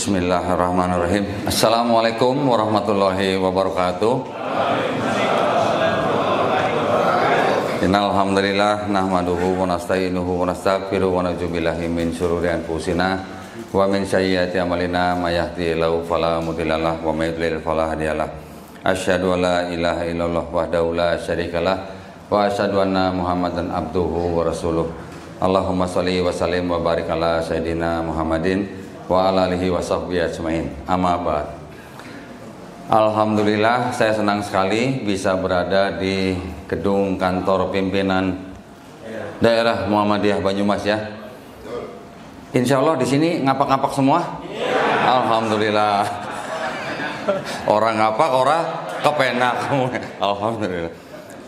Bismillahirrahmanirrahim. Assalamualaikum warahmatullahi wabarakatuh. Innalhamdulillah nahmaduhu wa nasta'inuhu wa nastaghfiruh wa na'udzubillahi min syururi anfusina wa min sayyiati a'malina may yahdihillahu fala mudhillalah wa may yudlil fala hadiyalah. Asyhadu an la ilaha illallah wahdahu la syarikalah wa asyhadu anna Muhammadan abduhu wa rasuluh. Allahumma shalli wa sallim wa barik ala sayyidina Muhammadin wa ala alihi wa sahbihi ajmain. Amma ba'd. Alhamdulillah, saya senang sekali bisa berada di gedung kantor pimpinan daerah Muhammadiyah Banyumas ya. Insya Allah di sini ngapak-ngapak semua. Alhamdulillah. Orang ngapak, orang kepenak. Alhamdulillah.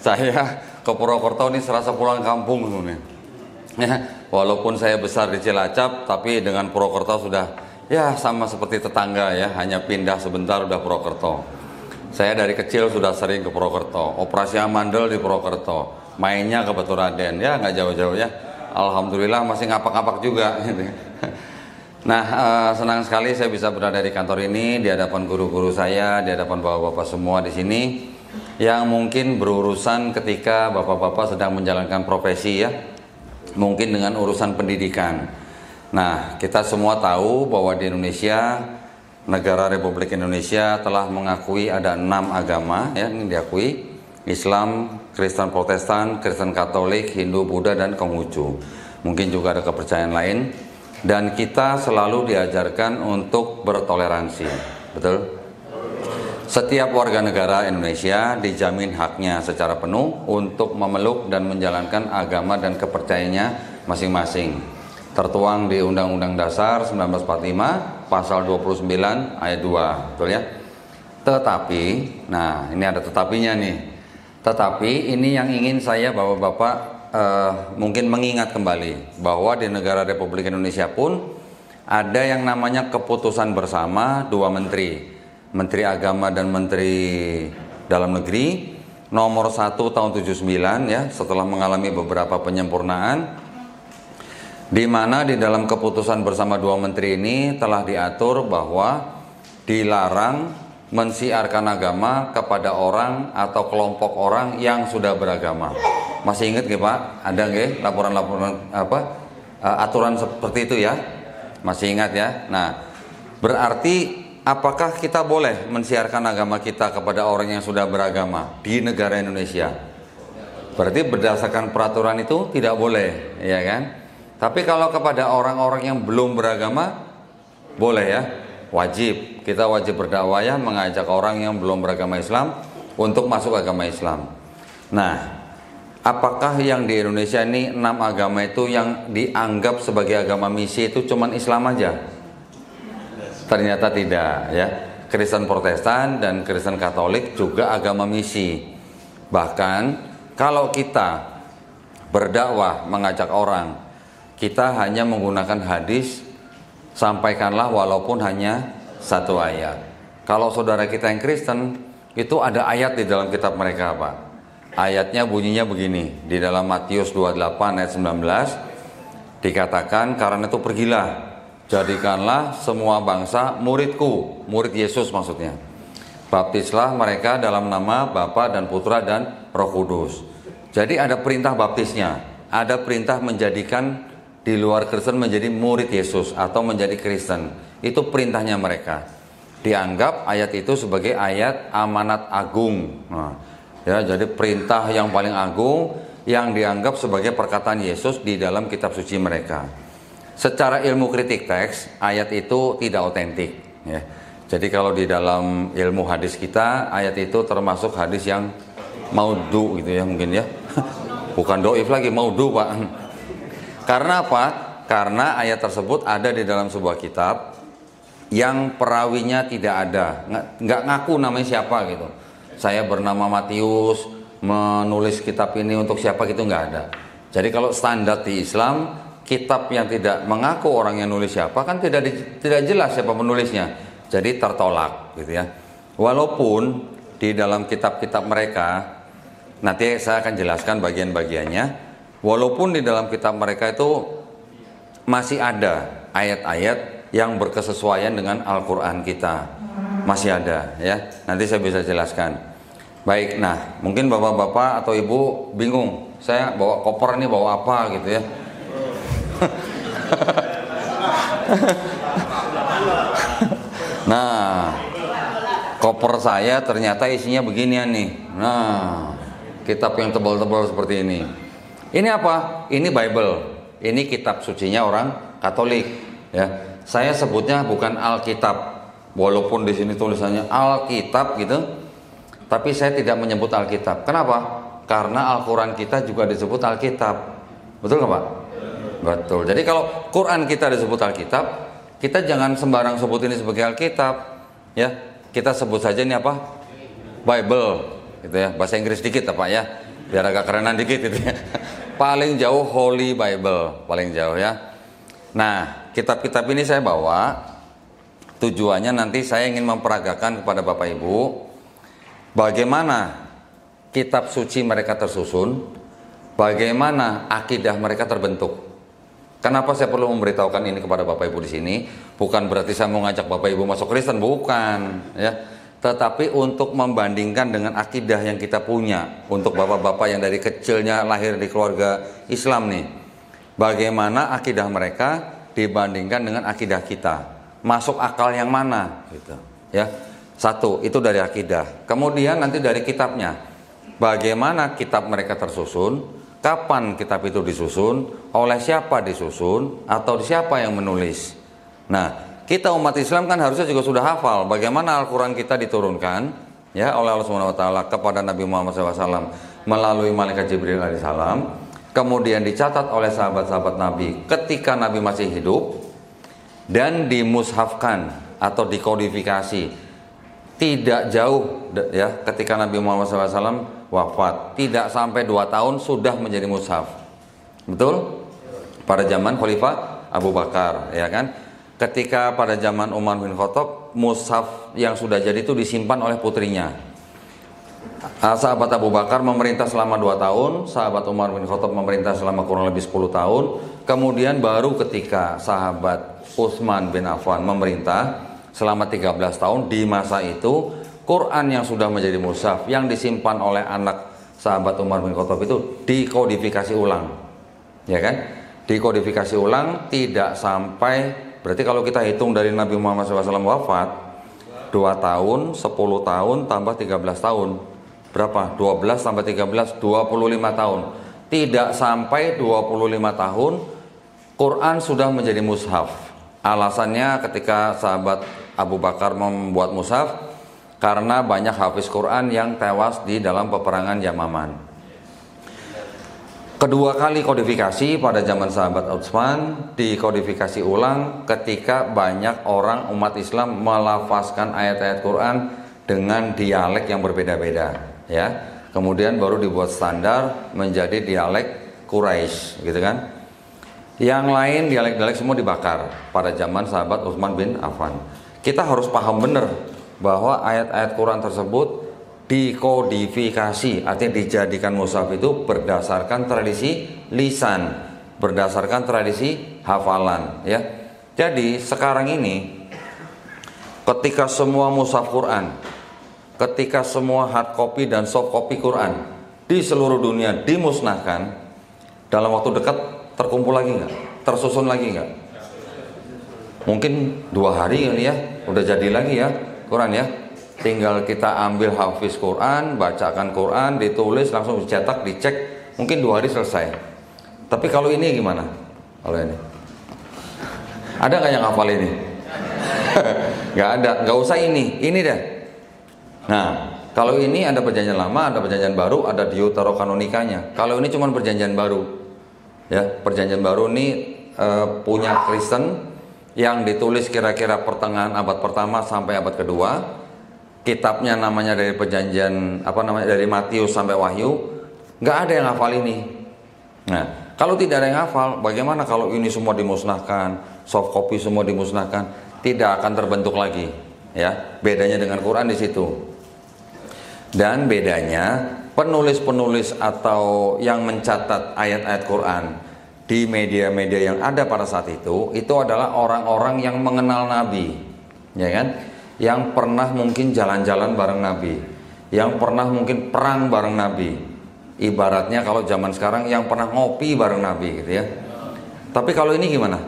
Saya ke Purwokerto ini serasa pulang kampung sebenarnya. Ya, walaupun saya besar di Cilacap, tapi dengan Purwokerto sudah ya sama seperti tetangga ya, hanya pindah sebentar udah Purwokerto. Saya dari kecil sudah sering ke Purwokerto, operasi amandel di Purwokerto, mainnya ke Baturaden, ya nggak jauh-jauh ya. Alhamdulillah masih ngapak-ngapak juga. Nah, senang sekali saya bisa berada di kantor ini, di hadapan guru-guru saya, di hadapan bapak-bapak semua di sini, yang mungkin berurusan ketika bapak-bapak sedang menjalankan profesi ya, mungkin dengan urusan pendidikan. Nah, kita semua tahu bahwa di Indonesia, negara Republik Indonesia telah mengakui ada 6 agama ya, ini diakui: Islam, Kristen Protestan, Kristen Katolik, Hindu, Buddha, dan Konghucu. Mungkin juga ada kepercayaan lain. Dan kita selalu diajarkan untuk bertoleransi. Betul? Setiap warga negara Indonesia dijamin haknya secara penuh untuk memeluk dan menjalankan agama dan kepercayaannya masing-masing. Tertuang di Undang-Undang Dasar 1945 pasal 29 ayat 2, betul ya? Tetapi, nah ini ada tetapinya nih. Tetapi ini yang ingin saya bapak-bapak mungkin mengingat kembali bahwa di negara Republik Indonesia pun ada yang namanya keputusan bersama dua menteri, Menteri Agama dan Menteri Dalam Negeri, nomor 1 tahun 79 ya, setelah mengalami beberapa penyempurnaan, di mana di dalam keputusan bersama dua menteri ini telah diatur bahwa dilarang mensiarkan agama kepada orang atau kelompok orang yang sudah beragama. Masih ingat nggih Pak? Ada nggih laporan-laporan aturan seperti itu ya? Masih ingat ya? Nah, berarti apakah kita boleh mensiarkan agama kita kepada orang yang sudah beragama di negara Indonesia? Berarti berdasarkan peraturan itu tidak boleh, ya kan? Tapi kalau kepada orang-orang yang belum beragama, boleh ya, wajib. Kita wajib berdakwah ya, mengajak orang yang belum beragama Islam untuk masuk agama Islam. Nah, apakah yang di Indonesia ini 6 agama itu yang dianggap sebagai agama misi itu cuman Islam aja? Ternyata tidak ya. Kristen Protestan dan Kristen Katolik juga agama misi. Bahkan kalau kita berdakwah mengajak orang, kita hanya menggunakan hadis, sampaikanlah walaupun hanya 1 ayat. Kalau saudara kita yang Kristen, itu ada ayat di dalam kitab mereka Pak. Ayatnya bunyinya begini, di dalam Matius 28 ayat 19 dikatakan, karena itu pergilah, jadikanlah semua bangsa muridku, murid Yesus maksudnya. Baptislah mereka dalam nama Bapa dan Putra dan Roh Kudus. Jadi ada perintah baptisnya, ada perintah menjadikan di luar Kristen menjadi murid Yesus atau menjadi Kristen. Itu perintahnya mereka. Dianggap ayat itu sebagai ayat amanat agung. Nah, ya, jadi perintah yang paling agung yang dianggap sebagai perkataan Yesus di dalam kitab suci mereka. Secara ilmu kritik teks, ayat itu tidak otentik ya. Jadi kalau di dalam ilmu hadis kita, ayat itu termasuk hadis yang maudhu gitu ya mungkin ya. Bukan doif lagi, maudhu Pak. Karena apa? Karena ayat tersebut ada di dalam sebuah kitab yang perawinya tidak ada, nggak ngaku namanya siapa gitu. Saya bernama Matius, menulis kitab ini untuk siapa gitu, nggak ada. Jadi kalau standar di Islam, kitab yang tidak mengaku orang yang nulis siapa kan tidak jelas siapa penulisnya, jadi tertolak gitu ya. Walaupun di dalam kitab-kitab mereka, nanti saya akan jelaskan bagian-bagiannya, walaupun di dalam kitab mereka itu masih ada ayat-ayat yang berkesesuaian dengan Al-Quran kita. Masih ada ya, nanti saya bisa jelaskan. Baik, nah mungkin bapak-bapak atau ibu bingung, saya bawa koper ini bawa apa gitu ya. Nah, koper saya ternyata isinya beginian nih. Nah, kitab yang tebal-tebal seperti ini. Ini apa? Ini Bible. Ini kitab sucinya orang Katolik ya. Saya sebutnya bukan Alkitab, walaupun di sini tulisannya Alkitab gitu. Tapi saya tidak menyebut Alkitab. Kenapa? Karena Al-Quran kita juga disebut Alkitab. Betul nggak Pak? Betul. Jadi kalau Quran kita disebut Alkitab, kita jangan sembarang sebut ini sebagai Alkitab, ya. Kita sebut saja ini apa? Bible, gitu ya. Bahasa Inggris dikit Pak ya, biar agak kerenan dikit gitu ya. Paling jauh Holy Bible, paling jauh ya. Nah, kitab-kitab ini saya bawa. Tujuannya nanti saya ingin memperagakan kepada Bapak Ibu bagaimana kitab suci mereka tersusun, bagaimana akidah mereka terbentuk. Kenapa saya perlu memberitahukan ini kepada Bapak Ibu di sini? Bukan berarti saya mau ngajak Bapak Ibu masuk Kristen, bukan, ya. Tetapi untuk membandingkan dengan akidah yang kita punya, untuk bapak-bapak yang dari kecilnya lahir di keluarga Islam nih, bagaimana akidah mereka dibandingkan dengan akidah kita? Masuk akal yang mana, gitu, ya. Satu, itu dari akidah. Kemudian nanti dari kitabnya, bagaimana kitab mereka tersusun, kapan kitab itu disusun, oleh siapa disusun, atau siapa yang menulis. Nah, kita umat Islam kan harusnya juga sudah hafal bagaimana Al-Quran kita diturunkan ya oleh Allah Subhanahu Wa Taala kepada Nabi Muhammad SAW melalui malaikat Jibril alaihissalam, kemudian dicatat oleh sahabat-sahabat Nabi ketika Nabi masih hidup, dan dimushafkan atau dikodifikasi. Tidak jauh ya ketika Nabi Muhammad SAW wafat, tidak sampai 2 tahun sudah menjadi mushaf. Betul? Pada zaman Khalifah Abu Bakar, ya kan? Ketika pada zaman Umar bin Khattab, mushaf yang sudah jadi itu disimpan oleh putrinya. Sahabat Abu Bakar memerintah selama 2 tahun, sahabat Umar bin Khattab memerintah selama kurang lebih 10 tahun. Kemudian baru ketika sahabat Utsman bin Affan memerintah selama 13 tahun, di masa itu Quran yang sudah menjadi mushaf yang disimpan oleh anak sahabat Umar bin Khattab itu dikodifikasi ulang, ya kan? Dikodifikasi ulang tidak sampai, berarti kalau kita hitung dari Nabi Muhammad SAW wafat 2 tahun, 10 tahun tambah 13 tahun, berapa? 12 tambah 13, 25 tahun. Tidak sampai 25 tahun Quran sudah menjadi mushaf. Alasannya ketika sahabat Abu Bakar membuat mushaf karena banyak hafiz Quran yang tewas di dalam peperangan Yamaman. Kedua kali kodifikasi pada zaman sahabat Utsman, dikodifikasi ulang ketika banyak orang umat Islam melafazkan ayat-ayat Quran dengan dialek yang berbeda-beda, ya. Kemudian baru dibuat standar menjadi dialek Quraisy, gitu kan. Yang lain dialek-dialek semua dibakar pada zaman sahabat Utsman bin Affan. Kita harus paham benar bahwa ayat-ayat Quran tersebut dikodifikasi, artinya dijadikan mushaf itu berdasarkan tradisi lisan, berdasarkan tradisi hafalan, ya. Jadi sekarang ini ketika semua mushaf Quran, ketika semua hard copy dan soft copy Quran di seluruh dunia dimusnahkan, dalam waktu dekat terkumpul lagi nggak? Tersusun lagi nggak? Mungkin 2 hari kali ya, udah jadi lagi ya Quran ya. Tinggal kita ambil hafiz Quran, bacakan Quran, ditulis, langsung dicetak, dicek, mungkin 2 hari selesai. Tapi kalau ini gimana? Kalau ini ada nggak yang hafal ini? Nggak ada, nggak usah ini deh. Nah, kalau ini ada perjanjian lama, ada perjanjian baru, ada Deuterokanonikanya. Kalau ini cuma perjanjian baru, ya. Perjanjian baru ini punya Kristen, yang ditulis kira-kira pertengahan abad pertama sampai abad kedua. Kitabnya namanya dari perjanjian dari Matius sampai Wahyu. Nggak ada yang hafal ini. Nah, kalau tidak ada yang hafal, bagaimana kalau ini semua dimusnahkan, soft copy semua dimusnahkan? Tidak akan terbentuk lagi, ya. Bedanya dengan Quran di situ. Dan bedanya penulis-penulis atau yang mencatat ayat-ayat Quran di media-media yang ada pada saat itu adalah orang-orang yang mengenal Nabi, ya kan? Yang pernah mungkin jalan-jalan bareng Nabi, yang pernah mungkin perang bareng Nabi. Ibaratnya kalau zaman sekarang yang pernah ngopi bareng Nabi gitu ya. Tapi kalau ini gimana?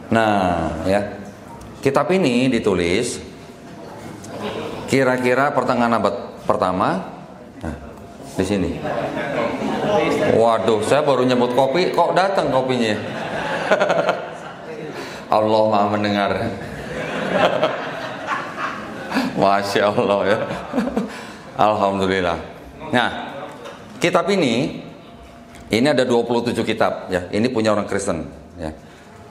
Nah, ya. Kitab ini ditulis kira-kira pertengahan abad pertama. Nah, di sini. Waduh, saya baru nyebut kopi, kok datang kopinya? Allah Maha mendengar. Masya Allah ya. Alhamdulillah. Nah, kitab ini ada 27 kitab ya. Ini punya orang Kristen ya.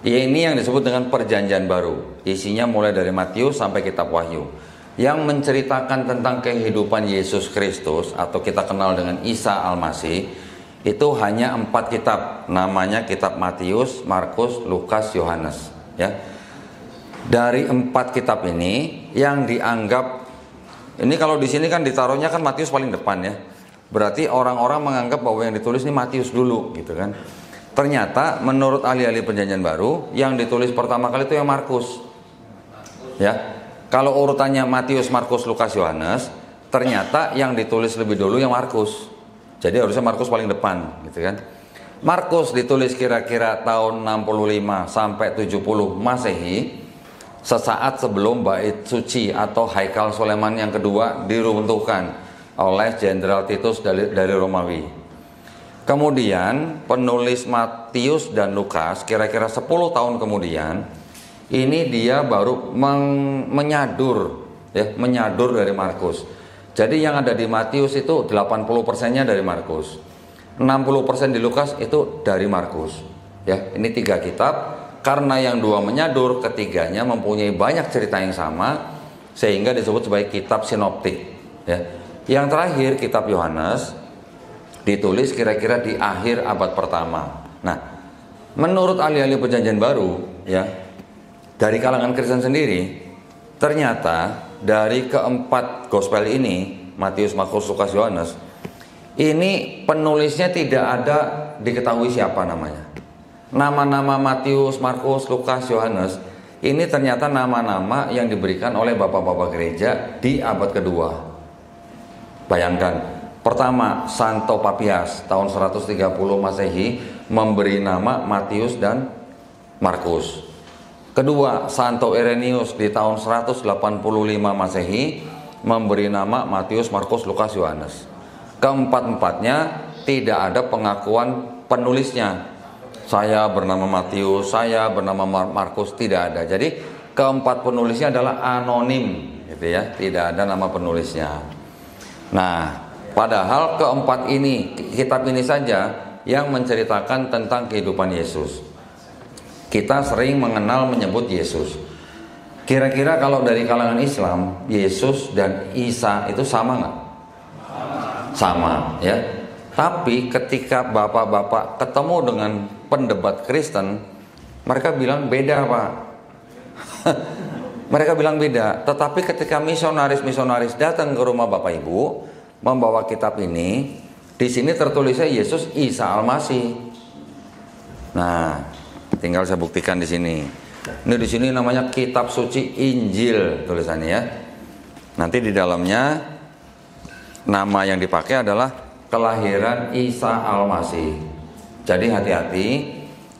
Ini yang disebut dengan Perjanjian Baru. Isinya mulai dari Matius sampai kitab Wahyu, yang menceritakan tentang kehidupan Yesus Kristus atau kita kenal dengan Isa Al-Masih. Itu hanya 4 kitab. Namanya kitab Matius, Markus, Lukas, Yohanes ya. Dari 4 kitab ini yang dianggap, ini kalau di sini kan ditaruhnya kan Matius paling depan ya. Berarti orang-orang menganggap bahwa yang ditulis ini Matius dulu gitu kan. Ternyata menurut ahli-ahli Perjanjian Baru yang ditulis pertama kali itu yang Markus. Ya. Kalau urutannya Matius, Markus, Lukas, Yohanes, ternyata yang ditulis lebih dulu yang Markus. Jadi harusnya Markus paling depan gitu kan. Markus ditulis kira-kira tahun 65 sampai 70 Masehi. Sesaat sebelum bait suci atau Haikal Sulaiman yang kedua diruntuhkan oleh Jenderal Titus dari Romawi. Kemudian penulis Matius dan Lukas kira-kira 10 tahun kemudian, ini dia baru menyadur dari Markus. Jadi yang ada di Matius itu 80%-nya dari Markus, 60% di Lukas itu dari Markus. Ya, ini 3 kitab. Karena yang 2 menyadur, ketiganya mempunyai banyak cerita yang sama, sehingga disebut sebagai kitab sinoptik. Ya. Yang terakhir kitab Yohanes ditulis kira-kira di akhir abad pertama. Nah, menurut ahli-ahli Perjanjian Baru, ya, dari kalangan Kristen sendiri, ternyata dari keempat gospel ini, Matius, Markus, Lukas, Yohanes, ini penulisnya tidak ada diketahui siapa namanya. Nama-nama Matius, Markus, Lukas, Yohanes ini ternyata nama-nama yang diberikan oleh bapak-bapak gereja di abad kedua. Bayangkan, pertama Santo Papias tahun 130 Masehi memberi nama Matius dan Markus. Kedua, Santo Irenaeus di tahun 185 Masehi memberi nama Matius, Markus, Lukas, Yohanes. Keempat-empatnya tidak ada pengakuan penulisnya. Saya bernama Matius, saya bernama Markus, tidak ada. Jadi keempat penulisnya adalah anonim, gitu ya, tidak ada nama penulisnya. Nah, padahal keempat ini, kitab ini saja yang menceritakan tentang kehidupan Yesus. Kita sering menyebut Yesus. Kira-kira kalau dari kalangan Islam, Yesus dan Isa itu sama nggak? Sama, ya. Tapi ketika bapak-bapak ketemu dengan pendebat Kristen, mereka bilang beda, Pak. Mereka bilang beda. Tetapi ketika misionaris datang ke rumah Bapak Ibu membawa kitab ini, di sini tertulisnya Yesus Isa Al-Masih. Nah, tinggal saya buktikan di sini. Ini di sini namanya Kitab Suci Injil tulisannya ya. Nanti di dalamnya nama yang dipakai adalah kelahiran Isa Al-Masih. Jadi hati-hati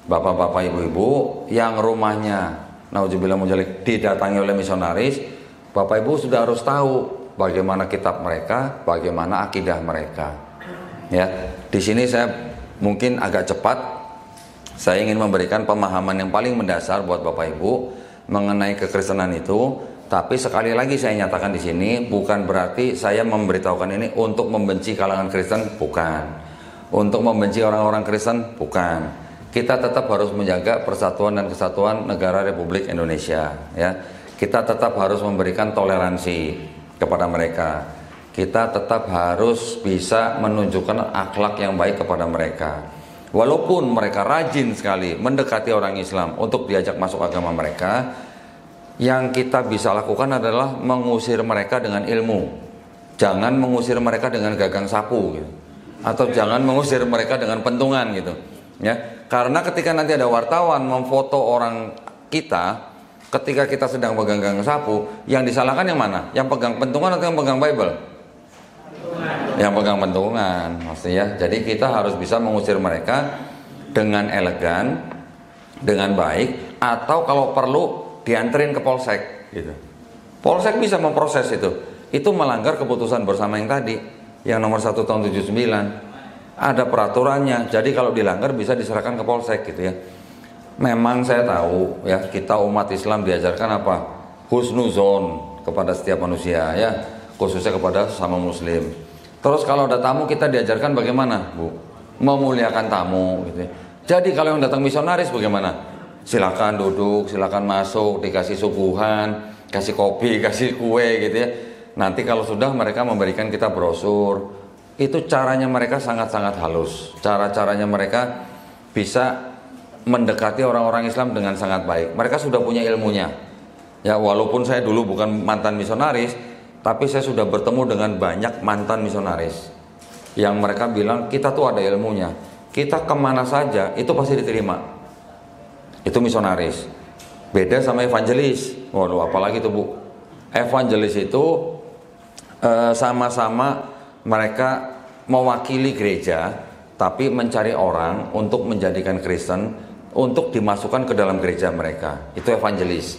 bapak-bapak, ibu-ibu yang rumahnya naudzubillah mujalik didatangi oleh misionaris, bapak ibu sudah harus tahu bagaimana kitab mereka, bagaimana akidah mereka. Ya, di sini saya mungkin agak cepat. Saya ingin memberikan pemahaman yang paling mendasar buat bapak ibu mengenai kekristenan itu. Tapi sekali lagi saya nyatakan di sini bukan berarti saya memberitahukan ini untuk membenci kalangan Kristen, bukan. Untuk membenci orang-orang Kristen, bukan. Kita tetap harus menjaga persatuan dan kesatuan negara Republik Indonesia, ya. Kita tetap harus memberikan toleransi kepada mereka. Kita tetap harus bisa menunjukkan akhlak yang baik kepada mereka. Walaupun mereka rajin sekali mendekati orang Islam untuk diajak masuk agama mereka, yang kita bisa lakukan adalah mengusir mereka dengan ilmu. Jangan mengusir mereka dengan gagang sapu gitu. Atau jangan mengusir mereka dengan pentungan gitu. Ya, karena ketika nanti ada wartawan memfoto orang kita, ketika kita sedang pegang sapu, yang disalahkan yang mana? Yang pegang pentungan atau yang pegang Bible? Yang pegang pentungan, maksudnya. Jadi kita harus bisa mengusir mereka dengan elegan, dengan baik, atau kalau perlu dianterin ke polsek, gitu. Polsek bisa memproses itu. Itu melanggar keputusan bersama yang tadi, yang nomor 1 tahun 79. Ada peraturannya, jadi kalau dilanggar bisa diserahkan ke polsek, gitu ya. Memang saya tahu ya, kita umat Islam diajarkan apa? Husnuzon kepada setiap manusia ya, khususnya kepada sesama muslim. Terus kalau ada tamu kita diajarkan bagaimana, Bu? Memuliakan tamu, gitu ya. Jadi kalau yang datang misionaris bagaimana? Silakan duduk, silakan masuk, dikasih suguhan, kasih kopi, kasih kue, gitu ya. Nanti kalau sudah mereka memberikan kita brosur. Itu caranya mereka sangat-sangat halus. Cara-caranya mereka bisa mendekati orang-orang Islam dengan sangat baik. Mereka sudah punya ilmunya. Ya, walaupun saya dulu bukan mantan misionaris, tapi saya sudah bertemu dengan banyak mantan misionaris yang mereka bilang kita tuh ada ilmunya. Kita kemana saja itu pasti diterima. Itu misionaris. Beda sama evangelis. Waduh, apalagi itu, Bu. Evangelis itu sama-sama mereka mewakili gereja, tapi mencari orang untuk menjadikan Kristen, untuk dimasukkan ke dalam gereja mereka. Itu evangelis.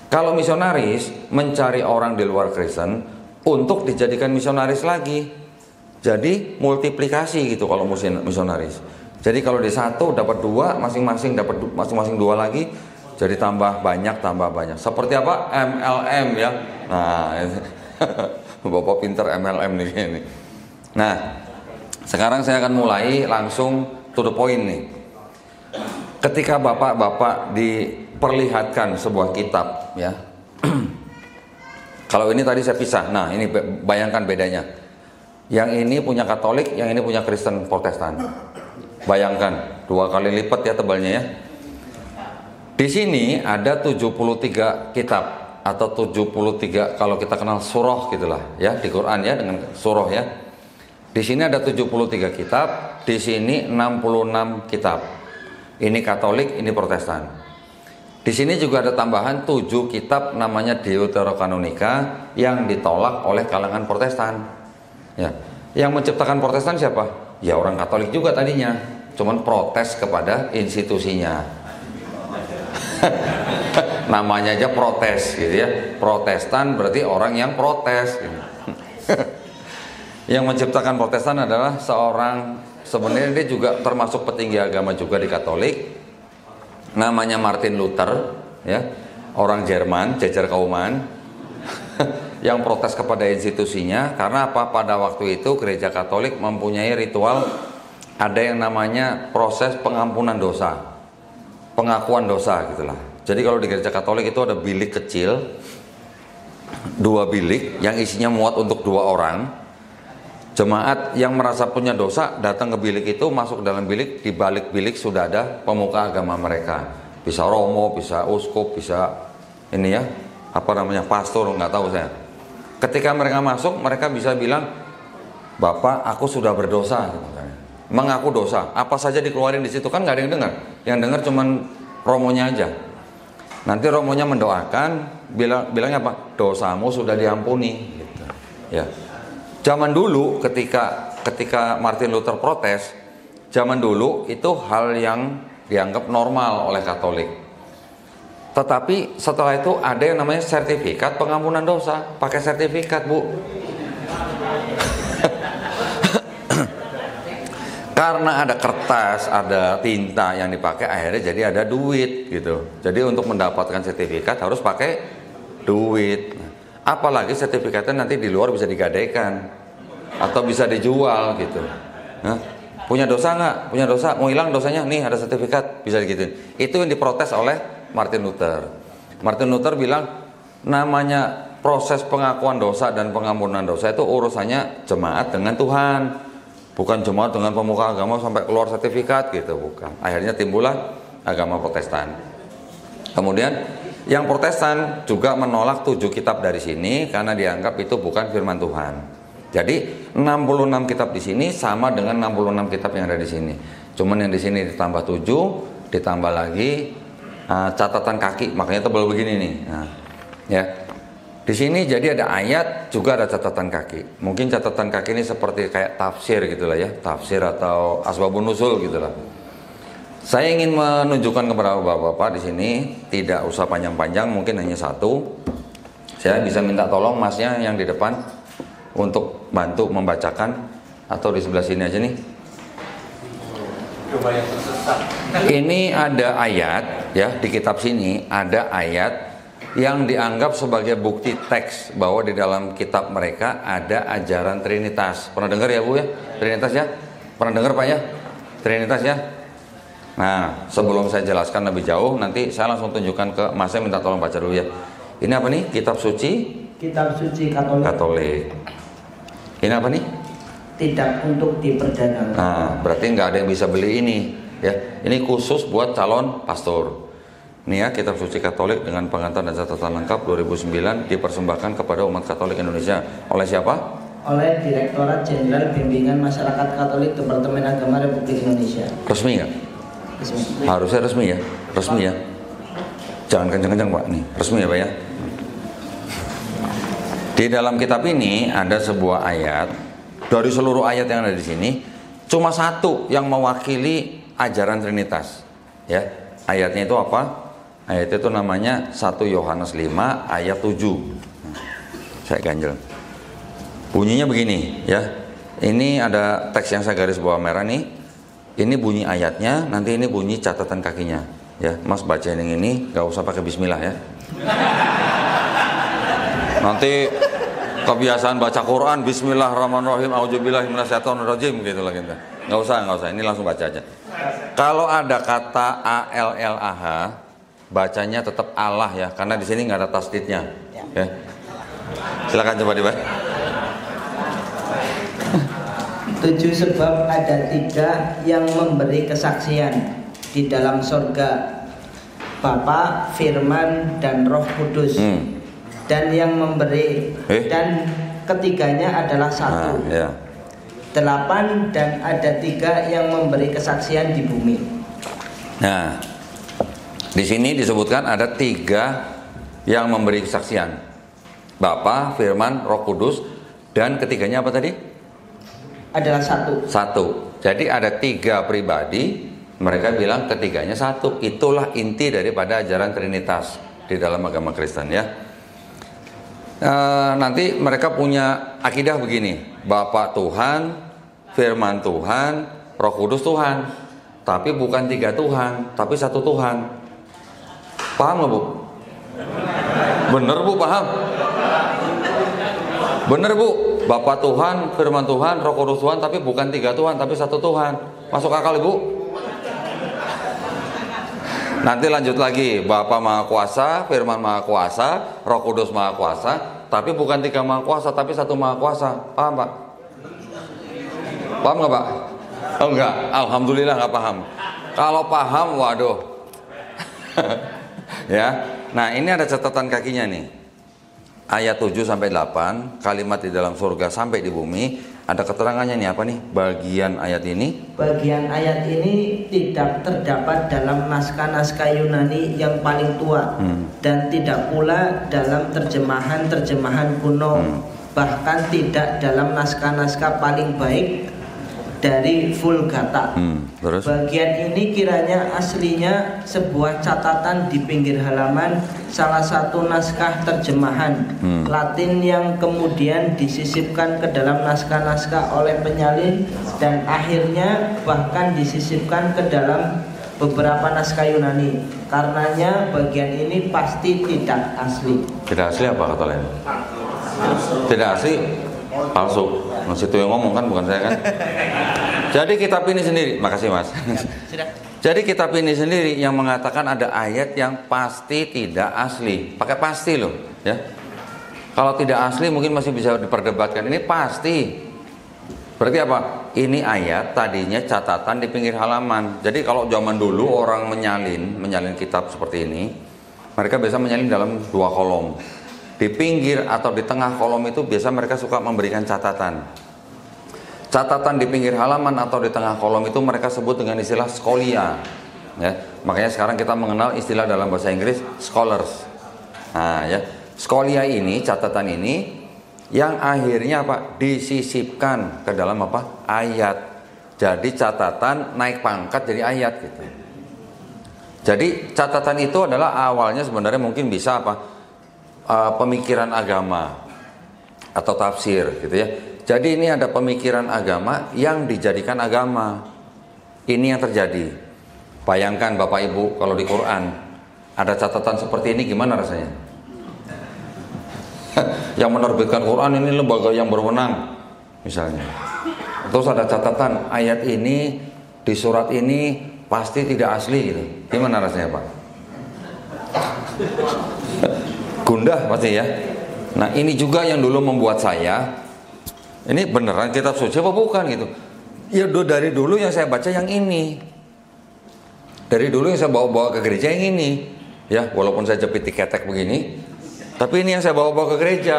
Kalau misionaris, mencari orang di luar Kristen untuk dijadikan misionaris lagi. Jadi multiplikasi gitu kalau misionaris. Jadi kalau di satu dapat dua, masing-masing dapat masing-masing dua lagi, jadi tambah banyak. Seperti apa? MLM ya. Nah, Bapak pinter MLM nih ini. Nah, sekarang saya akan mulai langsung to the point nih. Ketika bapak-bapak diperlihatkan sebuah kitab ya. Kalau ini tadi saya pisah. Nah, ini bayangkan bedanya. Yang ini punya Katolik, yang ini punya Kristen Protestan. Bayangkan, 2 kali lipat ya tebalnya ya. Di sini ada 73 kitab. Atau 73 kalau kita kenal surah gitulah ya, di Quran ya, dengan surah ya. Di sini ada 73 kitab, di sini 66 kitab. Ini Katolik, ini Protestan. Di sini juga ada tambahan 7 kitab namanya Deuterokanonika yang ditolak oleh kalangan Protestan. Ya. Yang menciptakan Protestan siapa? Ya orang Katolik juga tadinya, cuman protes kepada institusinya. Namanya aja protes gitu ya. Protestan berarti orang yang protes gitu. Yang menciptakan Protestan adalah seorang, sebenarnya dia juga termasuk petinggi agama juga di Katolik, namanya Martin Luther ya, orang Jerman, jajar kauman. Yang protes kepada institusinya karena apa? Pada waktu itu gereja Katolik mempunyai ritual, ada yang namanya proses pengampunan dosa, pengakuan dosa gitulah. Jadi kalau di gereja Katolik itu ada bilik kecil, 2 bilik yang isinya muat untuk 2 orang. Jemaat yang merasa punya dosa datang ke bilik itu, masuk dalam bilik, di balik bilik sudah ada pemuka agama mereka. Bisa romo, bisa uskup, bisa ini ya, apa namanya, pastor, nggak tahu saya. Ketika mereka masuk, mereka bisa bilang, Bapak, aku sudah berdosa. Mengaku dosa, apa saja dikeluarin di situ, kan nggak ada yang dengar. Yang dengar cuman romonya aja. Nanti romonya mendoakan, bilangnya apa? Dosamu sudah diampuni. Gitu. Ya. Zaman dulu ketika Martin Luther protes, zaman dulu itu hal yang dianggap normal oleh Katolik. Tetapi setelah itu ada yang namanya sertifikat pengampunan dosa, pakai sertifikat, Bu. Karena ada kertas, ada tinta yang dipakai, akhirnya jadi ada duit gitu. Jadi untuk mendapatkan sertifikat harus pakai duit. Apalagi sertifikatnya nanti di luar bisa digadaikan atau bisa dijual gitu. Nah, punya dosa nggak? Punya dosa, mau hilang dosanya? Nih ada sertifikat, bisa digituin. Itu yang diprotes oleh Martin Luther. Martin Luther bilang namanya proses pengakuan dosa dan pengampunan dosa itu urusannya jemaat dengan Tuhan. Bukan jemaat dengan pemuka agama sampai keluar sertifikat gitu, bukan. Akhirnya timbullah agama Protestan. Kemudian yang Protestan juga menolak 7 kitab dari sini karena dianggap itu bukan firman Tuhan. Jadi 66 kitab di sini sama dengan 66 kitab yang ada di sini. Cuman yang di sini ditambah 7, ditambah lagi catatan kaki, makanya tebal begini nih. Nah, ya. Di sini jadi ada ayat, juga ada catatan kaki. Mungkin catatan kaki ini seperti kayak tafsir gitulah ya, tafsir atau asbabun nuzul gitulah. Saya ingin menunjukkan kepada bapak-bapak di sini, tidak usah panjang-panjang, mungkin hanya satu. Saya bisa minta tolong masnya yang di depan untuk bantu membacakan, atau di sebelah sini aja nih. Ini ada ayat ya, di kitab sini ada ayat yang dianggap sebagai bukti teks bahwa di dalam kitab mereka ada ajaran Trinitas. Pernah dengar ya Bu ya? Trinitas ya? Pernah dengar Pak ya? Trinitas ya? Nah, sebelum saya jelaskan lebih jauh, nanti saya langsung tunjukkan ke Mas, saya minta tolong baca dulu ya. Ini apa nih? Kitab suci? Kitab suci Katolik. Katolik. Ini apa nih? Tidak untuk diperdagangkan. Nah, berarti nggak ada yang bisa beli ini ya. Ini khusus buat calon pastor. Ini ya, Kitab Suci Katolik dengan pengantar dan catatan lengkap 2009 dipersembahkan kepada umat Katolik Indonesia. Oleh siapa? Oleh Direktorat Jenderal Bimbingan Masyarakat Katolik Departemen Agama Republik Indonesia. Resmi nggak? Resmi. Harusnya resmi ya, resmi ya. Jangan kencang-kencang Pak, nih resmi ya Pak ya. Di dalam kitab ini ada sebuah ayat. Dari seluruh ayat yang ada di sini, cuma satu yang mewakili ajaran Trinitas. Ya, ayatnya itu apa? Ayat itu namanya 1 Yohanes 5 ayat 7. Saya ganjel. Bunyinya begini ya. Ini ada teks yang saya garis bawah merah nih. Ini bunyi ayatnya, nanti ini bunyi catatan kakinya. Ya, Mas baca yang ini, gak usah pakai bismillah ya. Nanti kebiasaan baca Quran bismillahirrahmanirrahim auzubillahi minasyaitonirrajim gitu lah gitu. Gak usah. Ini langsung baca aja. Kalau ada kata ALLAH, bacanya tetap Allah ya, karena di sini nggak ada tasdidnya. Ya. Silakan coba dibaca. 7 sebab ada 3 yang memberi kesaksian di dalam sorga, Bapa, Firman, dan Roh Kudus. Dan yang memberi dan ketiganya adalah 1. Ya. 8 dan ada 3 yang memberi kesaksian di bumi. Nah, di sini disebutkan ada 3 yang memberi kesaksian. Bapa, Firman, Roh Kudus, dan ketiganya apa tadi? Adalah 1. Jadi ada 3 pribadi, mereka bilang ketiganya 1. Itulah inti daripada ajaran Trinitas di dalam agama Kristen ya. Nanti mereka punya akidah begini, Bapa Tuhan, Firman Tuhan, Roh Kudus Tuhan. Tapi bukan 3 Tuhan, tapi 1 Tuhan. Paham nggak Bu? Bener Bu, paham? Bener Bu, Bapa Tuhan, Firman Tuhan, Roh Kudus Tuhan, tapi bukan 3 Tuhan, tapi 1 Tuhan. Masuk akal Ibu? Nanti lanjut lagi, Bapa Maha Kuasa, Firman Maha Kuasa, Roh Kudus Maha Kuasa, tapi bukan 3 Maha Kuasa, tapi 1 Maha Kuasa. Paham Pak? Paham nggak Pak? Oh enggak, alhamdulillah nggak paham. Kalau paham, waduh. Ya, nah ini ada catatan kakinya nih. Ayat 7 sampai 8, kalimat di dalam surga sampai di bumi, ada keterangannya nih apa nih? Bagian ayat ini. Bagian ayat ini tidak terdapat dalam naskah-naskah Yunani yang paling tua dan tidak pula dalam terjemahan-terjemahan kuno, bahkan tidak dalam naskah-naskah paling baik dari Vulgata. Terus? Bagian ini kiranya aslinya sebuah catatan di pinggir halaman salah satu naskah terjemahan Latin yang kemudian disisipkan ke dalam naskah-naskah oleh penyalin dan akhirnya bahkan disisipkan ke dalam beberapa naskah Yunani. Karenanya bagian ini pasti tidak asli. Tidak asli apa kata lain? Tidak asli, palsu. Mas itu yang ngomong kan, bukan saya kan. Jadi kitab ini sendiri, makasih Mas. Jadi kitab ini sendiri yang mengatakan ada ayat yang pasti tidak asli. Pakai pasti loh, ya. Kalau tidak asli mungkin masih bisa diperdebatkan. Ini pasti. Berarti apa? Ini ayat tadinya catatan di pinggir halaman. Jadi kalau zaman dulu orang menyalin kitab seperti ini, mereka biasa menyalin dalam 2 kolom. Di pinggir atau di tengah kolom itu biasa mereka suka memberikan catatan. catatan di pinggir halaman atau di tengah kolom itu mereka sebut dengan istilah scholia. Ya, makanya sekarang kita mengenal istilah dalam bahasa Inggris scholars. Nah, ya, scholia ini, catatan ini yang akhirnya apa? Disisipkan ke dalam apa? Ayat. Jadi catatan naik pangkat jadi ayat gitu. Jadi catatan itu adalah awalnya sebenarnya mungkin bisa apa? Pemikiran agama atau tafsir gitu ya. Jadi ini ada pemikiran agama yang dijadikan agama. Ini yang terjadi. Bayangkan Bapak Ibu kalau di Quran ada catatan seperti ini gimana rasanya? Yang menerbitkan Quran ini lembaga yang berwenang misalnya. Terus ada catatan ayat ini di surat ini pasti tidak asli gitu. Gimana rasanya Pak? Gundah pasti ya. Nah ini juga yang dulu membuat saya, ini beneran kitab suci apa bukan gitu. Ya dari dulu yang saya baca yang ini. Dari dulu yang saya bawa-bawa ke gereja yang ini. Ya walaupun saya jepit di ketek begini, tapi ini yang saya bawa-bawa ke gereja.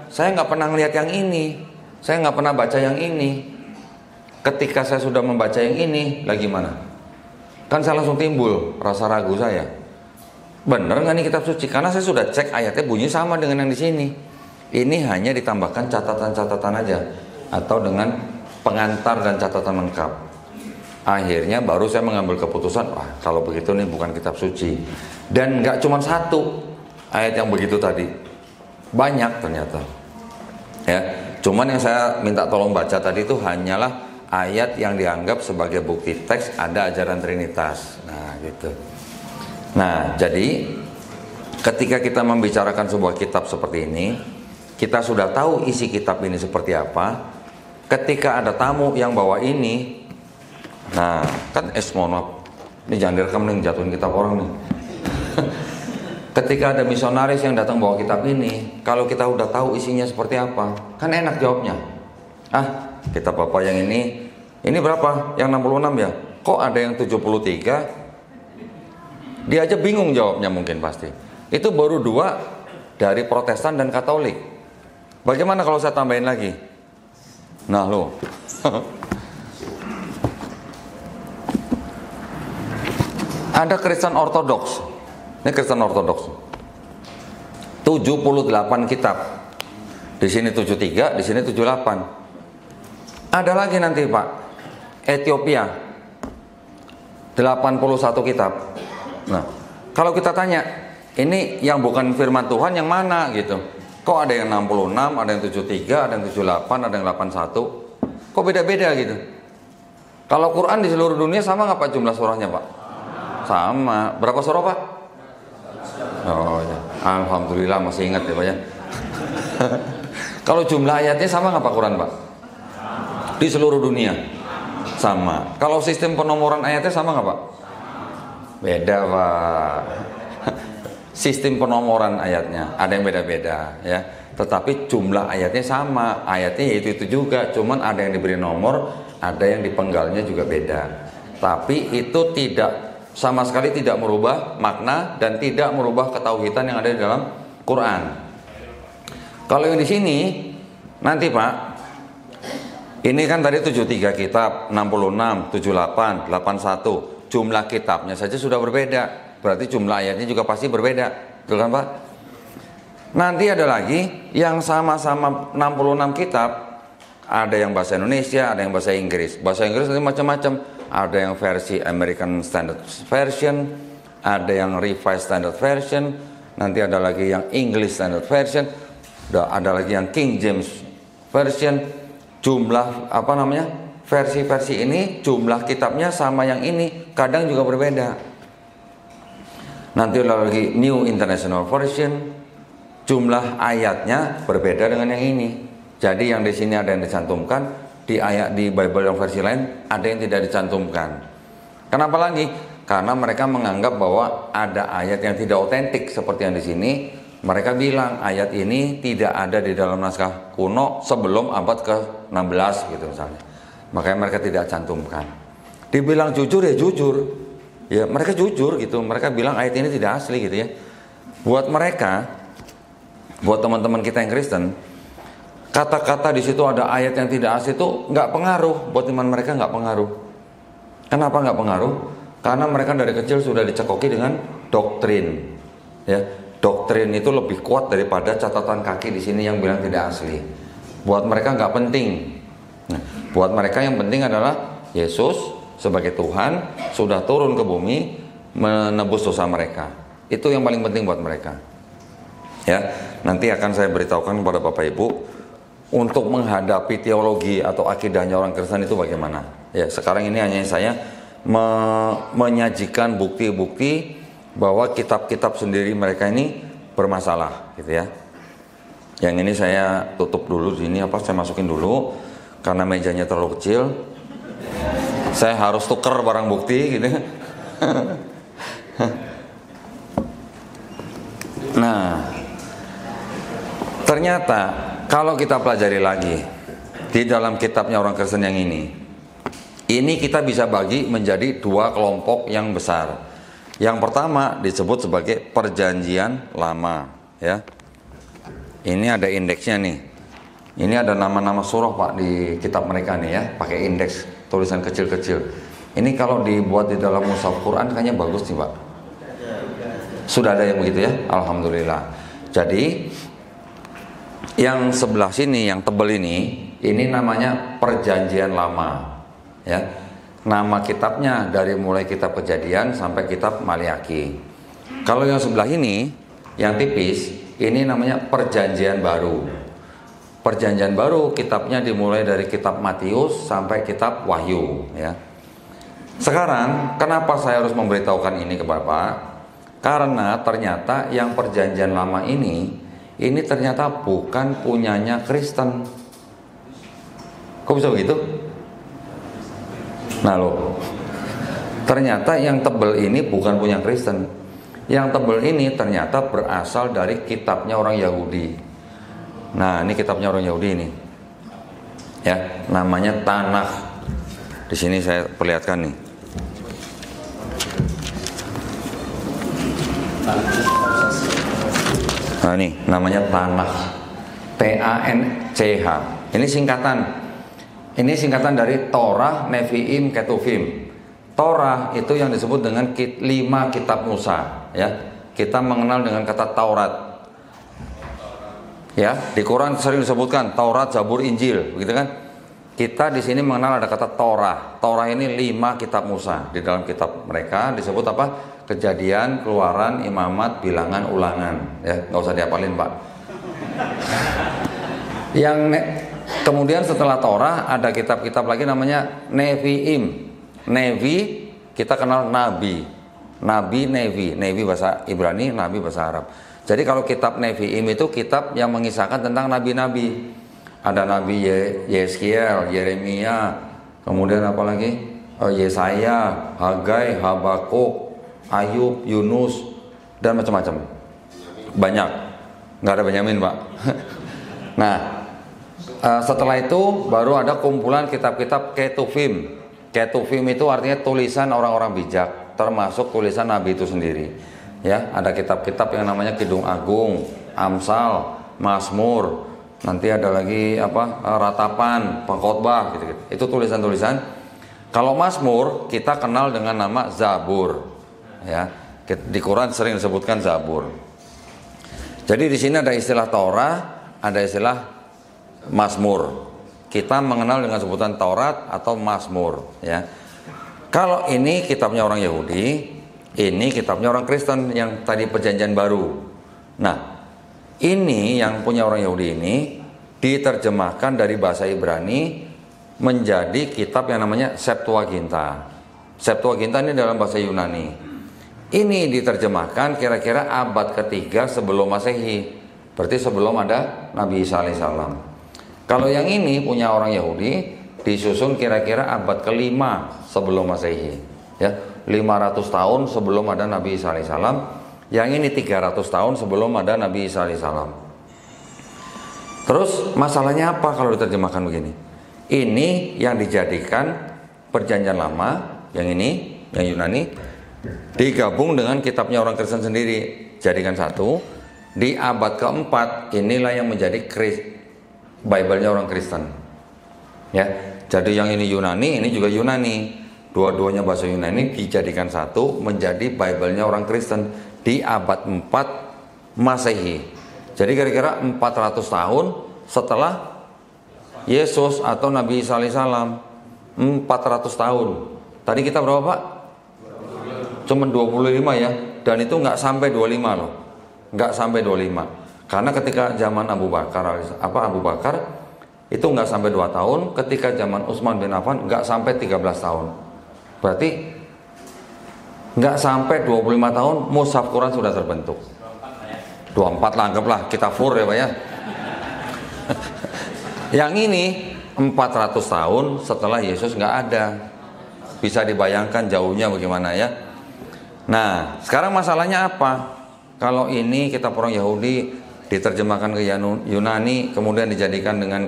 Saya nggak pernah ngelihat yang ini. Saya nggak pernah baca yang ini. Ketika saya sudah membaca yang ini, lagi mana? Kan saya langsung timbul rasa ragu saya. Bener nggak nih kitab suci? Karena saya sudah cek ayatnya bunyi sama dengan yang di sini. Ini hanya ditambahkan catatan-catatan aja atau dengan pengantar dan catatan lengkap. Akhirnya baru saya mengambil keputusan, wah kalau begitu nih bukan kitab suci. Dan nggak cuma satu ayat yang begitu tadi, banyak ternyata. Ya, cuman yang saya minta tolong baca tadi itu hanyalah ayat yang dianggap sebagai bukti teks ada ajaran Trinitas. Nah gitu. Nah jadi ketika kita membicarakan sebuah kitab seperti ini, kita sudah tahu isi kitab ini seperti apa. Ketika ada tamu yang bawa ini, nah kan mohon maaf, ini jangan direkam nih, jatuhin kitab orang nih. Ketika ada misionaris yang datang bawa kitab ini, kalau kita udah tahu isinya seperti apa, kan enak jawabnya. Ah, kitab Bapak yang ini berapa? Yang 66 ya? Kok ada yang 73? Dia aja bingung jawabnya mungkin pasti. Itu baru 2 dari Protestan dan Katolik. Bagaimana kalau saya tambahin lagi? Nah lo. Ada Kristen Ortodoks. Ini Kristen Ortodoks. 78 kitab. Di sini 73, di sini 78. Ada lagi nanti Pak. Ethiopia. 81 kitab. Nah, kalau kita tanya, ini yang bukan firman Tuhan yang mana gitu. Kok ada yang 66, ada yang 73, ada yang 78, ada yang 81. Kok beda-beda gitu. Kalau Quran di seluruh dunia sama nggak Pak jumlah surahnya Pak? Sama. Berapa surah Pak? Oh ya. Alhamdulillah masih ingat ya Pak ya. Kalau jumlah ayatnya sama nggak Pak Quran Pak? Di seluruh dunia sama. Kalau sistem penomoran ayatnya sama nggak Pak? Beda Pak. Sistem penomoran ayatnya ada yang beda-beda ya. Tetapi jumlah ayatnya sama. Ayatnya yaitu itu juga. Cuman ada yang diberi nomor, ada yang dipenggalnya juga beda. Tapi itu tidak sama sekali tidak merubah makna dan tidak merubah ketauhidan yang ada di dalam Quran. Kalau yang di sini nanti Pak, ini kan tadi 73 kitab, 66, 78, 81. Jumlah kitabnya saja sudah berbeda. Berarti jumlah ayatnya juga pasti berbeda. Betul kan Pak? Nanti ada lagi yang sama-sama 66 kitab. Ada yang bahasa Indonesia, ada yang bahasa Inggris. Bahasa Inggris nanti macam-macam. Ada yang versi American Standard Version, ada yang Revised Standard Version, nanti ada lagi yang English Standard Version, ada lagi yang King James Version. Jumlah versi-versi ini jumlah kitabnya sama yang ini, kadang juga berbeda. Nanti ada lagi New International Version, jumlah ayatnya berbeda dengan yang ini. Jadi yang di sini ada yang dicantumkan, di ayat di Bible yang versi lain ada yang tidak dicantumkan. Kenapa lagi? Karena mereka menganggap bahwa ada ayat yang tidak otentik seperti yang di sini. Mereka bilang ayat ini tidak ada di dalam naskah kuno sebelum abad ke-16 gitu misalnya. Makanya mereka tidak cantumkan. Dibilang jujur ya jujur. Ya mereka jujur gitu. Mereka bilang ayat ini tidak asli gitu ya. Buat mereka, buat teman-teman kita yang Kristen, kata-kata di situ ada ayat yang tidak asli itu nggak pengaruh buat iman mereka, nggak pengaruh. Kenapa nggak pengaruh? Karena mereka dari kecil sudah dicekoki dengan doktrin, ya. Doktrin itu lebih kuat daripada catatan kaki di sini yang bilang tidak asli. Buat mereka nggak penting. Nah, buat mereka yang penting adalah Yesus sebagai Tuhan sudah turun ke bumi menebus dosa mereka. Itu yang paling penting buat mereka. Ya, nanti akan saya beritahukan kepada Bapak Ibu untuk menghadapi teologi atau akidahnya orang Kristen itu bagaimana. Ya, sekarang ini hanya saya menyajikan bukti-bukti bahwa kitab-kitab sendiri mereka ini bermasalah, gitu ya. Yang ini saya tutup dulu sini, saya masukin dulu karena mejanya terlalu kecil. Saya harus tuker barang bukti, gitu. Nah, ternyata kalau kita pelajari lagi di dalam kitabnya orang Kristen yang ini kita bisa bagi menjadi dua kelompok yang besar. Yang pertama disebut sebagai perjanjian lama, ya. Ini ada indeksnya nih. Ini ada nama-nama surah Pak di kitab mereka nih ya, pakai indeks tulisan kecil-kecil. Ini kalau dibuat di dalam mushaf Quran kayaknya bagus nih Pak. Sudah ada yang begitu ya, alhamdulillah. Jadi yang sebelah sini, yang tebal ini namanya perjanjian lama, ya. Nama kitabnya dari mulai kitab Kejadian sampai kitab Maliaki. Kalau yang sebelah ini, yang tipis, ini namanya perjanjian baru. Perjanjian baru kitabnya dimulai dari kitab Matius sampai kitab Wahyu, ya. Sekarang kenapa saya harus memberitahukan ini ke Bapak? Karena ternyata yang perjanjian lama ini ternyata bukan punyanya Kristen. Kok bisa begitu? Nah loh, ternyata yang tebel ini bukan punya Kristen. Yang tebel ini ternyata berasal dari kitabnya orang Yahudi. Nah, ini kitabnya orang Yahudi ini, ya, namanya Tanakh. Di sini saya perlihatkan nih. Nah ini namanya Tanakh, Tanch. Ini singkatan dari Torah, Nevi'im, Ketuvim. Torah itu yang disebut dengan 5 kitab Musa, ya. Kita mengenal dengan kata Taurat, ya. Di Quran sering disebutkan Taurat, Zabur, Injil, begitu kan? Kita di sini mengenal ada kata Torah. Torah ini 5 kitab Musa. Di dalam kitab mereka disebut apa? Kejadian, Keluaran, Imamat, Bilangan, Ulangan, ya. Nggak usah dihafalin Pak. Kemudian setelah Torah ada kitab-kitab lagi namanya Nevi'im. Nevi kita kenal nabi, Nevi bahasa Ibrani, nabi bahasa Arab. Jadi kalau kitab Nevi'im itu kitab yang mengisahkan tentang nabi-nabi. Ada Nabi Yeskiel, Yeremia, kemudian apa lagi? Yesaya, Hagai, Habakuk, Ayub, Yunus, dan macam-macam. Banyak. Nggak ada Benyamin Pak. Nah, setelah itu baru ada kumpulan kitab-kitab Ketuvim. Ketuvim itu artinya tulisan orang-orang bijak, termasuk tulisan Nabi itu sendiri. Ya, ada kitab-kitab yang namanya Kidung Agung, Amsal, Mazmur, nanti ada lagi Ratapan, Pengkhotbah, gitu-gitu. Itu tulisan-tulisan. Kalau Mazmur kita kenal dengan nama Zabur, ya. Di Quran sering disebutkan Zabur. Jadi di sini ada istilah Torah, ada istilah Mazmur. Kita mengenal dengan sebutan Taurat atau Mazmur, ya. Kalau ini kitabnya orang Yahudi, ini kitabnya orang Kristen yang tadi perjanjian baru. Nah, ini yang punya orang Yahudi ini diterjemahkan dari bahasa Ibrani menjadi kitab yang namanya Septuaginta. Septuaginta ini dalam bahasa Yunani. Ini diterjemahkan kira-kira abad ketiga sebelum Masehi. Berarti sebelum ada Nabi Isa alaihissalam. Kalau yang ini punya orang Yahudi disusun kira-kira abad kelima sebelum Masehi, ya, 500 tahun sebelum ada Nabi Isa alaihissalam. Yang ini 300 tahun sebelum ada Nabi Isa alaihissalam. Terus masalahnya apa kalau diterjemahkan begini? Ini yang dijadikan perjanjian lama, yang ini, yang Yunani, digabung dengan kitabnya orang Kristen sendiri, jadikan satu. Di abad keempat inilah yang menjadi Bible-nya orang Kristen. Ya, jadi yang ini Yunani, ini juga Yunani. Dua-duanya bahasa Yunani dijadikan satu menjadi Bible-nya orang Kristen di abad 4 Masehi. Jadi kira-kira 400 tahun setelah Yesus atau Nabi Isa alaihissalam. 400 tahun. Tadi kita berapa, Pak? Cuman 25 ya. Dan itu nggak sampai 25 loh. Nggak sampai 25. Karena ketika zaman Abu Bakar itu nggak sampai 2 tahun. Ketika zaman Utsman bin Affan nggak sampai 13 tahun. Berarti nggak sampai 25 tahun mushaf Quran sudah terbentuk. 24 lah, anggaplah kita fur ya Pak ya. Yang ini 400 tahun setelah Yesus nggak ada. Bisa dibayangkan jauhnya bagaimana ya. Nah, sekarang masalahnya apa? Kalau ini kitab orang Yahudi diterjemahkan ke Yunani, kemudian dijadikan dengan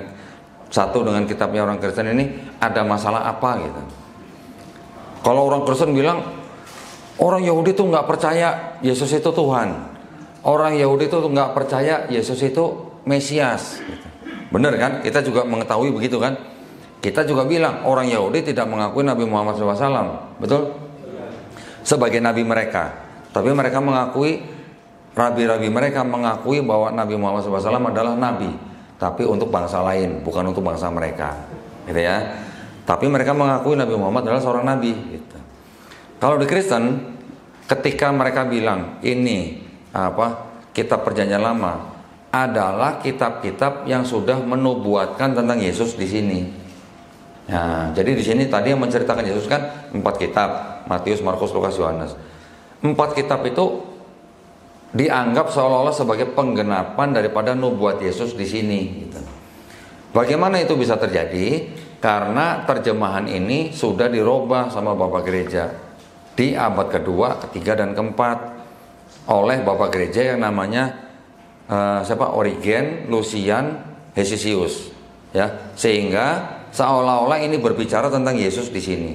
satu dengan kitabnya orang Kristen, ini ada masalah apa gitu? Kalau orang Kristen bilang orang Yahudi itu nggak percaya Yesus itu Tuhan, orang Yahudi itu nggak percaya Yesus itu Mesias. Gitu. Benar kan? Kita juga mengetahui begitu kan? Kita juga bilang orang Yahudi tidak mengakui Nabi Muhammad SAW, betul? Sebagai nabi mereka, tapi mereka mengakui, rabi-rabi mereka mengakui bahwa Nabi Muhammad SAW adalah nabi, tapi untuk bangsa lain, bukan untuk bangsa mereka, gitu ya. Tapi mereka mengakui Nabi Muhammad adalah seorang nabi. Gitu. Kalau di Kristen, ketika mereka bilang ini kitab Perjanjian Lama adalah kitab-kitab yang sudah menubuatkan tentang Yesus di sini. Nah, jadi di sini tadi yang menceritakan Yesus kan 4 kitab, Matius, Markus, Lukas, Yohanes. 4 kitab itu dianggap seolah-olah sebagai penggenapan daripada nubuat Yesus di sini. Gitu. Bagaimana itu bisa terjadi? Karena terjemahan ini sudah dirubah sama Bapak Gereja di abad kedua, ketiga, dan keempat oleh Bapak Gereja yang namanya Origen, Lucian, Hesisius, ya, sehingga seolah-olah ini berbicara tentang Yesus di sini.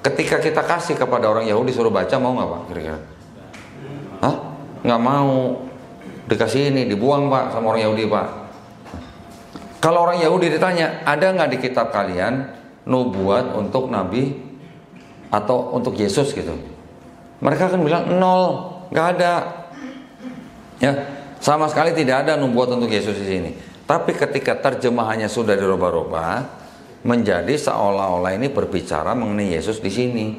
Ketika kita kasih kepada orang Yahudi suruh baca, mau nggak Pak? Kira-kira? Hah? Nggak mau. Dikasih ini, dibuang Pak sama orang Yahudi Pak. Kalau orang Yahudi ditanya, ada nggak di kitab kalian nubuat untuk Nabi atau untuk Yesus gitu? Mereka akan bilang 0, nggak ada. Ya. Sama sekali tidak ada nubuat untuk Yesus di sini. Tapi ketika terjemahannya sudah dirubah-rubah menjadi seolah-olah ini berbicara mengenai Yesus di sini.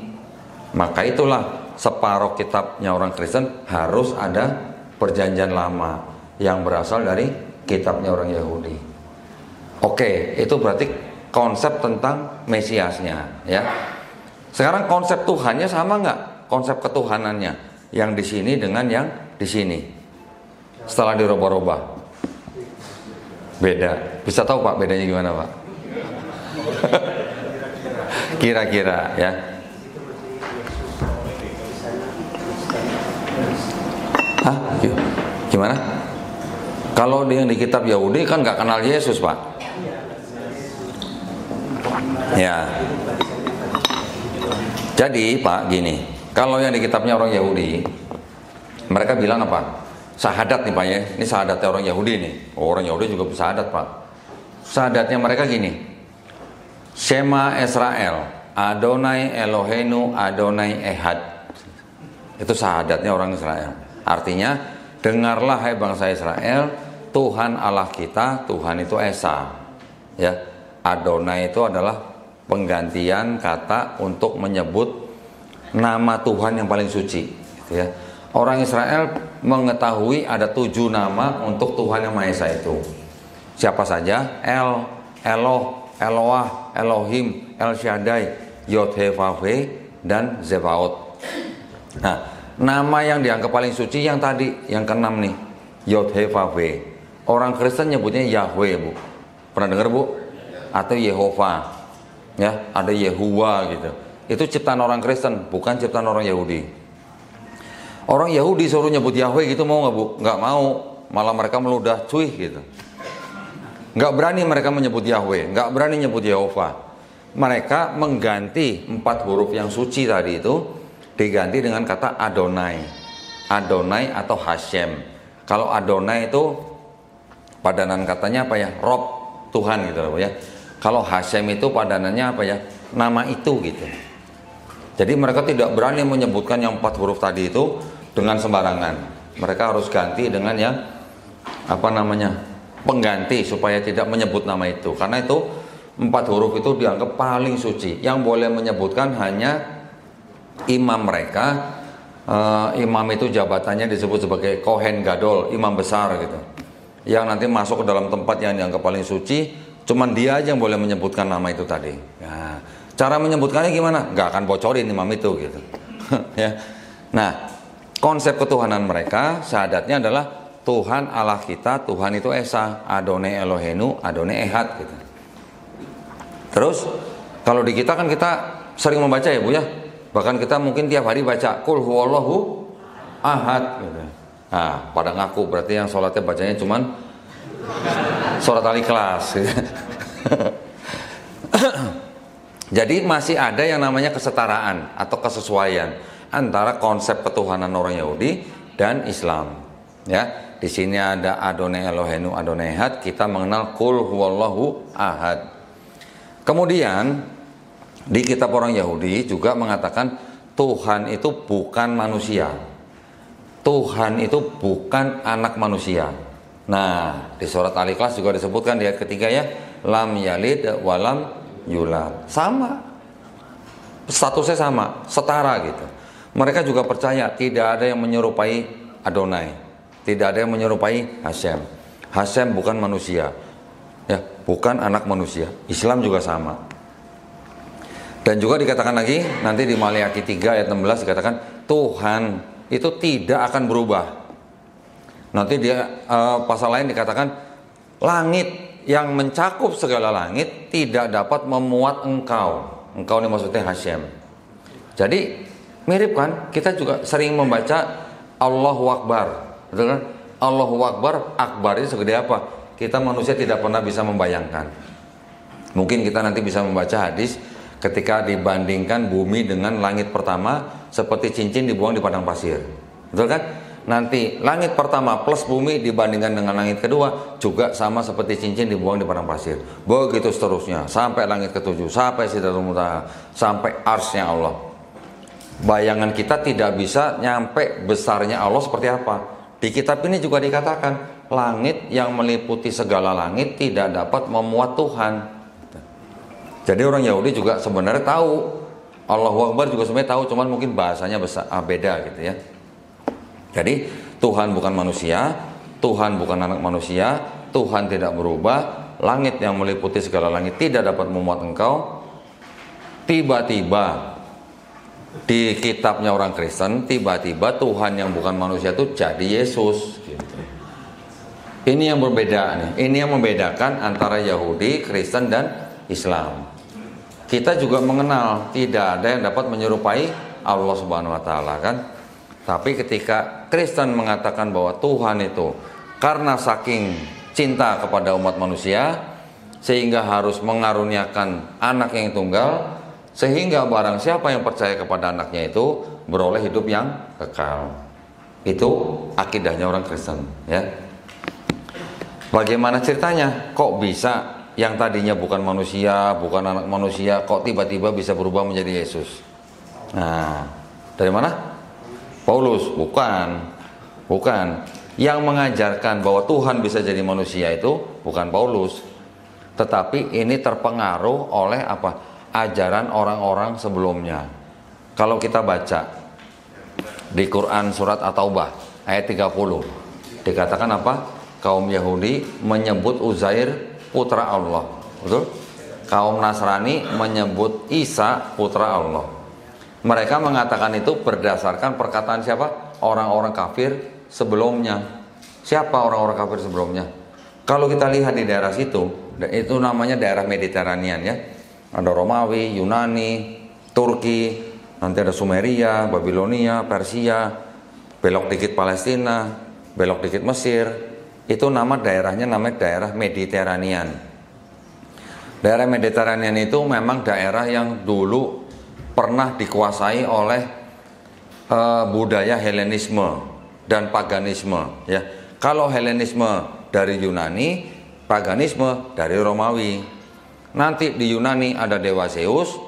Maka itulah separuh kitabnya orang Kristen harus ada Perjanjian Lama yang berasal dari kitabnya orang Yahudi. Oke, itu berarti konsep tentang Mesiasnya, ya. Sekarang konsep Tuhannya sama nggak? Konsep ketuhanannya yang di sini dengan yang di sini. Setelah dirubah-rubah beda. Bisa tahu Pak bedanya gimana Pak? Kira-kira ya. Hah? Gimana? Kalau yang di kitab Yahudi kan nggak kenal Yesus Pak. Ya. Jadi Pak gini, kalau yang di kitabnya orang Yahudi, mereka bilang apa? Syahadat nih Pak ya, ini syahadatnya orang Yahudi nih. Orang Yahudi juga bisa syahadat Pak. Syahadatnya mereka gini, Shema Israel, Adonai Eloheinu, Adonai Ehad. Itu syahadatnya orang Israel. Artinya, dengarlah hai bangsa Israel, Tuhan Allah kita, Tuhan itu Esa. Ya, Adonai itu adalah penggantian kata untuk menyebut nama Tuhan yang paling suci. Gitu ya. Orang Israel mengetahui ada 7 nama untuk Tuhan yang Maha Esa itu. Siapa saja? El, Eloh, Eloah, Elohim, El Shaddai, Yod-Heh-Vav-He, dan Zebaot. Nah, nama yang dianggap paling suci yang tadi, yang ke-6 nih, Yod-Heh-Vav-He. Orang Kristen nyebutnya Yahweh Bu. Pernah dengar Bu? Atau Yehova. Ya, ada Yehuwa gitu. Itu ciptaan orang Kristen, bukan ciptaan orang Yahudi. Orang Yahudi suruh nyebut Yahweh gitu mau nggak Bu? Nggak mau, malah mereka meludah cuy gitu. Nggak berani mereka menyebut Yahweh, nggak berani nyebut Yehova. Mereka mengganti 4 huruf yang suci tadi itu diganti dengan kata Adonai. Adonai atau Hashem. Kalau Adonai itu padanan katanya apa ya? Rob. Tuhan gitu loh ya. Kalau Hasyim itu padanannya apa ya? Nama itu gitu. Jadi mereka tidak berani menyebutkan yang 4 huruf tadi itu dengan sembarangan. Mereka harus ganti dengan yang pengganti supaya tidak menyebut nama itu. Karena itu 4 huruf itu dianggap paling suci. Yang boleh menyebutkan hanya imam mereka. Imam itu jabatannya disebut sebagai Kohen Gadol, imam besar gitu. Yang nanti masuk ke dalam tempat yang dianggap paling suci, cuman dia aja yang boleh menyebutkan nama itu tadi. Nah, cara menyebutkannya gimana? Gak akan bocorin imam itu gitu. Ya. Nah, konsep ketuhanan mereka syahadatnya adalah Tuhan Allah kita, Tuhan itu Esa, Adonai Elohenu, Adonai Ehad gitu. Terus kalau di kita kan kita sering membaca ya Bu ya. Bahkan kita mungkin tiap hari baca Qul huwallahu ahad gitu. Nah, pada ngaku berarti yang sholatnya bacanya cuman surat Al-Ikhlas gitu. Jadi masih ada yang namanya kesetaraan atau kesesuaian antara konsep ketuhanan orang Yahudi dan Islam. Ya, di sini ada Adonai Elohenu Adonai Ehad, kita mengenal Qul huwallahu ahad. Kemudian di kitab orang Yahudi juga mengatakan Tuhan itu bukan manusia. Tuhan itu bukan anak manusia. Nah, di surat Al-Ikhlas juga disebutkan di ayat ketiga ya, lam yalid walam yulad. Sama. Statusnya sama, setara gitu. Mereka juga percaya tidak ada yang menyerupai Adonai. Tidak ada yang menyerupai Hasyim. Hasyim bukan manusia. Ya, bukan anak manusia. Islam juga sama. Dan juga dikatakan lagi nanti di Maliaki 3 ayat 16 dikatakan Tuhan itu tidak akan berubah. Nanti dia pasal lain dikatakan langit yang mencakup segala langit tidak dapat memuat engkau. Engkau ini maksudnya Hasyim. Jadi mirip kan? Kita juga sering membaca Allahu Akbar, betul kan? Allahu Akbar, akbar itu segede apa? Kita manusia tidak pernah bisa membayangkan. Mungkin kita nanti bisa membaca hadis ketika dibandingkan bumi dengan langit pertama seperti cincin dibuang di padang pasir. Betul kan? Nanti langit pertama plus bumi dibandingkan dengan langit kedua juga sama seperti cincin dibuang di padang pasir. Begitu seterusnya sampai langit ketujuh, sampai Sidratul Muntaha, sampai arsy-Nya Allah. Bayangan kita tidak bisa nyampe besarnya Allah seperti apa. Di kitab ini juga dikatakan langit yang meliputi segala langit tidak dapat memuat Tuhan. Jadi orang Yahudi juga sebenarnya tahu Allahu Akbar juga sebenarnya tahu, cuman mungkin bahasanya beda gitu ya. Jadi Tuhan bukan manusia, Tuhan bukan anak manusia, Tuhan tidak berubah, langit yang meliputi segala langit tidak dapat memuat engkau. Tiba-tiba di kitabnya orang Kristen, tiba-tiba Tuhan yang bukan manusia itu jadi Yesus gitu. Ini yang berbeda nih, ini yang membedakan antara Yahudi, Kristen dan Islam. Kita juga mengenal tidak ada yang dapat menyerupai Allah Subhanahu wa taala kan. Tapi ketika Kristen mengatakan bahwa Tuhan itu karena saking cinta kepada umat manusia sehingga harus mengaruniakan anak yang tunggal, sehingga barang siapa yang percaya kepada anaknya itu beroleh hidup yang kekal. Itu akidahnya orang Kristen ya. Bagaimana ceritanya? Kok bisa yang tadinya bukan manusia, bukan anak manusia, kok tiba-tiba bisa berubah menjadi Yesus? Nah, dari mana? Paulus? Bukan. Yang mengajarkan bahwa Tuhan bisa jadi manusia itu bukan Paulus, tetapi ini terpengaruh oleh apa? Ajaran orang-orang sebelumnya. Kalau kita baca di Quran surat At-Taubah ayat 30 dikatakan apa? Kaum Yahudi menyebut Uzair putra Allah, betul? Kaum Nasrani menyebut Isa putra Allah. Mereka mengatakan itu berdasarkan perkataan siapa? Orang-orang kafir sebelumnya. Siapa orang-orang kafir sebelumnya? Kalau kita lihat di daerah situ, itu namanya daerah Mediterranean ya. Ada Romawi, Yunani, Turki, nanti ada Sumeria, Babilonia, Persia, belok dikit Palestina, belok dikit Mesir. Itu nama daerahnya namanya daerah Mediterranean. Daerah Mediterranean itu memang daerah yang dulu pernah dikuasai oleh budaya Helenisme dan paganisme ya. Kalau Helenisme dari Yunani, paganisme dari Romawi. Nanti di Yunani ada dewa Zeus,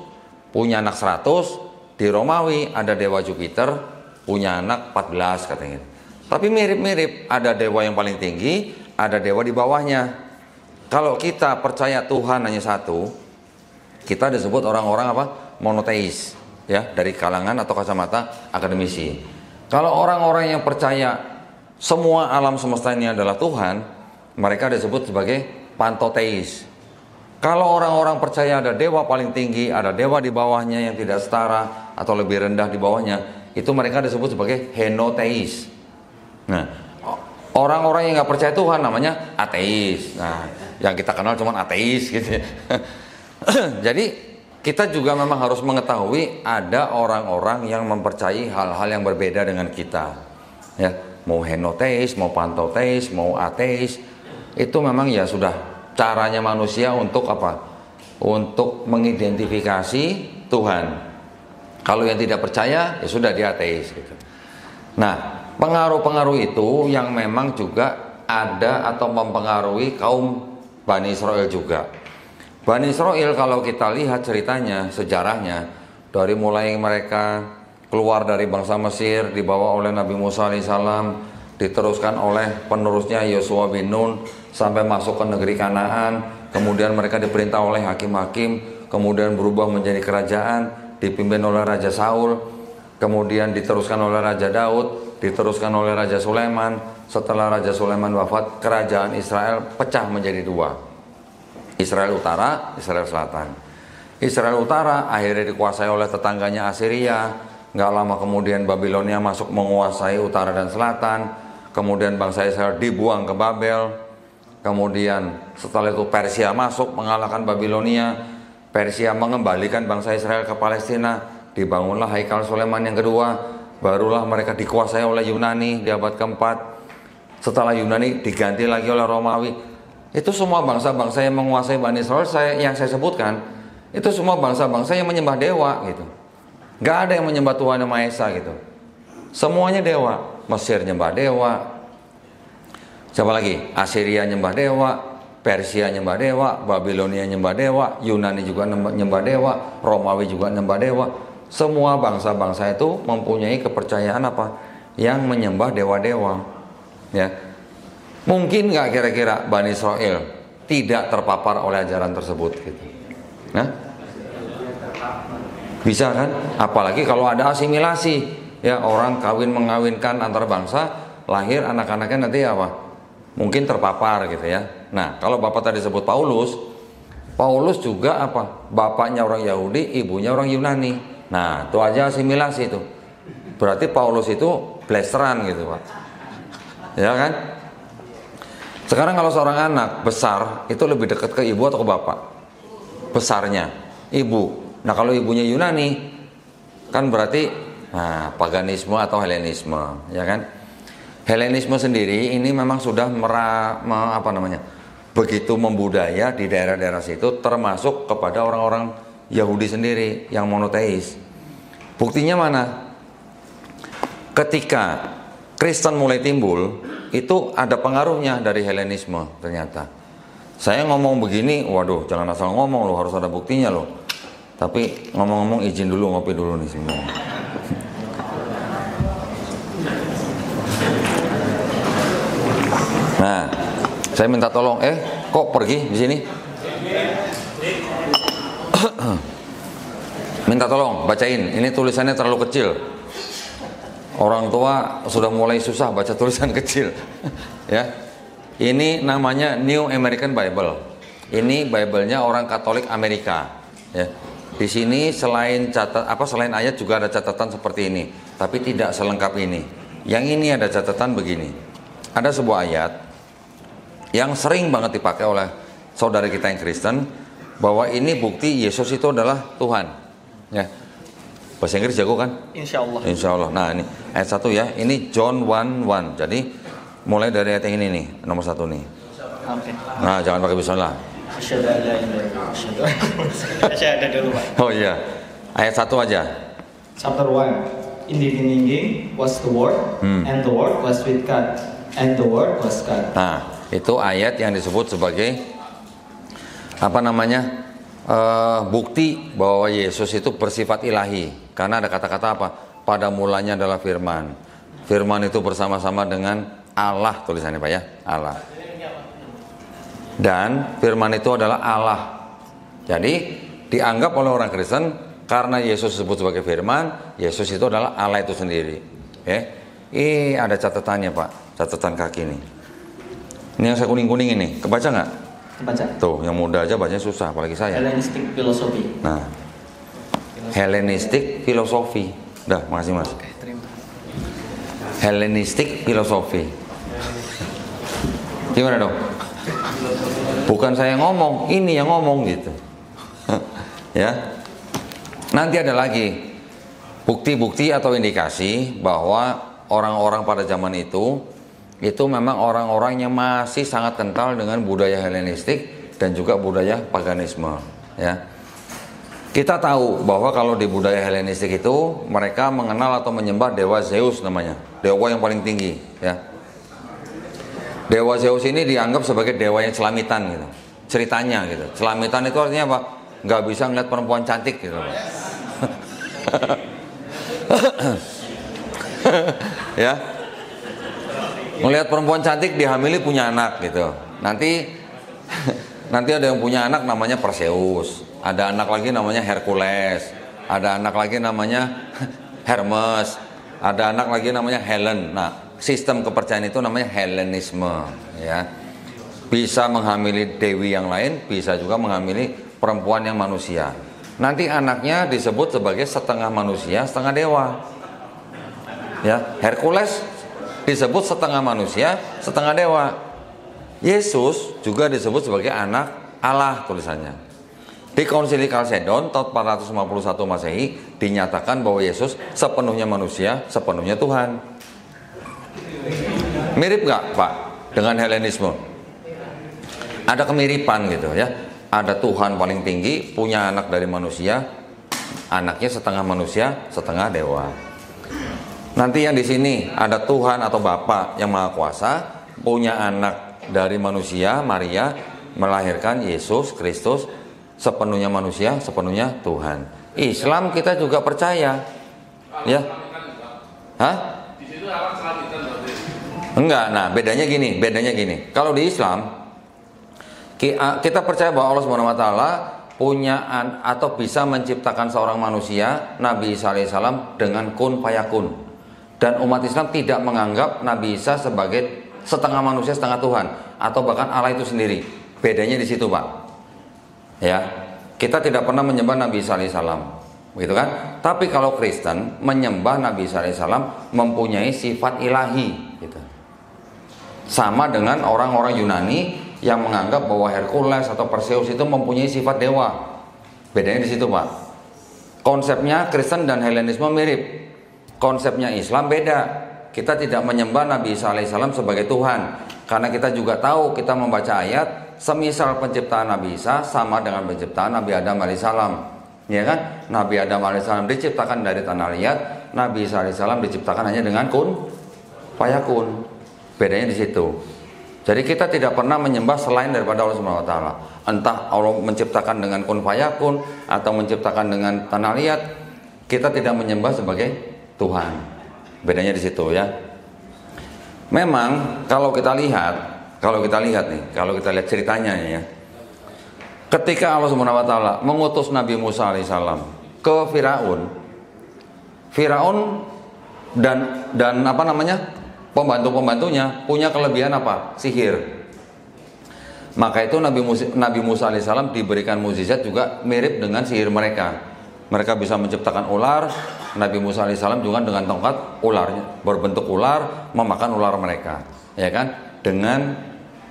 punya anak 100, di Romawi ada dewa Jupiter, punya anak 14 katanya. Tapi mirip-mirip, ada dewa yang paling tinggi, ada dewa di bawahnya. Kalau kita percaya Tuhan hanya satu, kita disebut orang-orang apa? Monoteis, ya, dari kalangan atau kacamata akademisi. Kalau orang-orang yang percaya semua alam semesta ini adalah Tuhan, mereka disebut sebagai pantoteis. Kalau orang-orang percaya ada dewa paling tinggi, ada dewa di bawahnya yang tidak setara atau lebih rendah di bawahnya, itu mereka disebut sebagai henoteis. Nah, orang-orang yang nggak percaya Tuhan namanya ateis. Nah, yang kita kenal cuma ateis gitu. Jadi kita juga memang harus mengetahui ada orang-orang yang mempercayai hal-hal yang berbeda dengan kita. Ya, mau henoteis, mau pantoteis, mau ateis, itu memang ya sudah caranya manusia untuk apa? Untuk mengidentifikasi Tuhan. Kalau yang tidak percaya, ya sudah dia ateis gitu. Nah, pengaruh-pengaruh itu yang memang juga ada atau mempengaruhi kaum Bani Israel juga. Bani Israel kalau kita lihat ceritanya, sejarahnya, dari mulai mereka keluar dari bangsa Mesir, dibawa oleh Nabi Musa alaihissalam, diteruskan oleh penerusnya Yosua bin Nun sampai masuk ke negeri Kanaan, kemudian mereka diperintah oleh hakim-hakim, kemudian berubah menjadi kerajaan, dipimpin oleh Raja Saul, kemudian diteruskan oleh Raja Daud, diteruskan oleh Raja Sulaiman. Setelah Raja Sulaiman wafat, kerajaan Israel pecah menjadi dua, Israel Utara, Israel Selatan. Israel Utara akhirnya dikuasai oleh tetangganya Assyria. Nggak lama kemudian Babilonia masuk menguasai utara dan selatan. Kemudian bangsa Israel dibuang ke Babel. Kemudian setelah itu Persia masuk mengalahkan Babilonia. Persia mengembalikan bangsa Israel ke Palestina. Dibangunlah Haikal Sulaiman yang kedua. Barulah mereka dikuasai oleh Yunani di abad keempat. Setelah Yunani diganti lagi oleh Romawi. Itu semua bangsa-bangsa yang menguasai Bani Israel yang saya sebutkan, itu semua bangsa-bangsa yang menyembah dewa gitu. Gak ada yang menyembah Tuhan Yang Maha Esa gitu. Semuanya dewa. Mesir nyembah dewa. Siapa lagi? Assyria nyembah dewa, Persia nyembah dewa, Babilonia nyembah dewa, Yunani juga nyembah dewa, Romawi juga nyembah dewa. Semua bangsa-bangsa itu mempunyai kepercayaan apa? Yang menyembah dewa-dewa. Ya. Mungkin nggak kira-kira Bani Israel tidak terpapar oleh ajaran tersebut gitu. Nah, bisa kan? Apalagi kalau ada asimilasi, ya, orang kawin mengawinkan antar bangsa, lahir anak-anaknya nanti apa? Mungkin terpapar gitu ya. Nah, kalau bapak tadi sebut Paulus juga apa? Bapaknya orang Yahudi, ibunya orang Yunani. Nah, itu aja asimilasi itu. Berarti Paulus itu blasteran gitu, Pak. Ya kan? Sekarang kalau seorang anak besar itu lebih dekat ke ibu atau ke bapak? Besarnya ibu. Nah, kalau ibunya Yunani kan berarti paganisme atau Helenisme, ya kan? Helenisme sendiri ini memang sudah begitu membudaya di daerah-daerah situ, termasuk kepada orang-orang Yahudi sendiri yang monoteis. Buktinya mana? Ketika Kristen mulai timbul, itu ada pengaruhnya dari Helenisme ternyata. Saya ngomong begini, waduh, jangan asal ngomong loh, harus ada buktinya loh. Tapi ngomong-ngomong izin dulu, ngopi dulu nih semua. Nah, saya minta tolong, kok pergi di sini? Minta tolong, bacain. Ini tulisannya terlalu kecil. Orang tua sudah mulai susah baca tulisan kecil. Ya, ini namanya New American Bible. Ini Bible-nya orang Katolik Amerika. Ya, di sini selain ayat juga ada catatan seperti ini, tapi tidak selengkap ini. Yang ini ada catatan begini. Ada sebuah ayat yang sering banget dipakai oleh saudara kita yang Kristen, bahwa ini bukti Yesus itu adalah Tuhan. Ya. Bahasa Inggris jago kan? Insya Allah. Insya Allah. Nah, ini ayat 1 ya. Ini John 1:1. Jadi mulai dari ayat yang ini nih, nomor 1 nih. Oke. Nah, jangan pakai bismillah. Asyhadu dulu, Pak. Oh iya. Ayat 1 aja. Chapter 1. In the beginning was the Word, and the Word was with God, and the Word was God. Nah, Itu ayat yang disebut sebagai apa namanya? Bukti bahwa Yesus itu bersifat ilahi. Karena ada kata-kata apa? Pada mulanya adalah firman. Firman itu bersama-sama dengan Allah, tulisannya Pak ya, Allah. Dan firman itu adalah Allah. Jadi dianggap oleh orang Kristen karena Yesus disebut sebagai firman, Yesus itu adalah Allah itu sendiri. Ada catatannya Pak, catatan kaki ini. Ini yang saya kuning-kuning ini, kebaca nggak? Kebaca. Tuh, yang muda aja bacanya susah, apalagi saya. Hellenistic philosophy. Nah, Hellenistic philosophy. Dah, makasih Mas. Oke, terima. Hellenistic philosophy. Gimana dong? Bukan saya ngomong, ini yang ngomong gitu. Ya. Nanti ada lagi bukti-bukti atau indikasi bahwa orang-orang pada zaman itu memang orang-orang yang masih sangat kental dengan budaya Helenistik dan juga budaya paganisme, ya. Kita tahu bahwa kalau di budaya Helenistik itu mereka mengenal atau menyembah dewa Zeus namanya, dewa yang paling tinggi, ya. Dewa Zeus ini dianggap sebagai dewa yang celamitan gitu. Ceritanya gitu. Celamitan itu artinya apa? Nggak bisa ngeliat perempuan cantik gitu. Ya. Ngelihat perempuan cantik dihamili punya anak gitu. Nanti ada yang punya anak namanya Perseus, ada anak lagi namanya Hercules, ada anak lagi namanya Hermes, ada anak lagi namanya Helen. Nah, sistem kepercayaan itu namanya Helenisme, ya. Bisa menghamili dewi yang lain, bisa juga menghamili perempuan yang manusia. Nanti anaknya disebut sebagai setengah manusia, setengah dewa. Ya, Hercules disebut setengah manusia, setengah dewa. Yesus juga disebut sebagai anak Allah tulisannya. Di Konsili Kalsedon tahun 451 Masehi dinyatakan bahwa Yesus sepenuhnya manusia, sepenuhnya Tuhan. Mirip nggak Pak dengan Helenisme? Ada kemiripan gitu ya. Ada Tuhan paling tinggi, punya anak dari manusia, anaknya setengah manusia, setengah dewa. Nanti yang di sini ada Tuhan atau Bapa yang Maha Kuasa, punya anak dari manusia, Maria, melahirkan Yesus Kristus, sepenuhnya manusia, sepenuhnya Tuhan. Islam kita juga percaya, ya? Hah? Enggak. Nah, bedanya gini. Kalau di Islam kita percaya bahwa Allah Subhanahu wa taala punya atau bisa menciptakan seorang manusia, Nabi Isa alaihissalam, dengan kun fayakun. Dan umat Islam tidak menganggap Nabi Isa sebagai setengah manusia, setengah Tuhan, atau bahkan Allah itu sendiri. Bedanya di situ, Pak. Ya, kita tidak pernah menyembah Nabi Isa alaihissalam, begitu kan? Tapi kalau Kristen menyembah Nabi Isa alaihissalam mempunyai sifat ilahi, gitu. Sama dengan orang-orang Yunani yang menganggap bahwa Hercules atau Perseus itu mempunyai sifat dewa. Bedanya di situ, Pak. Konsepnya Kristen dan Helenisme mirip. Konsepnya Islam beda. Kita tidak menyembah Nabi Isa alaihissalam sebagai Tuhan, karena kita juga tahu, kita membaca ayat, semisal penciptaan Nabi Isa sama dengan penciptaan Nabi Adam alaihissalam, ya kan? Nabi Adam alaihissalam diciptakan dari tanah liat, Nabi Isa alaihissalam diciptakan hanya dengan kun fayakun. Bedanya di situ. Jadi kita tidak pernah menyembah selain daripada Allah Subhanahu wa taala. Entah Allah menciptakan dengan kun fayakun atau menciptakan dengan tanah liat, kita tidak menyembah sebagai Tuhan. Bedanya di situ ya. Memang kalau kita lihat ceritanya ya. Ketika Allah Subhanahu wa taala mengutus Nabi Musa alaihissalam ke Firaun dan apa namanya? Pembantu-pembantunya punya kelebihan apa? Sihir. Maka itu Nabi Musa alaihissalam diberikan mukjizat juga mirip dengan sihir mereka. Mereka bisa menciptakan ular. Nabi Musa alaihissalam juga dengan tongkat ularnya berbentuk ular memakan ular mereka, ya kan? Dengan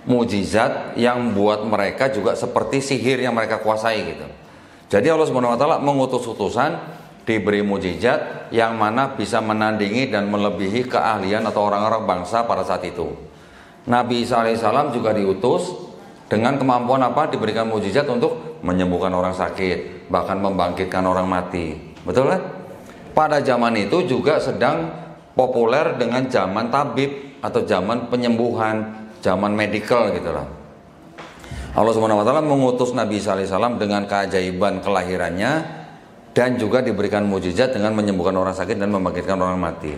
mukjizat yang buat mereka juga seperti sihir yang mereka kuasai gitu. Jadi Allah Subhanahu wa taala mengutus utusan, diberi mukjizat yang mana bisa menandingi dan melebihi keahlian atau orang-orang bangsa pada saat itu. Nabi Isa alaihissalam juga diutus dengan kemampuan apa? Diberikan mukjizat untuk menyembuhkan orang sakit, bahkan membangkitkan orang mati. Betul kan? Pada zaman itu juga sedang populer dengan zaman tabib atau zaman penyembuhan. zaman medical gitu lah. Allah Subhanahu wa taala mengutus Nabi Isa alaihissalam dengan keajaiban kelahirannya dan juga diberikan mukjizat dengan menyembuhkan orang sakit dan membangkitkan orang mati.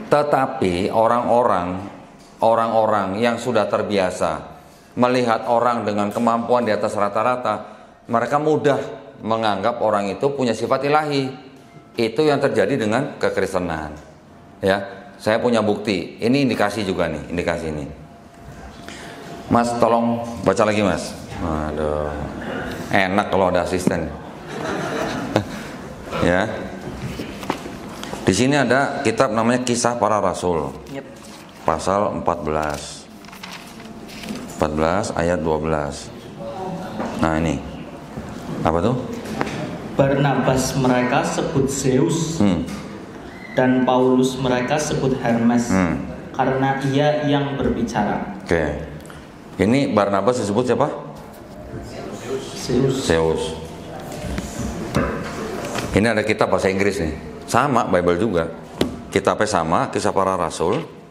Tetapi orang-orang yang sudah terbiasa melihat orang dengan kemampuan di atas rata-rata, mereka mudah menganggap orang itu punya sifat ilahi. Itu yang terjadi dengan kekristenan. Ya, saya punya bukti. Ini indikasi juga nih, indikasi ini. Mas, tolong baca lagi, Mas. Aduh, enak kalau ada asisten. Ya. Di sini ada kitab namanya Kisah Para Rasul. Pasal 14 ayat 12. Nah, ini apa tuh? Barnabas mereka sebut Zeus, dan Paulus mereka sebut Hermes, karena ia yang berbicara. Oke. Ini Barnabas disebut siapa? Zeus. Ini ada kitab bahasa Inggris nih. Sama, Bible juga. Kitabnya sama, Kisah Para Rasul.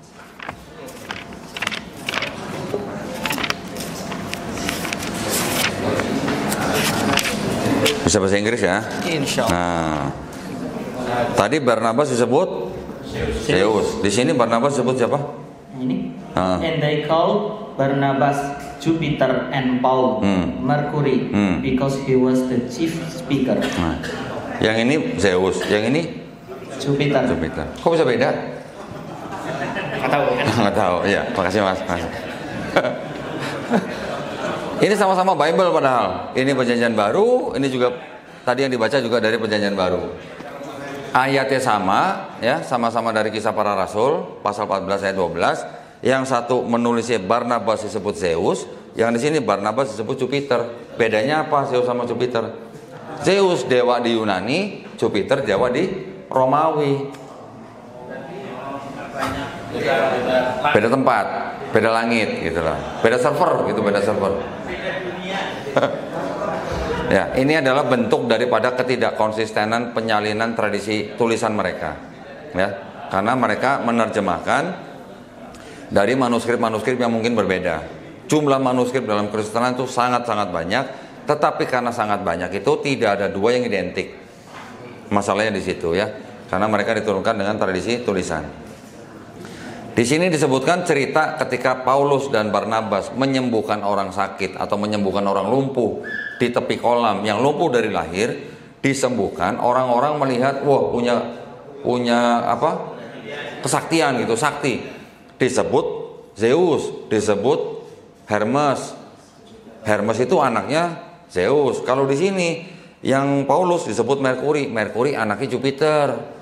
Bisa bahasa Inggris ya? Insya Allah. Nah, tadi Barnabas disebut Zeus. Di sini Barnabas disebut siapa? Ini. And they called Barnabas Jupiter and Paul Mercury, because he was the chief speaker. Nah, yang ini Zeus, yang ini Jupiter. Kok bisa beda? Nggak tahu. Nggak tahu. Iya, makasih Mas. Ini sama-sama Bible padahal. Ini perjanjian baru, ini juga tadi yang dibaca juga dari perjanjian baru. Ayatnya sama, ya, sama-sama dari Kisah Para Rasul, pasal 14 ayat 12. Yang satu menulisnya Barnabas disebut Zeus, yang di sini Barnabas disebut Jupiter. Bedanya apa Zeus sama Jupiter? Zeus dewa di Yunani, Jupiter dewa di Romawi. Beda tempat, beda langit gitu lah. Beda server gitu, beda server. Ya, ini adalah bentuk daripada ketidakkonsistenan penyalinan tradisi tulisan mereka. Ya, karena mereka menerjemahkan dari manuskrip-manuskrip yang mungkin berbeda. Jumlah manuskrip dalam Kristenan itu sangat-sangat banyak, tetapi karena sangat banyak itu tidak ada dua yang identik. Masalahnya di situ ya, karena mereka diturunkan dengan tradisi tulisan. Di sini disebutkan cerita ketika Paulus dan Barnabas menyembuhkan orang sakit atau menyembuhkan orang lumpuh di tepi kolam yang lumpuh dari lahir, disembuhkan. Orang-orang melihat, wah punya apa? Kesaktian gitu, sakti. Disebut Zeus, disebut Hermes. Hermes itu anaknya Zeus. Kalau di sini yang Paulus disebut Mercury, Mercury anaknya Jupiter.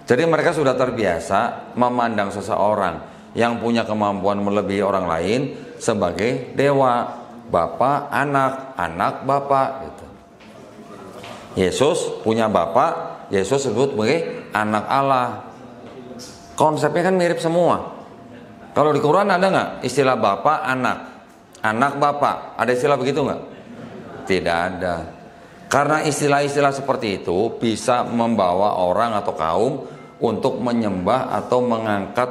Jadi mereka sudah terbiasa memandang seseorang yang punya kemampuan melebihi orang lain sebagai dewa, bapak, anak bapak gitu. Yesus punya bapak, Yesus disebut sebagai anak Allah. Konsepnya kan mirip semua. Kalau di Quran ada nggak istilah bapak, anak bapak? Ada istilah begitu nggak? Tidak ada. Karena istilah-istilah seperti itu bisa membawa orang atau kaum untuk menyembah atau mengangkat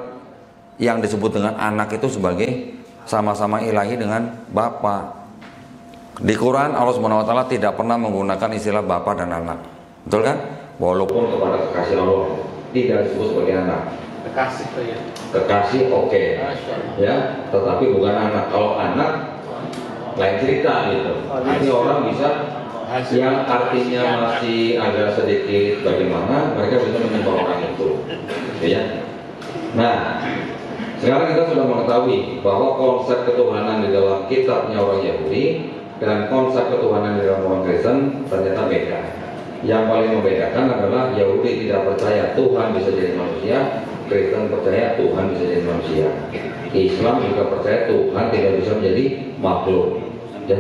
yang disebut dengan anak itu sebagai sama-sama ilahi dengan bapa. Di Quran Allah Subhanahu wa taala tidak pernah menggunakan istilah bapa dan anak. Betul kan? Walaupun kepada kekasih Allah tidak disebut sebagai anak. Kekasih oke. Ya, tetapi bukan anak. Kalau anak lain cerita gitu. Ini orang bisa yang artinya masih agak sedikit bagaimana mereka bisa menyembah orang itu, ya. Nah, sekarang kita sudah mengetahui bahwa konsep ketuhanan di dalam kitabnya orang Yahudi dan konsep ketuhanan di dalam orang Kristen ternyata beda. Yang paling membedakan adalah Yahudi tidak percaya Tuhan bisa jadi manusia, Kristen percaya Tuhan bisa jadi manusia. Islam juga percaya Tuhan tidak bisa menjadi makhluk, ya,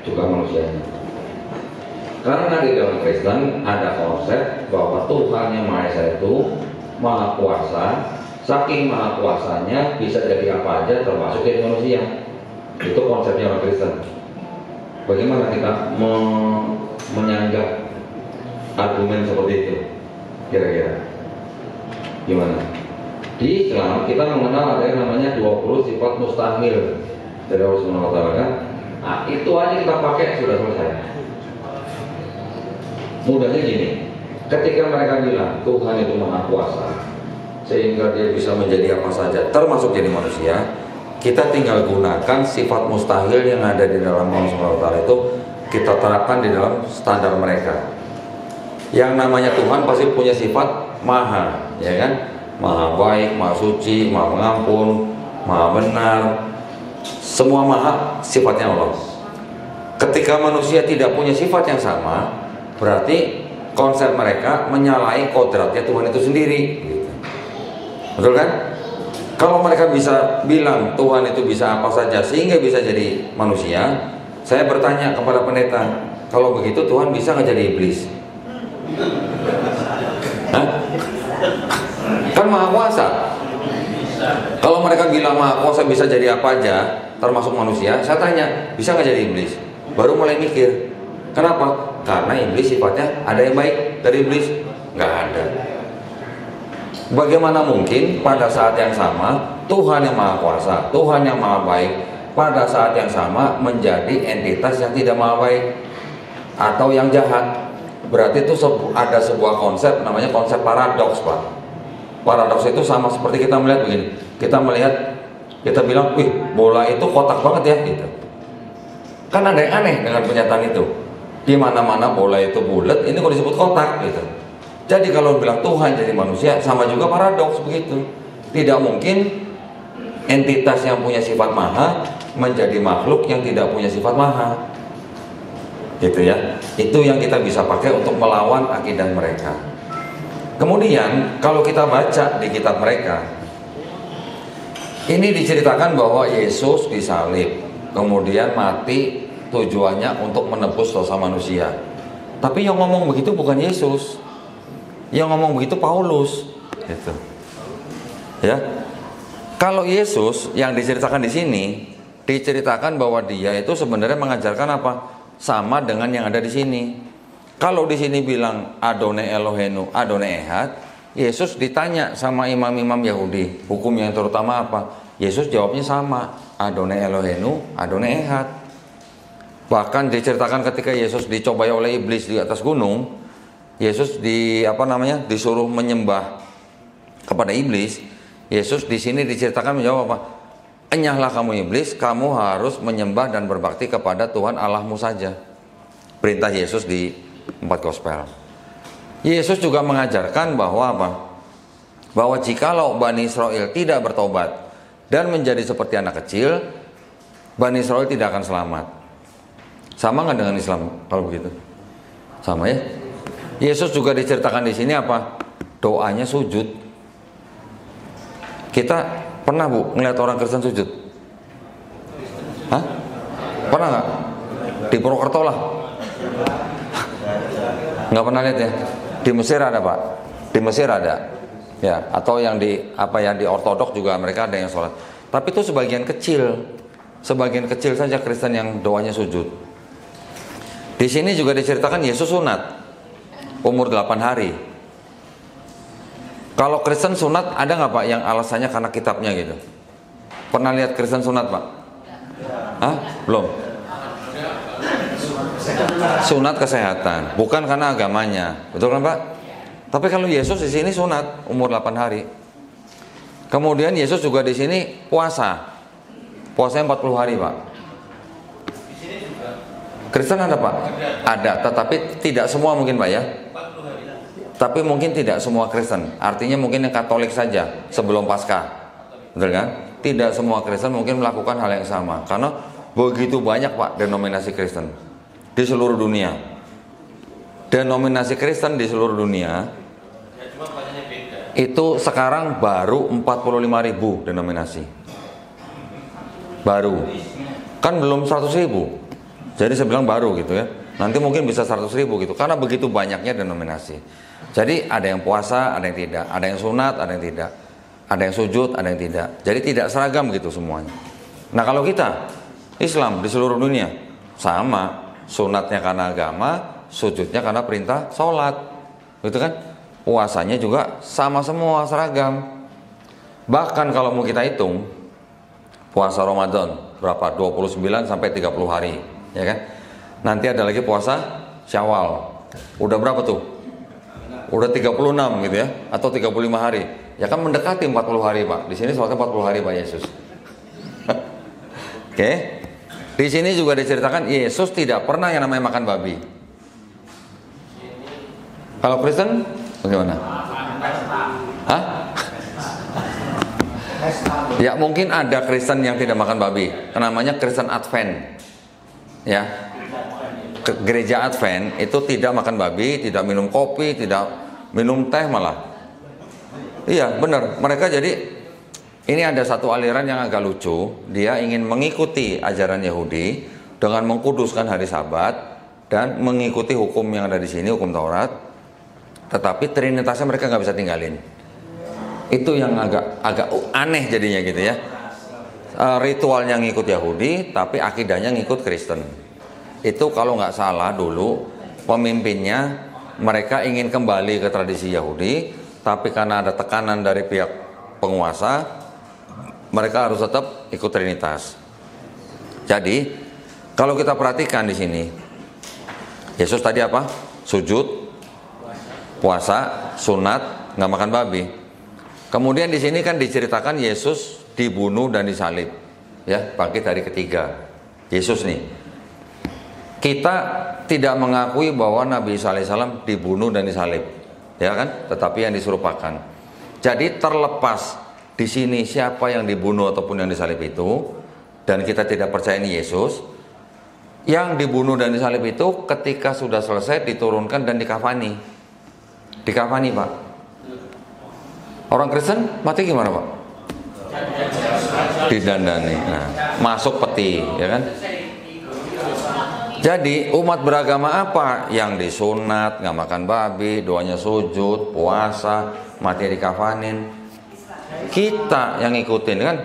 juga manusianya. Karena di dalam Kristen ada konsep bahwa Tuhan yang Maha Esa itu Maha Kuasa, saking Maha Kuasanya bisa jadi apa aja termasuk jadi manusia. Itu konsepnya orang Kristen. Bagaimana kita menyanggah argumen seperti itu? Kira-kira gimana? Di Islam kita mengenal ada yang namanya 20 sifat mustahil dari Allah Subhanahu wa taala kan. Nah, itu aja kita pakai sudah selesai. Mudahnya gini, ketika mereka bilang Tuhan itu Maha Kuasa sehingga dia bisa menjadi apa saja termasuk jadi manusia, kita tinggal gunakan sifat mustahil yang ada di dalam Allah Subhanahu wa taala itu kita terapkan di dalam standar mereka. Yang namanya Tuhan pasti punya sifat maha, ya kan? Maha baik, maha suci, maha pengampun, maha benar. Semua maha sifatnya Allah. Ketika manusia tidak punya sifat yang sama, berarti konsep mereka menyalahi kodratnya Tuhan itu sendiri gitu. Betul kan? Kalau mereka bisa bilang Tuhan itu bisa apa saja sehingga bisa jadi manusia, saya bertanya kepada pendeta, kalau begitu Tuhan bisa nggak jadi iblis? Hah? Kan Maha Kuasa. Kalau mereka bilang Maha Kuasa bisa jadi apa aja termasuk manusia, saya tanya, bisa nggak jadi iblis? Baru mulai mikir. Kenapa? Karena iblis sifatnya ada yang baik dari iblis? Nggak ada. Bagaimana mungkin pada saat yang sama Tuhan yang Maha Kuasa, Tuhan yang Maha Baik pada saat yang sama menjadi entitas yang tidak maha baik atau yang jahat? Berarti itu ada sebuah konsep namanya konsep paradoks, Pak. Paradoks itu sama seperti kita melihat begini. Kita melihat, kita bilang, wih, bola itu kotak banget ya, gitu. Kan ada yang aneh dengan pernyataan itu. Di mana-mana bola itu bulat, ini kok disebut kotak, gitu. Jadi kalau bilang Tuhan jadi manusia, sama juga paradoks begitu. Tidak mungkin entitas yang punya sifat maha menjadi makhluk yang tidak punya sifat maha. Gitu ya. Itu yang kita bisa pakai untuk melawan akidah mereka. Kemudian kalau kita baca di kitab mereka, ini diceritakan bahwa Yesus disalib, kemudian mati tujuannya untuk menebus dosa manusia. Tapi yang ngomong begitu bukan Yesus. Yang ngomong begitu Paulus, gitu. Ya, kalau Yesus yang diceritakan di sini, diceritakan bahwa dia itu sebenarnya mengajarkan apa? Sama dengan yang ada di sini. Kalau di sini bilang Adonai Elohenu, Adonai Ehad, Yesus ditanya sama imam-imam Yahudi, hukum yang terutama apa? Yesus jawabnya sama, Adonai Elohenu, Adonai Ehad. Bahkan diceritakan ketika Yesus dicobai oleh iblis di atas gunung, Yesus disuruh menyembah kepada iblis. Yesus di sini diceritakan menjawab apa? Enyahlah kamu iblis, kamu harus menyembah dan berbakti kepada Tuhan Allahmu saja. Perintah Yesus di 4 Gospel. Yesus juga mengajarkan bahwa apa? Bahwa jikalau Bani Israel tidak bertobat dan menjadi seperti anak kecil, Bani Israel tidak akan selamat. Sama nggak dengan Islam kalau begitu? Sama ya? Yesus juga diceritakan di sini apa? Doanya sujud. Kita pernah bu ngeliat orang Kristen sujud? Hah? Pernah nggak? Di Purwokerto lah. Nggak pernah lihat ya? Di Mesir ada pak? Di Mesir ada. Ya, atau yang di di Ortodok juga mereka ada yang sholat. Tapi itu sebagian kecil saja Kristen yang doanya sujud. Di sini juga diceritakan Yesus sunat. Umur 8 hari. Kalau Kristen sunat ada nggak pak yang alasannya karena kitabnya gitu? Pernah lihat Kristen sunat pak? Hah? Belum. Sunat kesehatan, bukan karena agamanya, betul kan pak? Tapi kalau Yesus di sini sunat umur 8 hari. Kemudian Yesus juga di sini puasanya 40 hari pak. Kristen ada pak? Ada, tetapi tidak semua mungkin pak ya. Tapi mungkin tidak semua Kristen. Artinya mungkin yang Katolik saja sebelum Paskah. Betul kan? Tidak semua Kristen mungkin melakukan hal yang sama. Karena begitu banyak pak denominasi Kristen di seluruh dunia. Denominasi Kristen di seluruh dunia itu sekarang baru 45.000 denominasi. Baru. Kan belum 100.000. Jadi saya bilang baru gitu ya. Nanti mungkin bisa 100.000 gitu. Karena begitu banyaknya denominasi. Jadi ada yang puasa, ada yang tidak. Ada yang sunat, ada yang tidak. Ada yang sujud, ada yang tidak. Jadi tidak seragam gitu semuanya. Nah kalau kita Islam di seluruh dunia sama. Sunatnya karena agama, sujudnya karena perintah sholat. Gitu kan? Puasanya juga sama semua seragam. Bahkan kalau mau kita hitung puasa Ramadan berapa? 29 sampai 30 hari, ya kan? Nanti ada lagi puasa Syawal. Udah berapa tuh? Udah 36 gitu ya, atau 35 hari. Ya kan mendekati 40 hari, Pak. Di sini soalnya 40 hari Pak Yesus. Oke. Di sini juga diceritakan Yesus tidak pernah yang namanya makan babi. Kalau Kristen bagaimana? Hah? Ya mungkin ada Kristen yang tidak makan babi. Namanya Kristen Advent. Ya. Gereja Advent itu tidak makan babi, tidak minum kopi, tidak minum teh malah. Iya benar. Mereka jadi ini ada satu aliran yang agak lucu. Dia ingin mengikuti ajaran Yahudi dengan mengkuduskan hari Sabat dan mengikuti hukum yang ada di sini, hukum Taurat. Tetapi trinitasnya mereka nggak bisa tinggalin. Itu yang agak aneh jadinya gitu ya. Ritualnya ngikut Yahudi, tapi akidahnya ngikut Kristen. Itu kalau nggak salah dulu pemimpinnya mereka ingin kembali ke tradisi Yahudi, tapi karena ada tekanan dari pihak penguasa, mereka harus tetap ikut trinitas. Jadi kalau kita perhatikan di sini, Yesus tadi apa? Sujud, puasa, sunat, nggak makan babi. Kemudian di sini kan diceritakan Yesus dibunuh dan disalib, ya, bangkit hari ketiga. Yesus nih, kita tidak mengakui bahwa Nabi Isa alaihissalam dibunuh dan disalib, ya kan? Tetapi yang diserupakan. Jadi terlepas di sini siapa yang dibunuh ataupun yang disalib itu, dan kita tidak percaya ini Yesus, yang dibunuh dan disalib itu ketika sudah selesai diturunkan dan dikafani. Dikafani Pak. Orang Kristen mati gimana Pak? Didandani. Nah, masuk peti, ya kan? Jadi umat beragama apa yang disunat, nggak makan babi, doanya sujud, puasa, mati dikafanin? Kita yang ngikutin kan?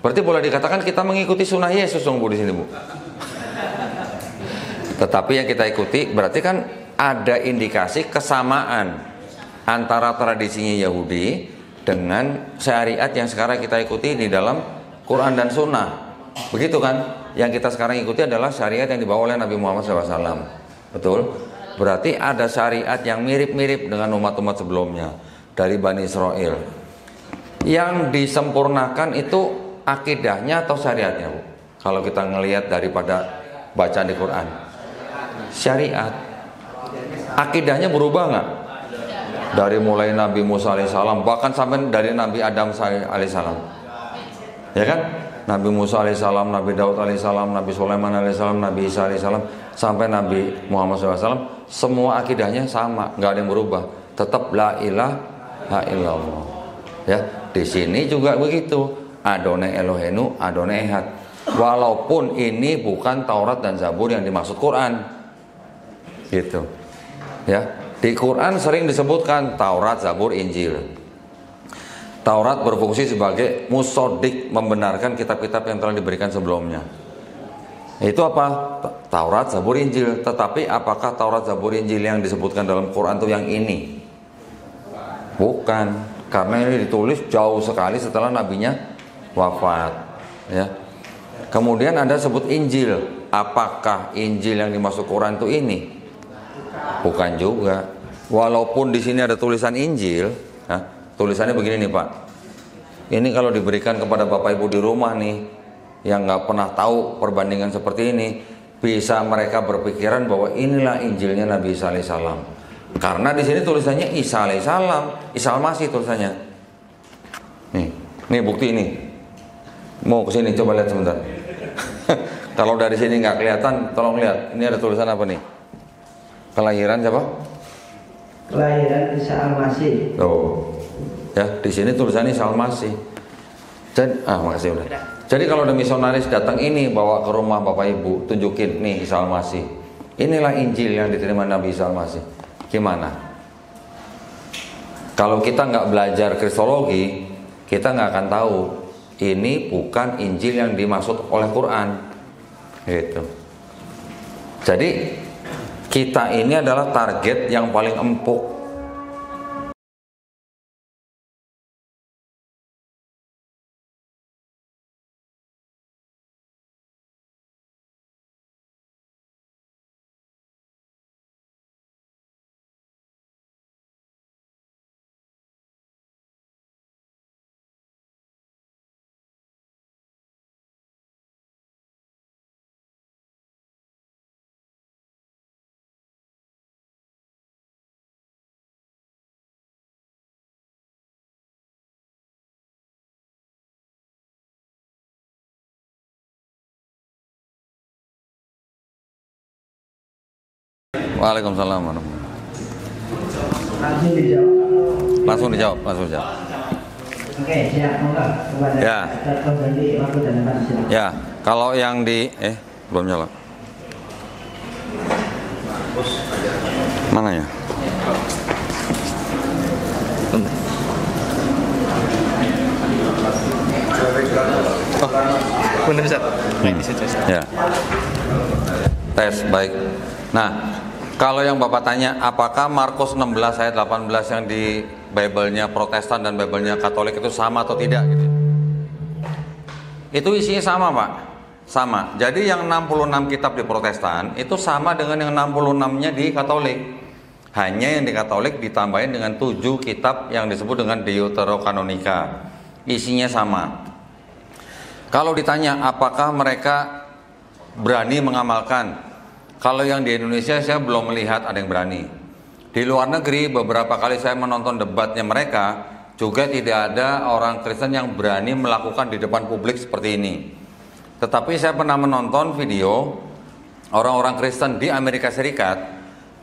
Berarti boleh dikatakan kita mengikuti sunnah Yesus dong Bu di sini Bu. Tetapi yang kita ikuti berarti kan ada indikasi kesamaan antara tradisinya Yahudi dengan syariat yang sekarang kita ikuti di dalam Quran dan Sunnah. Begitu kan? Yang kita sekarang ikuti adalah syariat yang dibawa oleh Nabi Muhammad SAW. Betul? Berarti ada syariat yang mirip-mirip dengan umat-umat sebelumnya dari Bani Israel. Yang disempurnakan itu akidahnya atau syariatnya Bu? Kalau kita ngelihat daripada bacaan di Quran, syariat. Akidahnya berubah nggak? Dari mulai Nabi Musa alaihissalam, bahkan sampai dari Nabi Adam alaihissalam, ya kan? Nabi Musa alaihissalam, Nabi Daud alaihissalam, Nabi Sulaiman alaihissalam, Nabi Isa alaihissalam, sampai Nabi Muhammad SAW, semua akidahnya sama, nggak ada yang berubah. Tetap la ilaha illallah. Ya, di sini juga begitu. Adonai Elohenu, Adonai Ehad. Walaupun ini bukan Taurat dan Zabur yang dimaksud Quran, gitu. Ya, di Quran sering disebutkan Taurat, Zabur, Injil. Taurat berfungsi sebagai musodik, membenarkan kitab-kitab yang telah diberikan sebelumnya. Itu apa? Taurat, Zabur, Injil. Tetapi apakah Taurat, Zabur, Injil yang disebutkan dalam Quran itu yang ini? Bukan, karena ini ditulis jauh sekali setelah nabinya wafat. Ya. Kemudian ada sebut Injil. Apakah Injil yang dimaksud Quran itu ini? Bukan juga. Walaupun di sini ada tulisan Injil, tulisannya begini nih Pak. Ini kalau diberikan kepada Bapak Ibu di rumah nih, yang nggak pernah tahu perbandingan seperti ini, bisa mereka berpikiran bahwa inilah Injilnya Nabi Isa alaihissalam. Karena di sini tulisannya Isa alaihissalam, Isa al-Masih tulisannya. Nih bukti ini. Mau ke sini coba lihat sebentar. Kalau dari sini nggak kelihatan, tolong lihat. Ini ada tulisan apa nih? Kelahiran siapa? Kelahiran Isa al-Masih. Oh, ya di sini tulisannya Isa al-Masih. Makasih udah. Jadi kalau ada misionaris datang ini bawa ke rumah Bapak Ibu, tunjukin nih Isa al-Masih. Inilah Injil yang diterima Nabi Isa al-Masih. Gimana? Kalau kita nggak belajar Kristologi, kita nggak akan tahu ini bukan Injil yang dimaksud oleh Quran. Gitu. Jadi kita ini adalah target yang paling empuk Waalaikumsalam warahmatullahi Langsung dijawab. Langsung dijawab. Oke, siap. Monggo kepada Ya. pengganti waktu dan tempat silakan. Ya, kalau yang di belum nyala. Mana ya? Benar Ustaz. Ini saja. Ya. Tes baik. Nah, kalau yang Bapak tanya apakah Markus 16 ayat 18 yang di Bible-nya Protestan dan Bible-nya Katolik itu sama atau tidak gitu. Itu isinya sama, Pak. Sama. Jadi yang 66 kitab di Protestan itu sama dengan yang 66-nya di Katolik. Hanya yang di Katolik ditambahin dengan 7 kitab yang disebut dengan Deuterokanonika. Isinya sama. Kalau ditanya apakah mereka berani mengamalkan, kalau yang di Indonesia saya belum melihat ada yang berani. Di luar negeri beberapa kali saya menonton debatnya mereka, juga tidak ada orang Kristen yang berani melakukan di depan publik seperti ini. Tetapi saya pernah menonton video orang-orang Kristen di Amerika Serikat,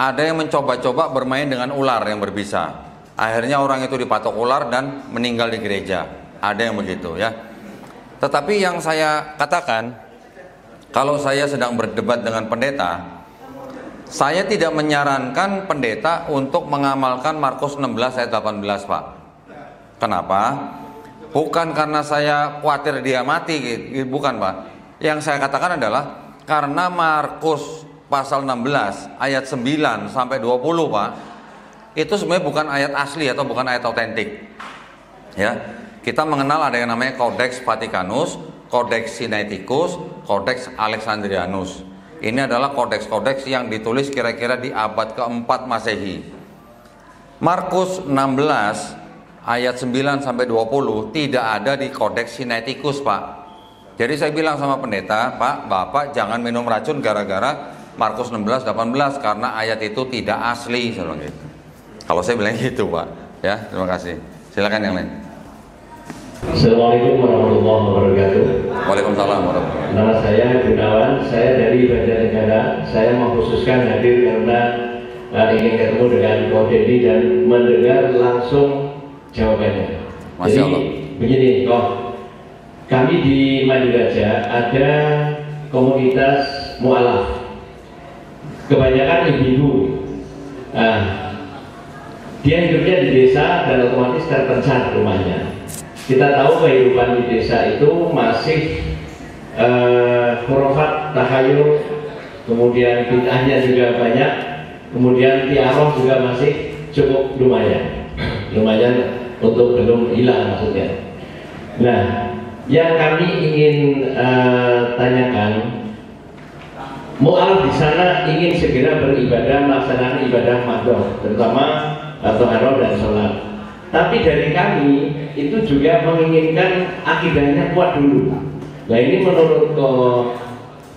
ada yang mencoba-coba bermain dengan ular yang berbisa. Akhirnya orang itu dipatok ular dan meninggal di gereja. Ada yang begitu ya. Tetapi yang saya katakan, kalau saya sedang berdebat dengan pendeta, saya tidak menyarankan pendeta untuk mengamalkan Markus 16 ayat 18, Pak. Kenapa? Bukan karena saya khawatir dia mati, bukan, Pak. Yang saya katakan adalah karena Markus pasal 16 ayat 9 sampai 20, Pak, itu sebenarnya bukan ayat asli atau bukan ayat autentik. Ya. Kita mengenal ada yang namanya Codex Vaticanus, Codex Sinaiticus, Codex Alexandrianus. Ini adalah kodeks-kodeks yang ditulis kira-kira di abad keempat Masehi. Markus 16 ayat 9 sampai 20 tidak ada di Codex Sinaiticus, Pak. Jadi saya bilang sama pendeta, Pak, Bapak jangan minum racun gara-gara Markus 16 18 karena ayat itu tidak asli, saya bilang gitu. Kalau saya bilang gitu, Pak. Ya, terima kasih. Silakan yang lain. Assalamualaikum warahmatullahi wabarakatuh. Waalaikumsalam warahmatullahi wabarakatuh. Nama saya Gunawan, saya dari Banjarnegara. Saya mengkhususkan hadir karena ingin ketemu dengan Ko Dedi dan mendengar langsung jawabannya. Masya Allah. Jadi begini, kami di Maduraja ada komunitas mu'alaf. Kebanyakan ibu-ibu. Dia hidupnya di desa dan otomatis terpencar rumahnya. Kita tahu kehidupan di desa itu masih khurafat, takhayul, kemudian bid'ahnya juga banyak, kemudian tiaroh juga masih cukup lumayan untuk belum hilang maksudnya. Nah, yang kami ingin tanyakan, mu'alaf di sana ingin segera beribadah, melaksanakan ibadah makdoh, terutama toharoh dan sholat. Tapi dari kami itu juga menginginkan akidahnya kuat dulu. Nah ini menurut Ko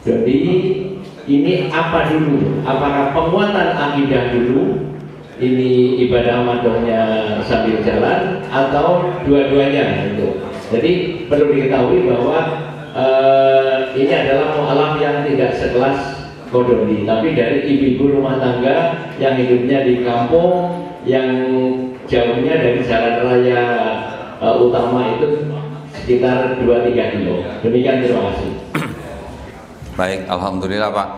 Dodi, ini apa dulu? Apakah penguatan akidah dulu, ini ibadah madohnya sambil jalan, atau dua-duanya gitu. Jadi perlu diketahui bahwa ini adalah mu'alaf yang tidak sekelas Ko Dodi, tapi dari ibu-ibu rumah tangga yang hidupnya di kampung, yang jauhnya dari jalan raya utama itu sekitar 2-3 kilo. Demikian, terima kasih. Baik, alhamdulillah, Pak.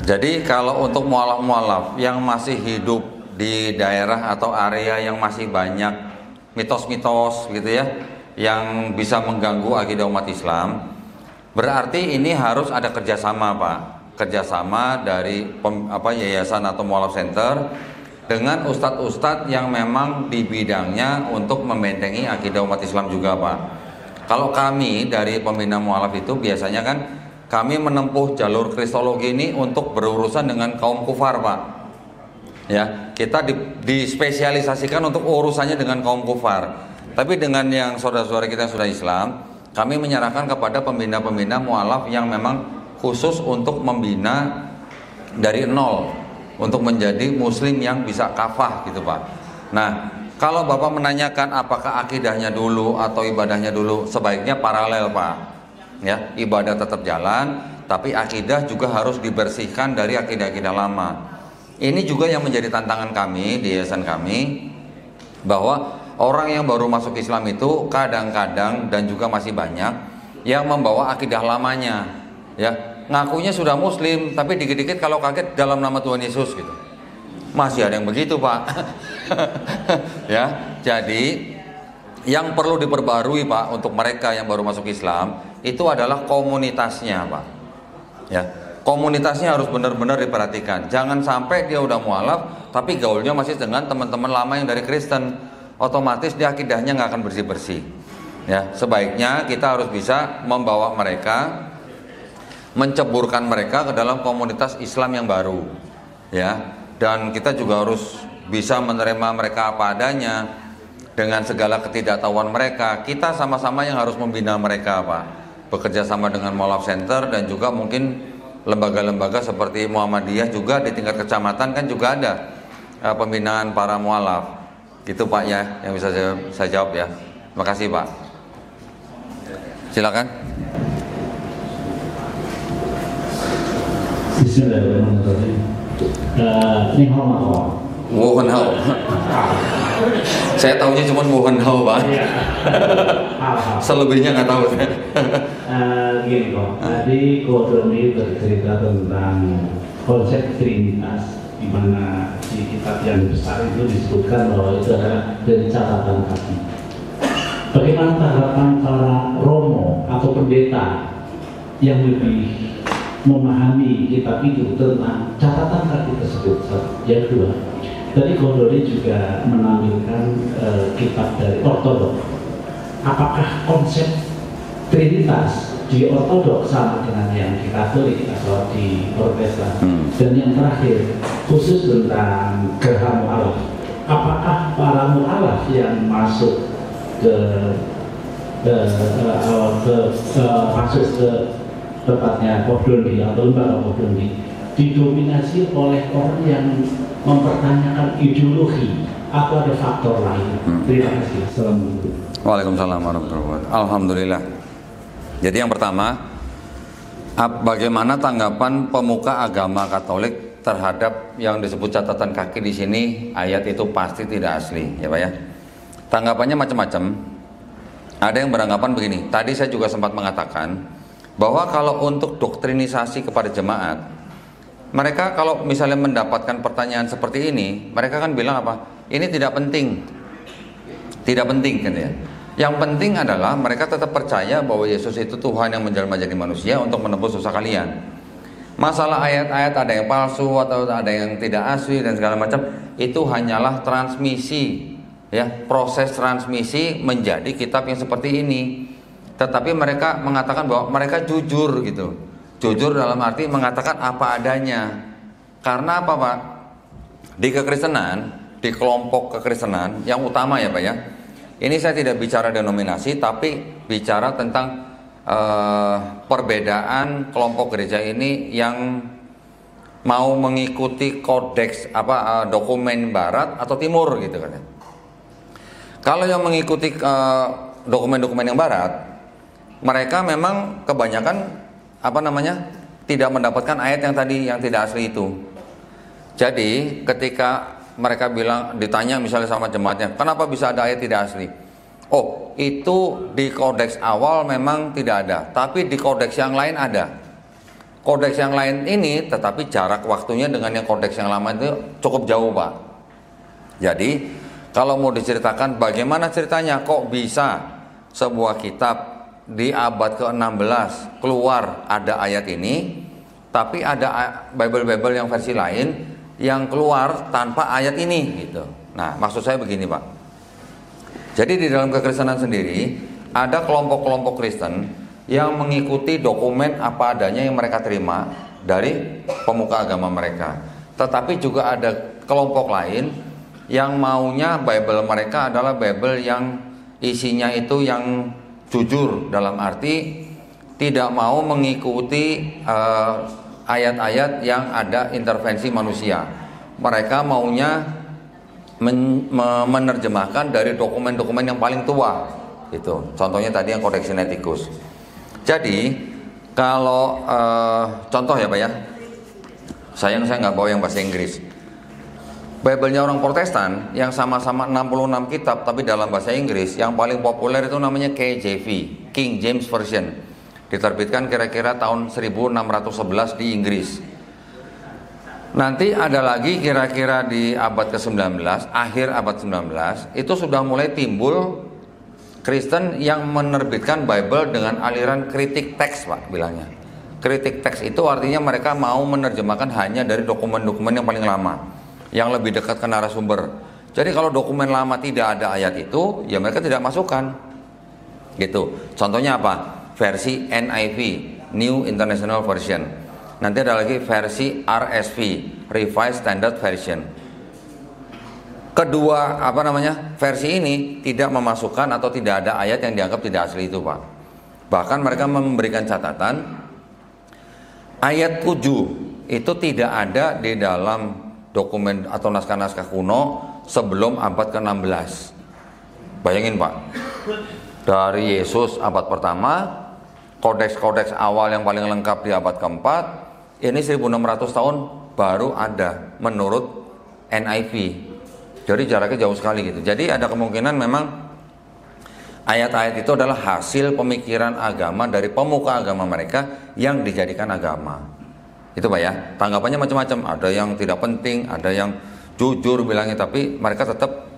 Jadi kalau untuk mu'alaf-mu'alaf yang masih hidup di daerah atau area yang masih banyak mitos-mitos gitu ya, yang bisa mengganggu akidah umat Islam, berarti ini harus ada kerjasama, Pak. Kerjasama dari yayasan atau mu'alaf center dengan ustadz-ustadz yang memang di bidangnya untuk membentengi akidah umat Islam juga, Pak. Kalau kami dari pembina mu'alaf itu biasanya kan kami menempuh jalur kristologi ini untuk berurusan dengan kaum kufar, Pak. Ya, kita dispesialisasikan untuk urusannya dengan kaum kufar. Tapi dengan yang saudara-saudara kita yang sudah Islam, kami menyerahkan kepada pembina-pembina mu'alaf yang memang khusus untuk membina dari nol, untuk menjadi muslim yang bisa kafah gitu, Pak. Nah, kalau Bapak menanyakan apakah akidahnya dulu atau ibadahnya dulu, sebaiknya paralel, Pak. Ya, ibadah tetap jalan, tapi akidah juga harus dibersihkan dari akidah-akidah lama. Ini juga yang menjadi tantangan kami di yayasan kami, bahwa orang yang baru masuk Islam itu kadang-kadang dan juga masih banyak yang membawa akidah lamanya, ya, ngakunya sudah Muslim, tapi dikit-dikit kalau kaget dalam nama Tuhan Yesus gitu. Masih ada yang begitu, Pak. Ya, jadi yang perlu diperbarui, Pak, untuk mereka yang baru masuk Islam itu adalah komunitasnya, Pak. Ya, komunitasnya harus benar-benar diperhatikan. Jangan sampai dia udah mualaf tapi gaulnya masih dengan teman-teman lama yang dari Kristen. Otomatis dia akidahnya nggak akan bersih-bersih. Ya, sebaiknya kita harus bisa membawa mereka, menceburkan mereka ke dalam komunitas Islam yang baru. Ya, dan kita juga harus bisa menerima mereka apa adanya dengan segala ketidaktahuan mereka. Kita sama-sama yang harus membina mereka, Pak. Bekerja sama dengan Mualaf Center dan juga mungkin lembaga-lembaga seperti Muhammadiyah juga di tingkat kecamatan kan juga ada pembinaan para mualaf. Gitu, Pak, ya, yang bisa saya jawab, ya. Terima kasih, Pak. Silakan. Bismillahirrahmanirrahim. Ini hormat. Wuhan Hao. Saya tahunya cuma Wuhan Hao, Pak. Selebihnya nggak tahu saya. Gini kok, tadi Kodoni bercerita tentang konsep Trinitas, di mana di kitab yang besar itu disebutkan bahwa itu adalah dari catatan kaki. Bagaimana tanggapan para romo atau pendeta yang lebih memahami kitab itu tentang catatan kaki tersebut? Yang kedua, tadi Kodoni juga menampilkan kitab dari Ortodok. Apakah konsep Trinitas di Ortodok sama dengan yang di Katolik atau di Protestan? Dan yang terakhir, khusus tentang gerhana mualaf, apakah para mualaf yang masuk masuk ke tempatnya Kodoni atau lembaga Kodoni didominasi oleh orang yang mempertanyakan ideologi atau ada faktor lain? Terima kasih. Assalamualaikum. Waalaikumsalam warahmatullahi wabarakatuh. Alhamdulillah. Jadi yang pertama, bagaimana tanggapan pemuka agama Katolik terhadap yang disebut catatan kaki di sini? Ayat itu pasti tidak asli, ya Pak ya. Tanggapannya macam-macam. Ada yang beranggapan begini. Tadi saya juga sempat mengatakan bahwa kalau untuk doktrinisasi kepada jemaat, mereka kalau misalnya mendapatkan pertanyaan seperti ini, mereka kan bilang apa? Ini tidak penting. Tidak penting kan ya. Yang penting adalah mereka tetap percaya bahwa Yesus itu Tuhan yang menjelma jadi manusia untuk menebus dosa kalian. Masalah ayat-ayat ada yang palsu atau ada yang tidak asli dan segala macam, itu hanyalah transmisi, ya, proses transmisi menjadi kitab yang seperti ini. Tetapi mereka mengatakan bahwa mereka jujur gitu. Jujur dalam arti mengatakan apa adanya. Karena apa, Pak? Di kekristenan, di kelompok kekristenan yang utama ya Pak ya, ini saya tidak bicara denominasi tapi bicara tentang perbedaan kelompok gereja ini yang mau mengikuti kodeks dokumen barat atau timur gitu kan. Kalau yang mengikuti dokumen-dokumen yang barat, mereka memang kebanyakan tidak mendapatkan ayat yang tadi yang tidak asli itu. Jadi ketika mereka bilang, ditanya misalnya sama jemaatnya, kenapa bisa ada ayat tidak asli? Oh, itu di kodeks awal memang tidak ada, tapi di kodeks yang lain ada. Kodeks yang lain ini, tetapi jarak waktunya dengan yang kodeks yang lama itu cukup jauh, Pak. Jadi, kalau mau diceritakan bagaimana ceritanya, kok bisa sebuah kitab di abad ke-16 keluar ada ayat ini, tapi ada Bible yang versi lain yang keluar tanpa ayat ini gitu. Nah, maksud saya begini, Pak. Jadi di dalam kekristenan sendiri ada kelompok-kelompok Kristen yang mengikuti dokumen apa adanya yang mereka terima dari pemuka agama mereka. Tetapi juga ada kelompok lain yang maunya Bible mereka adalah Bible yang isinya itu yang jujur, dalam arti tidak mau mengikuti ayat-ayat yang ada intervensi manusia. Mereka maunya menerjemahkan dari dokumen-dokumen yang paling tua. Itu. Contohnya tadi yang Codex Sinaiticus. Jadi Kalau contoh ya Pak ya, sayang saya nggak bawa yang bahasa Inggris. Bible-nya orang Protestan yang sama-sama 66 kitab tapi dalam bahasa Inggris, yang paling populer itu namanya KJV, King James Version. Diterbitkan kira-kira tahun 1611 di Inggris. Nanti ada lagi kira-kira di abad ke-19, akhir abad 19, itu sudah mulai timbul Kristen yang menerbitkan Bible dengan aliran kritik teks, Pak, bilangnya. Kritik teks itu artinya mereka mau menerjemahkan hanya dari dokumen-dokumen yang paling lama, yang lebih dekat ke narasumber. Jadi kalau dokumen lama tidak ada ayat itu, ya mereka tidak masukkan. Gitu. Contohnya apa? Versi NIV, New International Version. Nanti ada lagi versi RSV, Revised Standard Version. Kedua, versi ini tidak memasukkan atau tidak ada ayat yang dianggap tidak asli itu, Pak. Bahkan mereka memberikan catatan ayat 7 itu tidak ada di dalam dokumen atau naskah-naskah kuno sebelum abad ke-16. Bayangin, Pak. Dari Yesus abad pertama, kodeks-kodeks awal yang paling lengkap di abad keempat, ini 1600 tahun baru ada menurut NIV. Jadi jaraknya jauh sekali gitu. Jadi ada kemungkinan memang ayat-ayat itu adalah hasil pemikiran agama dari pemuka agama mereka yang dijadikan agama. Itu Pak ya. Tanggapannya macam-macam. Ada yang tidak penting, ada yang jujur bilangnya, tapi mereka tetap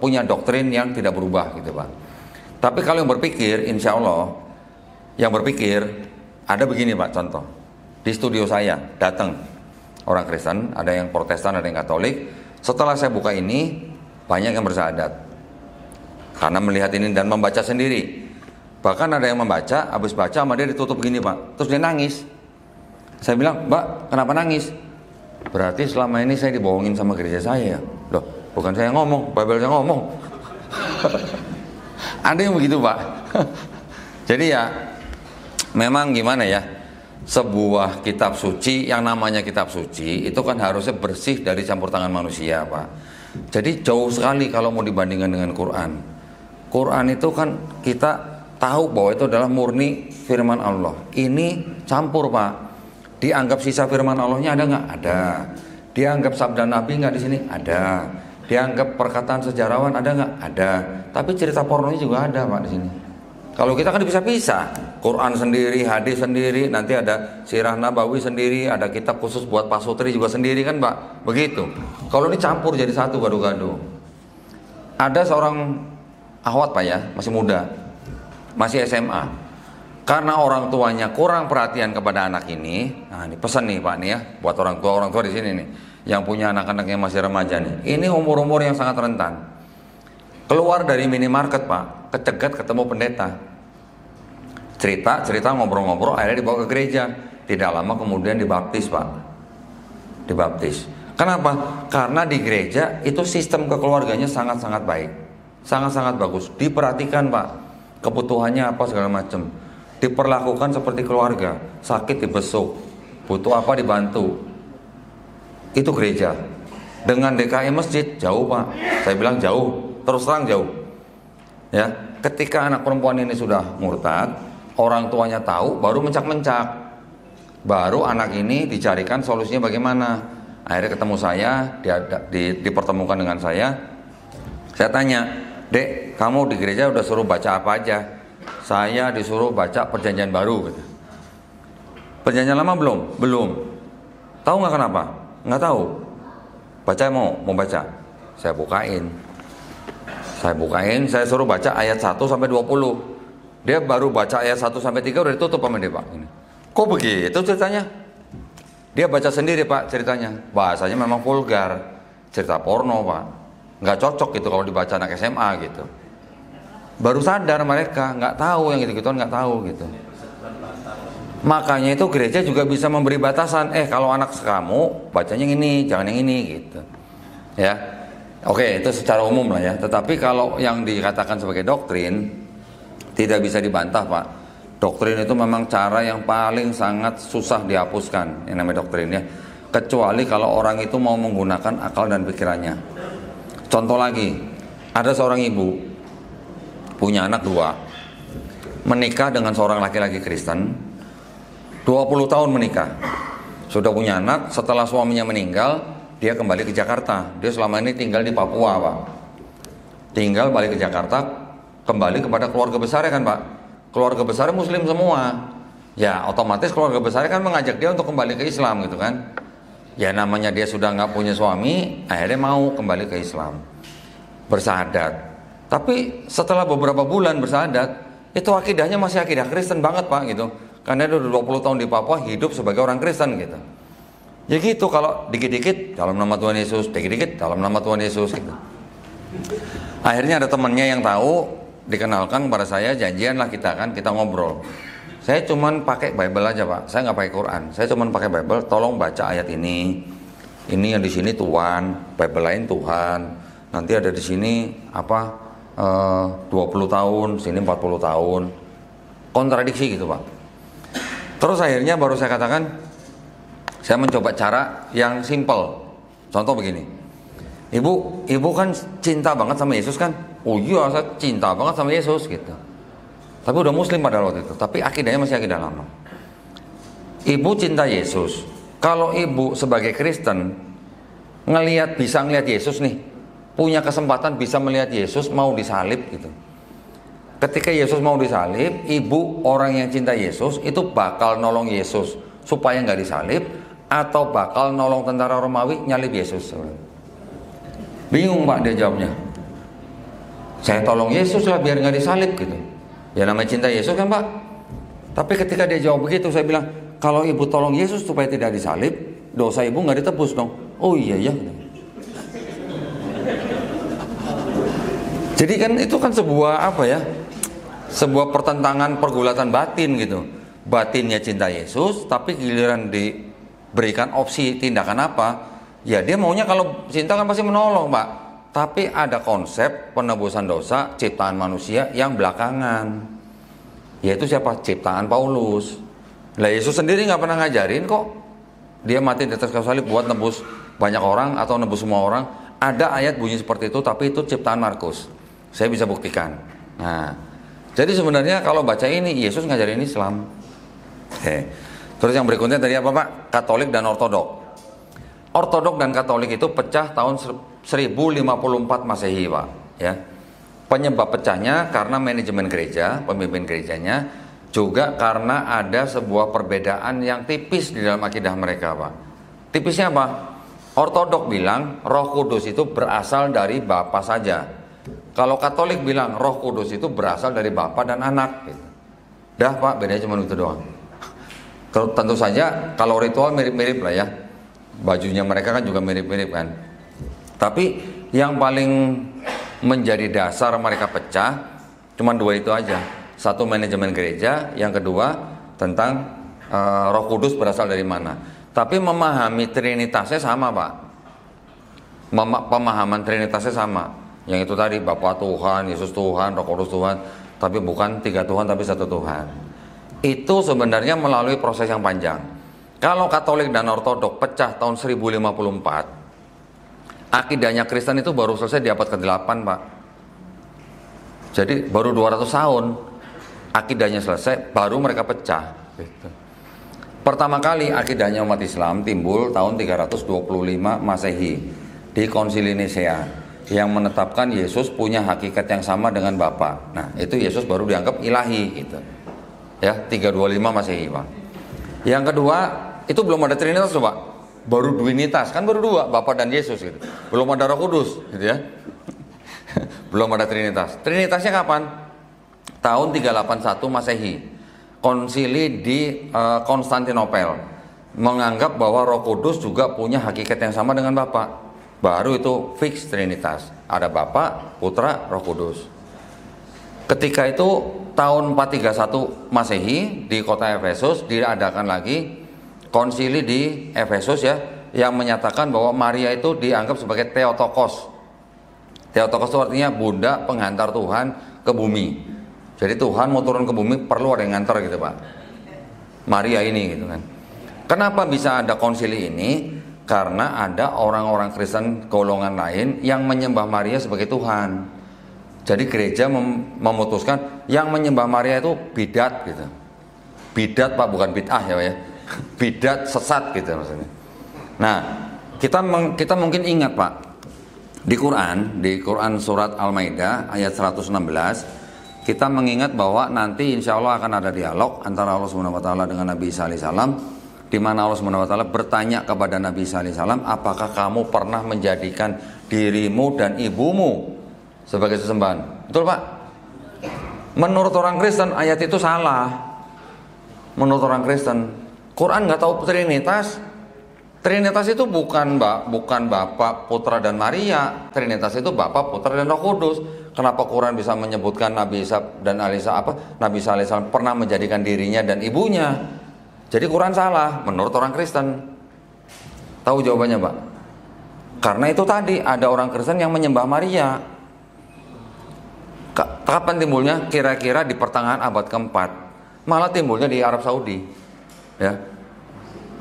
punya doktrin yang tidak berubah gitu Pak. Tapi kalau yang berpikir, insya Allah yang berpikir ada begini Pak, contoh. Di studio saya datang orang Kristen, ada yang Protestan, ada yang Katolik. Setelah saya buka ini, banyak yang bersyahadat karena melihat ini dan membaca sendiri. Bahkan ada yang membaca, habis baca sama dia ditutup gini Pak, terus dia nangis. Saya bilang, Mbak, kenapa nangis? Berarti selama ini saya dibohongin sama gereja saya. Loh, bukan saya ngomong, Bible saya ngomong. Ada yang begitu Pak. Jadi ya, memang gimana ya, sebuah kitab suci, yang namanya kitab suci itu kan harusnya bersih dari campur tangan manusia Pak. Jadi jauh sekali kalau mau dibandingkan dengan Quran. Quran itu kan kita tahu bahwa itu adalah murni firman Allah. Ini campur Pak. Dianggap sisa firman Allahnya ada nggak? Ada. Dianggap sabda Nabi nggak di sini? Ada. Dianggap perkataan sejarawan ada nggak? Ada. Tapi cerita pornonya juga ada Pak di sini. Kalau kita kan bisa-bisa, Quran sendiri, hadis sendiri, nanti ada sirah nabawi sendiri, ada kitab khusus buat pasutri juga sendiri kan Pak, begitu. Kalau ini campur jadi satu gado-gado. Ada seorang akhwat Pak ya, masih muda, masih SMA. Karena orang tuanya kurang perhatian kepada anak ini, nah ini pesan nih Pak nih ya, buat orang tua di sini nih, yang punya anak-anak yang masih remaja nih. Ini umur-umur yang sangat rentan. Keluar dari minimarket Pak, kecegat ketemu pendeta. Cerita ngobrol-ngobrol, akhirnya dibawa ke gereja. Tidak lama kemudian dibaptis Pak. Dibaptis. Kenapa? Karena di gereja itu sistem kekeluarganya sangat-sangat baik. Sangat-sangat bagus. Diperhatikan Pak. Kebutuhannya apa segala macam. Diperlakukan seperti keluarga. Sakit dibesuk. Butuh apa dibantu. Itu gereja. Dengan DKI masjid jauh Pak. Saya bilang jauh. Terus terang jauh. Ya, ketika anak perempuan ini sudah murtad, orang tuanya tahu, baru mencak-mencak. Baru anak ini dicarikan solusinya bagaimana. Akhirnya ketemu saya, dipertemukan dengan saya. Saya tanya, Dek, kamu di gereja udah suruh baca apa aja? Saya disuruh baca Perjanjian Baru. Gitu. Perjanjian Lama belum? Belum. Tahu nggak kenapa? Nggak tahu. Baca mau baca. Saya bukain, saya suruh baca ayat 1 sampai 20. Dia baru baca ayat 1 sampai 3 udah ditutup sama dia Pak. Ini. Kok begitu ceritanya? Dia baca sendiri Pak ceritanya. Bahasanya memang vulgar. Cerita porno Pak. Nggak cocok gitu kalau dibaca anak SMA gitu. Baru sadar mereka, nggak tahu yang gitu-gituan, nggak tahu gitu. Makanya itu gereja juga bisa memberi batasan. Kalau anak kamu bacanya yang ini, jangan yang ini gitu. Ya. Oke, itu secara umum lah ya. Tetapi kalau yang dikatakan sebagai doktrin tidak bisa dibantah Pak. Doktrin itu memang cara yang paling sangat susah dihapuskan, yang namanya doktrin ya. Kecuali kalau orang itu mau menggunakan akal dan pikirannya. Contoh lagi, ada seorang ibu punya anak 2, menikah dengan seorang laki-laki Kristen, 20 tahun menikah. Sudah punya anak, setelah suaminya meninggal, dia kembali ke Jakarta. Dia selama ini tinggal di Papua, Pak. Tinggal balik ke Jakarta, kembali kepada keluarga besarnya kan, Pak. Keluarga besarnya muslim semua. Ya, otomatis keluarga besarnya kan mengajak dia untuk kembali ke Islam gitu kan. Ya namanya dia sudah nggak punya suami, akhirnya mau kembali ke Islam. Bersahadat. Tapi setelah beberapa bulan bersahadat, itu akidahnya masih akidah Kristen banget, Pak, gitu. Karena dia udah 20 tahun di Papua hidup sebagai orang Kristen gitu. Ya gitu, kalau dikit-dikit dalam nama Tuhan Yesus, dikit-dikit dalam nama Tuhan Yesus gitu. Akhirnya ada temannya yang tahu, dikenalkan kepada saya, janjianlah kita ngobrol. Saya cuman pakai Bible aja, Pak. Saya nggak pakai Quran. Saya cuman pakai Bible. Tolong baca ayat ini. Ini yang di sini Tuhan, Bible lain Tuhan. Nanti ada di sini 20 tahun, sini 40 tahun. Kontradiksi gitu, Pak. Terus akhirnya baru saya katakan, saya mencoba cara yang simple. Contoh begini. Ibu kan cinta banget sama Yesus kan? Oh iya, saya cinta banget sama Yesus gitu. Tapi udah muslim pada waktu itu, tapi akidahnya masih akidah lama. Ibu cinta Yesus. Kalau ibu sebagai Kristen bisa ngelihat Yesus nih, punya kesempatan bisa melihat Yesus mau disalib gitu. Ketika Yesus mau disalib, ibu orang yang cinta Yesus itu bakal nolong Yesus supaya nggak disalib, atau bakal nolong tentara Romawi nyalib Yesus. Bingung, Pak, dia jawabnya. Saya tolong Yesus lah biar nggak disalib gitu. Ya namanya cinta Yesus kan, Pak. Tapi ketika dia jawab begitu, saya bilang, kalau ibu tolong Yesus supaya tidak disalib, dosa ibu nggak ditebus dong. Oh iya ya. Jadi kan itu kan sebuah sebuah pertentangan pergulatan batin gitu. Batinnya cinta Yesus, tapi giliran diberikan opsi tindakan apa, ya dia maunya kalau cinta kan pasti menolong, Pak. Tapi ada konsep penebusan dosa ciptaan manusia yang belakangan, yaitu siapa? Ciptaan Paulus. Lah Yesus sendiri nggak pernah ngajarin kok dia mati di atas kayu salib buat nebus banyak orang atau nebus semua orang. Ada ayat bunyi seperti itu, tapi itu ciptaan Markus. Saya bisa buktikan. Nah, jadi sebenarnya kalau baca ini Yesus ngajarin Islam. Terus yang berikutnya tadi apa, Pak? Katolik dan Ortodok. Ortodok dan Katolik itu pecah tahun 1054 Masehi, Pak. Ya. Penyebab pecahnya karena manajemen gereja, pemimpin gerejanya, juga karena ada sebuah perbedaan yang tipis di dalam akidah mereka, Pak. Tipisnya apa? Ortodok bilang Roh Kudus itu berasal dari Bapa saja. Kalau Katolik bilang Roh Kudus itu berasal dari Bapa dan Anak. Gitu. Dah, Pak, bedanya cuma itu doang. Tentu saja kalau ritual mirip-mirip lah ya. Bajunya mereka kan juga mirip-mirip kan. Tapi yang paling menjadi dasar mereka pecah cuma dua itu aja. Satu manajemen gereja, yang kedua tentang Roh Kudus berasal dari mana. Tapi memahami Trinitasnya sama, Pak. Pemahaman Trinitasnya sama. Yang itu tadi, Bapa Tuhan, Yesus Tuhan, Roh Kudus Tuhan. Tapi bukan 3 Tuhan tapi 1 Tuhan. Itu sebenarnya melalui proses yang panjang. Kalau Katolik dan Ortodok pecah tahun 1054, akidahnya Kristen itu baru selesai di abad ke-8, Pak. Jadi baru 200 tahun akidahnya selesai, baru mereka pecah. Gitu. Pertama kali akidahnya umat Islam timbul tahun 325 Masehi di Konsili Nisea yang menetapkan Yesus punya hakikat yang sama dengan Bapa. Nah, itu Yesus baru dianggap ilahi gitu. Ya, 325 Masehi, Pak. Yang kedua, itu belum ada Trinitas loh, Pak. Baru Duinitas, kan baru 2, Bapa dan Yesus gitu. Belum ada Roh Kudus gitu ya. Belum ada Trinitas. Trinitasnya kapan? Tahun 381 Masehi. Konsili di Konstantinopel menganggap bahwa Roh Kudus juga punya hakikat yang sama dengan Bapa. Baru itu fix Trinitas. Ada Bapa, Putra, Roh Kudus. Ketika itu tahun 431 Masehi di kota Efesus diadakan lagi konsili di Efesus ya, yang menyatakan bahwa Maria itu dianggap sebagai Theotokos. Theotokos itu artinya bunda penghantar Tuhan ke bumi. Jadi Tuhan mau turun ke bumi perlu ada yang ngantar gitu, Pak. Maria ini gitu kan. Kenapa bisa ada konsili ini? Karena ada orang-orang Kristen golongan lain yang menyembah Maria sebagai Tuhan. Jadi gereja memutuskan yang menyembah Maria itu bidat gitu. bidat Pak, bukan bid'ah ya Pak ya. Bidat sesat gitu maksudnya. Nah, kita mungkin ingat Pak, di Quran surat Al-Maidah ayat 116, kita mengingat bahwa nanti insya Allah akan ada dialog antara Allah Subhanahu Wa Taala dengan Nabi Isa alaihissalam, di mana Allah Subhanahu Wa Taala bertanya kepada Nabi Isa alaihissalam, apakah kamu pernah menjadikan dirimu dan ibumu sebagai sesembahan? Betul Pak? Menurut orang Kristen ayat itu salah. Menurut orang Kristen, Quran nggak tahu Trinitas. Trinitas itu bukan Bapa, Putra dan Maria. Trinitas itu Bapa, Putra dan Roh Kudus. Kenapa Quran bisa menyebutkan Nabi Isa dan Nabi Isa alaihissalam pernah menjadikan dirinya dan ibunya? Jadi Quran salah menurut orang Kristen. Tahu jawabannya Pak? Karena itu tadi ada orang Kristen yang menyembah Maria. Kapan timbulnya? Kira-kira di pertengahan abad keempat. Malah timbulnya di Arab Saudi. Ya.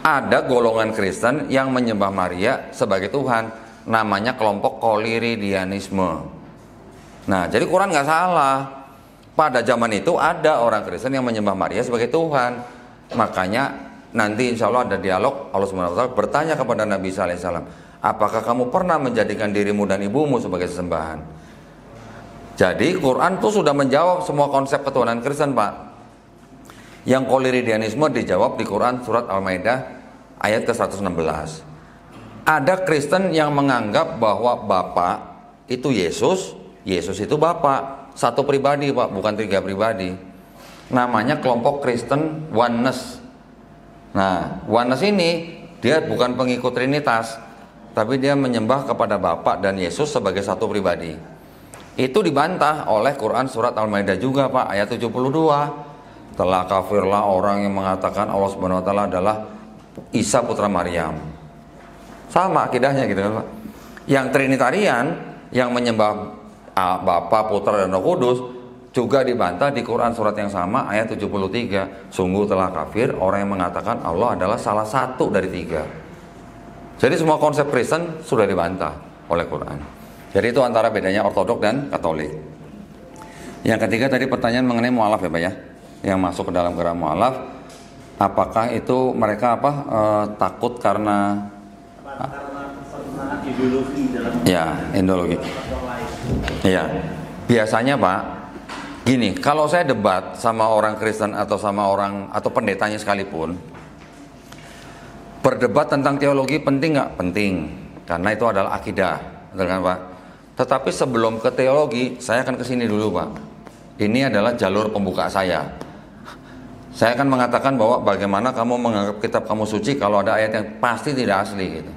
Ada golongan Kristen yang menyembah Maria sebagai Tuhan, namanya kelompok Koliridianisme. Nah, jadi Quran nggak salah. Pada zaman itu ada orang Kristen yang menyembah Maria sebagai Tuhan. Makanya nanti insya Allah ada dialog, Allah Subhanahu Wa Taala bertanya kepada Nabi Isa alaihissalam, apakah kamu pernah menjadikan dirimu dan ibumu sebagai sesembahan? Jadi Quran tuh sudah menjawab semua konsep ketuhanan Kristen Pak. Yang Koliridianisme dijawab di Quran surat Al-Maidah ayat ke-116. Ada Kristen yang menganggap bahwa Bapa itu Yesus, Yesus itu Bapa, satu pribadi Pak, bukan tiga pribadi. Namanya kelompok Kristen Oneness. Nah, Oneness ini dia bukan pengikut Trinitas, tapi dia menyembah kepada Bapa dan Yesus sebagai satu pribadi. Itu dibantah oleh Quran surat Al-Maidah juga Pak, ayat 72. Telah kafirlah orang yang mengatakan Allah Subhanahu Wa Taala adalah Isa putra Maryam. Sama akidahnya gitu kan Pak. Yang Trinitarian yang menyembah Bapa, Putra dan Roh Kudus juga dibantah di Quran surat yang sama ayat 73. Sungguh telah kafir orang yang mengatakan Allah adalah salah satu dari tiga. Jadi semua konsep Kristen sudah dibantah oleh Quran. Jadi itu antara bedanya Ortodok dan Katolik. Yang ketiga tadi pertanyaan mengenai mu'alaf ya Pak ya, yang masuk ke dalam gerakan mu'alaf, apakah itu mereka takut karena ideologi dalam ideologi. Ya, biasanya Pak, gini, kalau saya debat sama orang Kristen atau sama orang atau pendetanya sekalipun, berdebat tentang teologi penting nggak? Penting, karena itu adalah akidah, betul kan Pak? Tetapi sebelum ke teologi, saya akan kesini dulu Pak. Ini adalah jalur pembuka saya. Saya akan mengatakan bahwa bagaimana kamu menganggap kitab kamu suci kalau ada ayat yang pasti tidak asli gitu.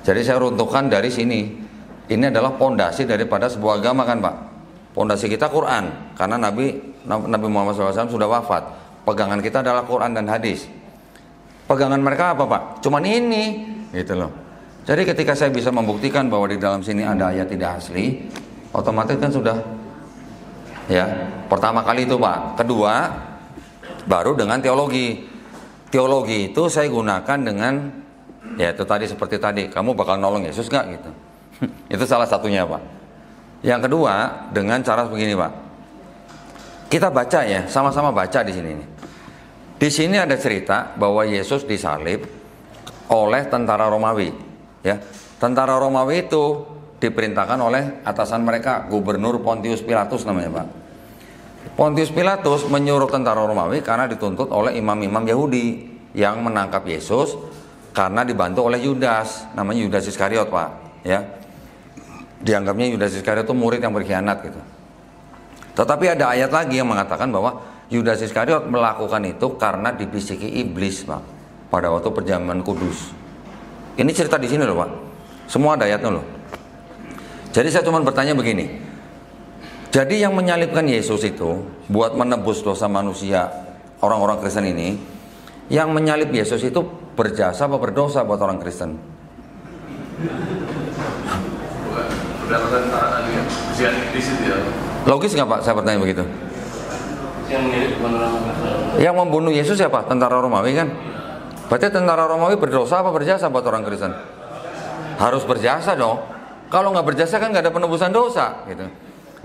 Jadi saya runtuhkan dari sini. Ini adalah pondasi daripada sebuah agama kan Pak. Pondasi kita Quran, karena Nabi Muhammad SAW sudah wafat. Pegangan kita adalah Quran dan hadis. Pegangan mereka apa Pak? Cuman ini, gitu loh. Jadi ketika saya bisa membuktikan bahwa di dalam sini ada ayat tidak asli, otomatis kan sudah, ya. Pertama kali itu Pak. Kedua, baru dengan teologi. Teologi itu saya gunakan dengan, ya itu tadi seperti tadi, kamu bakal nolong Yesus gak gitu. Itu salah satunya Pak. Yang kedua, dengan cara begini Pak. Kita baca ya, sama-sama baca di sini. Di sini ada cerita bahwa Yesus disalib oleh tentara Romawi. Ya, tentara Romawi itu diperintahkan oleh atasan mereka, Gubernur Pontius Pilatus namanya Pak. Pontius Pilatus menyuruh tentara Romawi karena dituntut oleh imam-imam Yahudi yang menangkap Yesus karena dibantu oleh Yudas, namanya Yudas Iskariot Pak. Ya, dianggapnya Yudas Iskariot itu murid yang berkhianat gitu. Tetapi ada ayat lagi yang mengatakan bahwa Yudas Iskariot melakukan itu karena dibisiki iblis Pak, pada waktu perjamuan kudus. Ini cerita di sini loh Pak. Semua ada ayatnya loh. Jadi saya cuma bertanya begini. Jadi yang menyalibkan Yesus itu buat menebus dosa manusia, orang-orang Kristen ini, yang menyalib Yesus itu berjasa apa berdosa buat orang Kristen? Logis nggak Pak? Saya bertanya begitu. Yang membunuh Yesus siapa? Tentara Romawi kan? Berarti tentara Romawi berdosa apa berjasa buat orang Kristen? Harus berjasa dong. Kalau nggak berjasa kan nggak ada penebusan dosa gitu.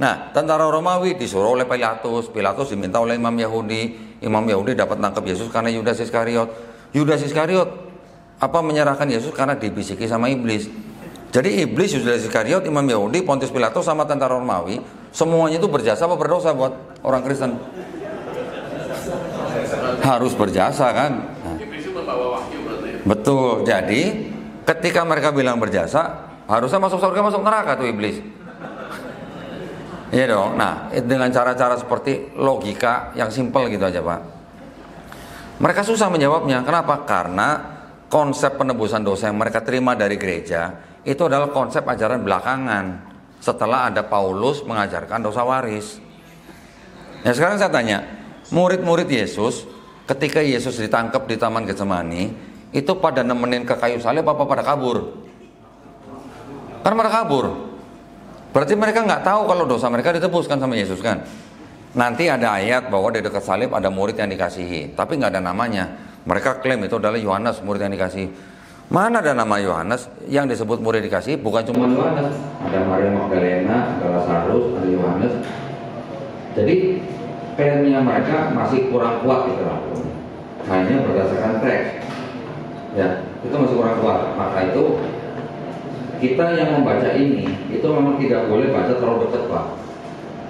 Nah, tentara Romawi disuruh oleh Pilatus. Pilatus diminta oleh Imam Yahudi. Imam Yahudi dapat nangkep Yesus karena Yudas Iskariot. Yudas Iskariot menyerahkan Yesus karena dibisiki sama iblis. Jadi iblis, Yudas Iskariot, Imam Yahudi, Pontius Pilatus sama tentara Romawi, semuanya itu berjasa apa berdosa buat orang Kristen? Harus berjasa kan? Nah. Betul. Jadi ketika mereka bilang berjasa, harusnya masuk surga masuk neraka tuh iblis. Iya dong. Nah, dengan cara-cara seperti logika yang simpel gitu aja, Pak. Mereka susah menjawabnya. Kenapa? Karena konsep penebusan dosa yang mereka terima dari gereja itu adalah konsep ajaran belakangan setelah ada Paulus mengajarkan dosa waris. Nah, sekarang saya tanya, murid-murid Yesus ketika Yesus ditangkap di Taman Getsemani itu pada nemenin ke kayu salib apa pada kabur? Kan pada kabur. Berarti mereka nggak tahu kalau dosa mereka ditebuskan sama Yesus kan? Nanti ada ayat bahwa di dekat salib ada murid yang dikasihi, tapi nggak ada namanya. Mereka klaim itu adalah Yohanes, murid yang dikasihi. Mana ada nama Yohanes? Yang disebut murid dikasihi bukan cuma Yohanes, ada Maria Magdalena, ada Lazarus, ada Yohanes. Jadi klaimnya mereka masih kurang kuat gitu lah. Hanya berdasarkan teks. Ya, itu masih kurang kuat. Maka itu kita yang membaca ini itu memang tidak boleh baca terlalu dekat, Pak.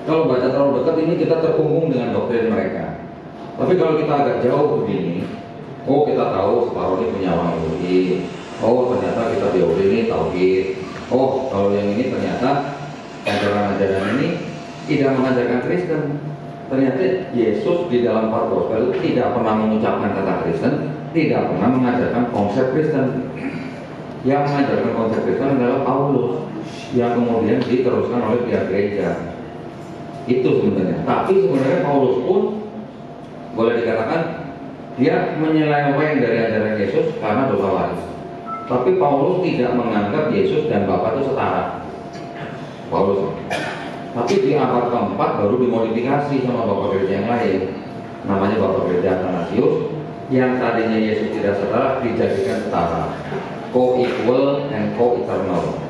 Kalau baca terlalu dekat ini kita terkungkung dengan doktrin mereka. Tapi kalau kita agak jauh begini, oh kita tahu separuh ini punya orang Yahudi. Oh ternyata kita Yahudi ini tauhid. Oh kalau yang ini ternyata ajaran-ajaran ini tidak mengajarkan Kristen. Ternyata Yesus di dalam 4 gospel tidak pernah mengucapkan kata Kristen, tidak pernah mengajarkan konsep Kristen. Yang mengajarkan konsep Kristen adalah Paulus, yang kemudian diteruskan oleh pihak gereja. Itu sebenarnya. Tapi sebenarnya Paulus pun boleh dikatakan dia menyeleweng dari ajaran Yesus karena dosa waris. Tapi Paulus tidak menganggap Yesus dan Bapa itu setara. Paulus. Tapi di abad keempat baru dimodifikasi sama bapak gereja yang lain. Namanya bapak gereja Athanasius, yang tadinya Yesus tidak setara dijadikan setara, co-equal and co-eternal.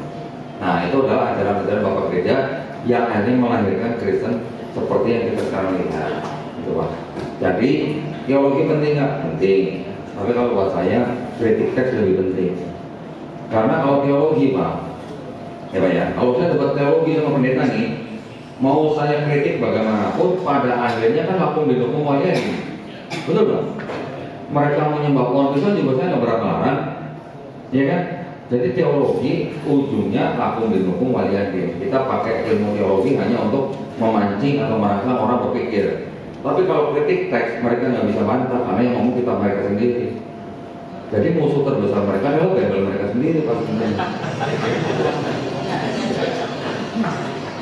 Nah itu adalah ajaran-ajaran bapak gereja yang akhirnya melahirkan Kristen seperti yang kita sekarang lihat. Itu Pak. Jadi teologi penting nggak? Penting. Tapi kalau buat saya kritik teks lebih penting. Karena kalau teologi Pak, ya Pak ya, kalau saya dapat teologi sama pendeta nih, mau saya kritik bagaimanapun, pada akhirnya kan langsung didukung oleh ini. Betul Pak? Mereka menyembah pohon pisang juga saya nggak berapa larang, ya kan? Jadi teologi ujungnya langsung didukung wali akhir. Kita pakai ilmu teologi hanya untuk memancing atau merangsang orang berpikir. Tapi kalau kritik teks mereka nggak bisa bantah karena yang ngomong kita mereka sendiri. Jadi musuh terbesar mereka adalah Bible mereka sendiri pasti.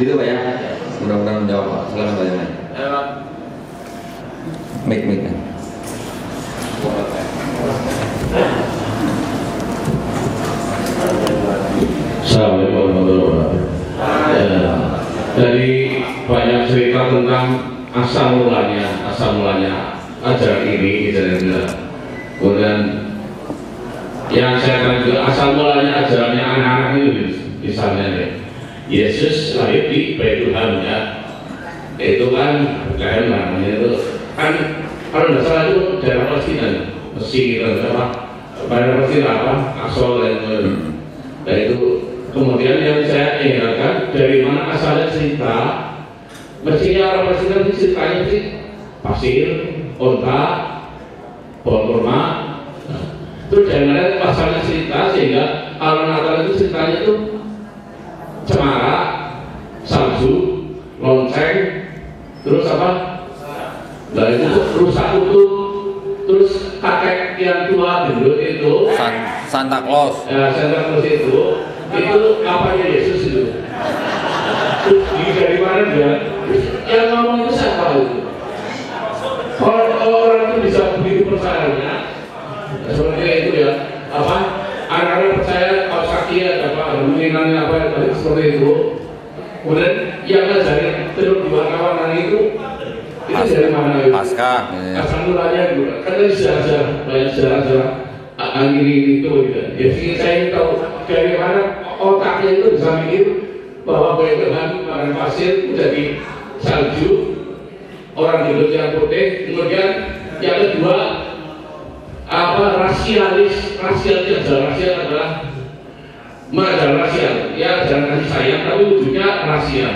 Gitu Pak ya. Mudah-mudahan menjawab Pak. Silakan Pak Yaman. Mic. Assalamualaikum warahmatullahi wabarakatuh. Dari banyak cerita tentang asal mulanya ajaran ini kemudian yang saya akan juga asal mulanya ajarannya anak-anak itu misalnya Yesus lahir di Bethlehem ya, itu kan Bethlehem namanya itu kan kalau tidak salah itu daerah Palestina, Mesir apa Palestina apa Asol dan itu kemudian yang saya ingatkan dari mana asalnya cerita. Mestinya orang Palestina itu ceritanya sih pasir, onta, pohon kurma. Terus jangan pasalnya cerita sehingga alur Natal itu ceritanya itu cemara, salju, lonceng, terus apa? Nah itu rusak utuh, terus kakek yang tua gendut itu Santa Claus. Ya Santa Claus itu apanya Yesus itu? Terus dari mana dia? Yang ngomong itu siapa itu? Orang itu bisa begitu percayanya seperti itu ya, apa anak-anak percaya kalau sakit apa kemungkinannya apa seperti itu. Kemudian yang ngajarin terus di wartawan itu dari mana itu? Pasca. Asal mulanya juga kan dari sejarah banyak sejarah angin itu gitu. Jadi saya tahu dari mana otaknya itu bisa mikir bahwa Tuhan padang pasir menjadi salju, orang hidup yang putih. Kemudian yang kedua, rasialis adalah rasial, ya jangan kasih sayang, tapi wujudnya rasial,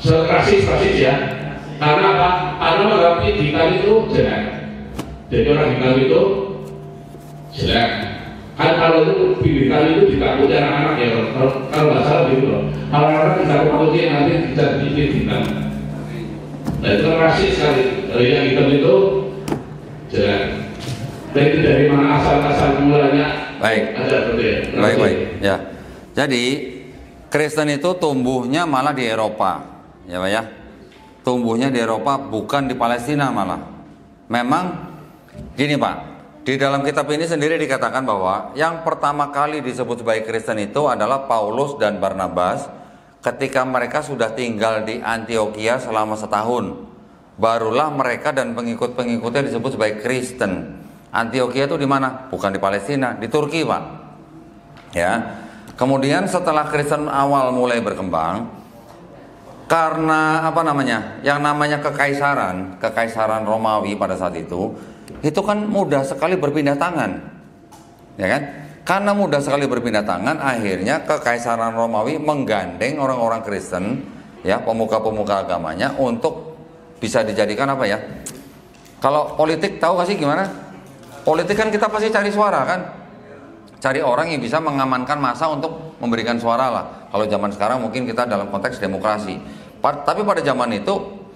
rasis ya. Karena apa? Karena menganggap hitam itu jelek. Jadi orang hitam itu jelek. Kan kalau itu hitam itu ditakuti anak-anak ya, kalau nggak salah gitu loh. Kalau anak ditakuti nanti jadi hitam. Nah itu rasis sekali. Yang hitam itu jelek. Dan dari mana asal mulanya? Baik. Baik. Ya. Jadi Kristen itu tumbuhnya malah di Eropa, ya Pak ya. Tumbuhnya di Eropa, bukan di Palestina malah. Memang gini Pak, di dalam kitab ini sendiri dikatakan bahwa yang pertama kali disebut sebagai Kristen itu adalah Paulus dan Barnabas ketika mereka sudah tinggal di Antioquia selama setahun. Barulah mereka dan pengikut-pengikutnya disebut sebagai Kristen. Antioquia itu di mana? Bukan di Palestina, di Turki Pak. Ya. Kemudian setelah Kristen awal mulai berkembang, karena yang namanya kekaisaran Romawi pada saat itu kan mudah sekali berpindah tangan, ya kan? Karena mudah sekali berpindah tangan, akhirnya kekaisaran Romawi menggandeng orang-orang Kristen, ya pemuka-pemuka agamanya untuk bisa dijadikan apa ya? Kalau politik tahu gak sih gimana? Politik kan kita pasti cari suara kan? Cari orang yang bisa mengamankan massa untuk memberikan suara lah. Kalau zaman sekarang mungkin kita dalam konteks demokrasi. Tapi pada zaman itu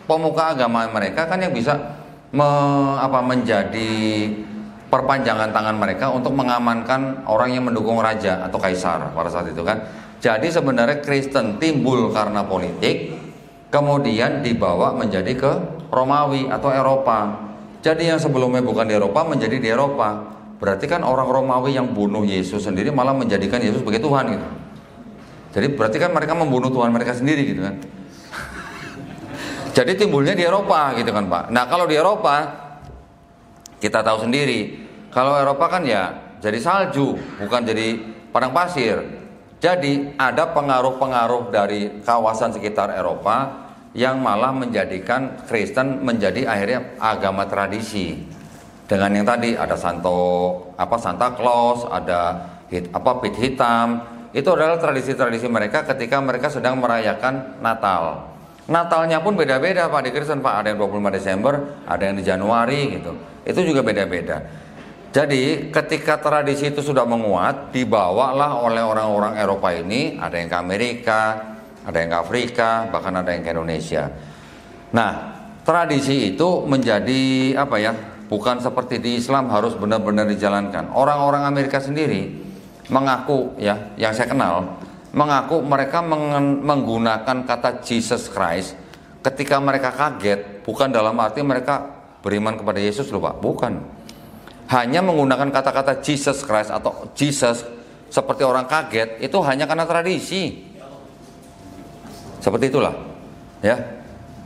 pemuka agama mereka kan yang bisa menjadi perpanjangan tangan mereka untuk mengamankan orang yang mendukung raja atau kaisar pada saat itu kan. Jadi sebenarnya Kristen timbul karena politik, kemudian dibawa menjadi ke Romawi atau Eropa. Jadi yang sebelumnya bukan di Eropa menjadi di Eropa. Berarti kan orang Romawi yang bunuh Yesus sendiri malah menjadikan Yesus sebagai Tuhan gitu. Jadi berarti kan mereka membunuh Tuhan mereka sendiri gitu kan. Jadi timbulnya di Eropa gitu kan Pak. Nah kalau di Eropa kita tahu sendiri, kalau Eropa kan ya jadi salju, bukan jadi padang pasir. Jadi ada pengaruh-pengaruh dari kawasan sekitar Eropa yang malah menjadikan Kristen menjadi akhirnya agama tradisi. Dengan yang tadi ada Santa Claus, ada pit hitam, itu adalah tradisi-tradisi mereka ketika mereka sedang merayakan Natal. Natalnya pun beda-beda Pak di Kristen Pak, ada yang 25 Desember, ada yang di Januari gitu. Itu juga beda-beda. Jadi ketika tradisi itu sudah menguat, dibawalah oleh orang-orang Eropa ini, ada yang ke Amerika, ada yang ke Afrika, bahkan ada yang ke Indonesia. Nah, tradisi itu menjadi bukan seperti di Islam harus benar-benar dijalankan. Orang-orang Amerika sendiri mengaku ya, yang saya kenal, mengaku mereka menggunakan kata Jesus Christ ketika mereka kaget, bukan dalam arti mereka beriman kepada Yesus loh Pak, bukan. Hanya menggunakan kata-kata Jesus Christ atau Jesus seperti orang kaget, itu hanya karena tradisi. Seperti itulah, ya.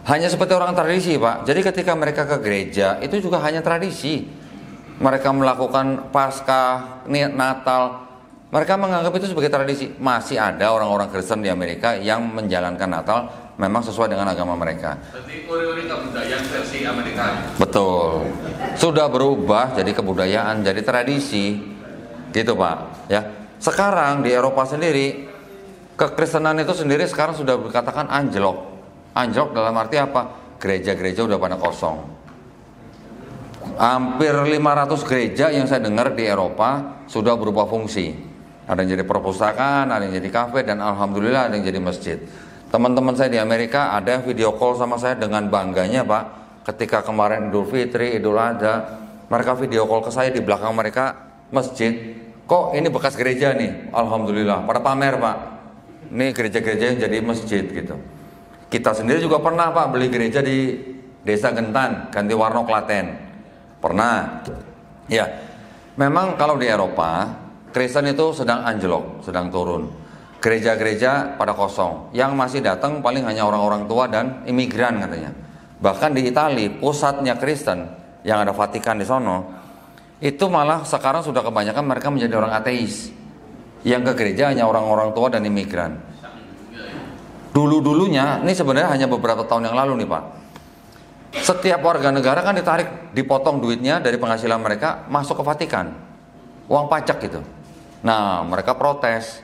Hanya seperti orang tradisi Pak. Jadi ketika mereka ke gereja, itu juga hanya tradisi. Mereka melakukan Paskah, Natal, mereka menganggap itu sebagai tradisi. Masih ada orang-orang Kristen di Amerika yang menjalankan Natal memang sesuai dengan agama mereka. Jadi uri-uri kebudayaan versi Amerika. Betul. Sudah berubah jadi kebudayaan, jadi tradisi. Gitu Pak, ya. Sekarang di Eropa sendiri, kekristenan itu sendiri sekarang sudah dikatakan anjlok. Anjlok dalam arti apa? Gereja-gereja udah pada kosong. Hampir 500 gereja yang saya dengar di Eropa sudah berubah fungsi. Ada yang jadi perpustakaan, ada yang jadi kafe, dan alhamdulillah ada yang jadi masjid. Teman-teman saya di Amerika ada yang video call sama saya dengan bangganya Pak. Ketika kemarin Idul Fitri, Idul Adha, mereka video call ke saya, di belakang mereka masjid. Kok ini bekas gereja nih? Alhamdulillah, pada pamer Pak. Ini gereja-gereja yang jadi masjid gitu. Kita sendiri juga pernah Pak beli gereja di Desa Gentan, Ganti Warno, Klaten. Pernah. Ya. Memang kalau di Eropa, Kristen itu sedang anjlok, sedang turun. Gereja-gereja pada kosong. Yang masih datang paling hanya orang-orang tua dan imigran katanya. Bahkan di Italia, pusatnya Kristen yang ada Vatikan di sono, itu malah sekarang sudah kebanyakan mereka menjadi orang ateis. Yang ke gereja hanya orang-orang tua dan imigran. Dulu-dulunya, ini sebenarnya hanya beberapa tahun yang lalu nih Pak. Setiap warga negara kan dipotong duitnya dari penghasilan mereka masuk ke Vatikan. Uang pajak gitu. Nah, mereka protes.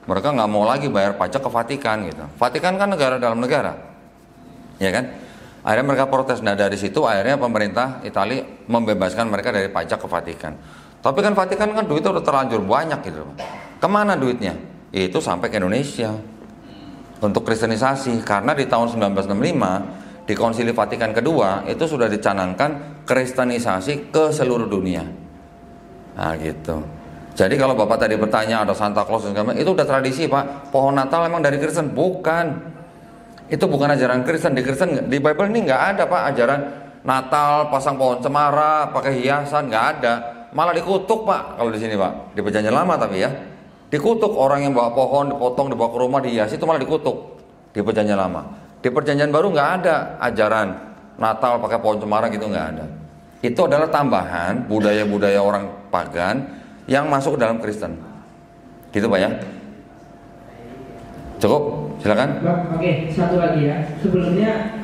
Mereka nggak mau lagi bayar pajak ke Vatikan gitu. Vatikan kan negara dalam negara. Ya kan? Akhirnya mereka protes. Nah, dari situ akhirnya pemerintah Italia membebaskan mereka dari pajak ke Vatikan. Tapi kan Vatikan kan duitnya udah terlanjur banyak gitu. Kemana duitnya? Itu sampai ke Indonesia. Untuk kristenisasi, karena di tahun 1965 di Konsili Vatikan kedua itu sudah dicanangkan kristenisasi ke seluruh dunia. Nah gitu. Jadi kalau Bapak tadi bertanya ada Santa Claus dan segala macam, itu udah tradisi Pak. Pohon Natal memang dari Kristen? Bukan. Itu bukan ajaran Kristen. Di Bible ini nggak ada Pak ajaran Natal pasang pohon cemara, pakai hiasan, nggak ada. Malah dikutuk Pak kalau di sini Pak. Di Perjanjian Lama tapi ya. Dikutuk orang yang bawa pohon, dipotong, dibawa ke rumah, dihiasi, itu malah dikutuk di Perjanjian Lama. Di Perjanjian Baru nggak ada ajaran Natal pakai pohon cemara gitu, nggak ada. Itu adalah tambahan budaya-budaya orang pagan yang masuk ke dalam Kristen. Gitu Pak ya. Cukup, silakan. Oke, satu lagi ya. Sebelumnya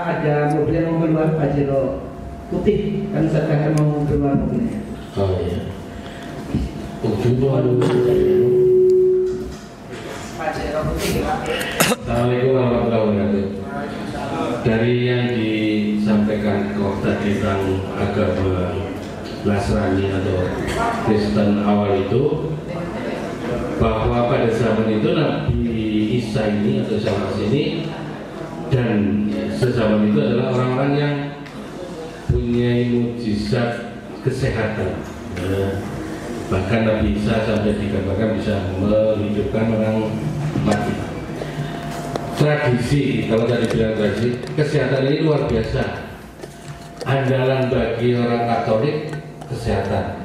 ada mobil yang mau keluar Pajero putih, kan saya akan mau keluar mobilnya. Oh iya. Assalamualaikum warahmatullahi wabarakatuh. Dari yang disampaikan tadi tentang agama Nasrani atau Kristen awal itu, bahwa pada zaman itu Nabi Isa ini atau Isa ini dan sezaman itu adalah orang-orang yang punya mujizat kesehatan. Bahkan Nabi Isa sampai dikatakan bisa menghidupkan orang mati. Tradisi, kalau tadi bilang tradisi, kesehatan ini luar biasa. Andalan bagi orang Katolik kesehatan.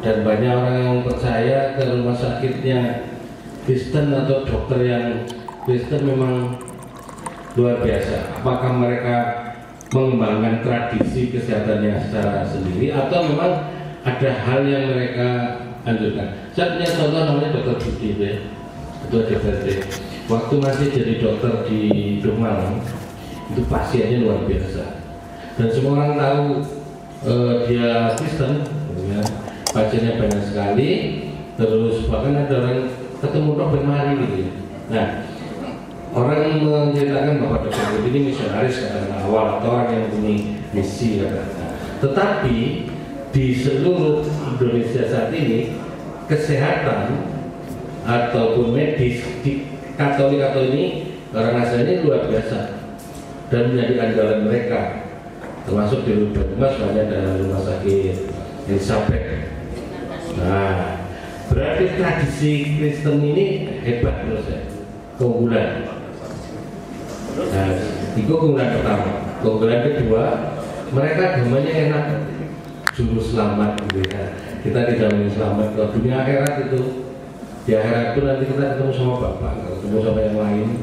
Dan banyak orang yang percaya ke rumah sakitnya Kristen atau dokter yang Kristen memang luar biasa. Apakah mereka mengembangkan tradisi kesehatannya secara sendiri atau memang ada hal yang mereka anjurkan. Saya punya contoh namanya Dr. Budi, Ketua DPRD. Waktu masih jadi dokter di Malang, itu pasiennya luar biasa. Dan semua orang tahu dia Kristen, ya. Pasiennya banyak sekali. Terus bahkan ada orang ketemu Robert Mari gitu. Nah, orang menceritakan bahwa Dr. Budi ini misionaris katakan awal atau orang yang punya misi katakan. Tetapi di seluruh Indonesia saat ini kesehatan ataupun medis di Katolik ini orang Nasrani luar biasa dan menjadi andalan mereka, termasuk di Banyumas banyak dalam rumah sakit Elizabeth. Nah, berarti tradisi Kristen ini hebat menurut saya, keunggulan. Nah, itu keunggulan pertama. Keunggulan kedua, mereka agamanya enak. Juru selamat gitu ya. Kita dijamin selamat ke dunia akhirat itu. Di akhirat itu nanti kita ketemu sama Bapak, ketemu sama yang lain.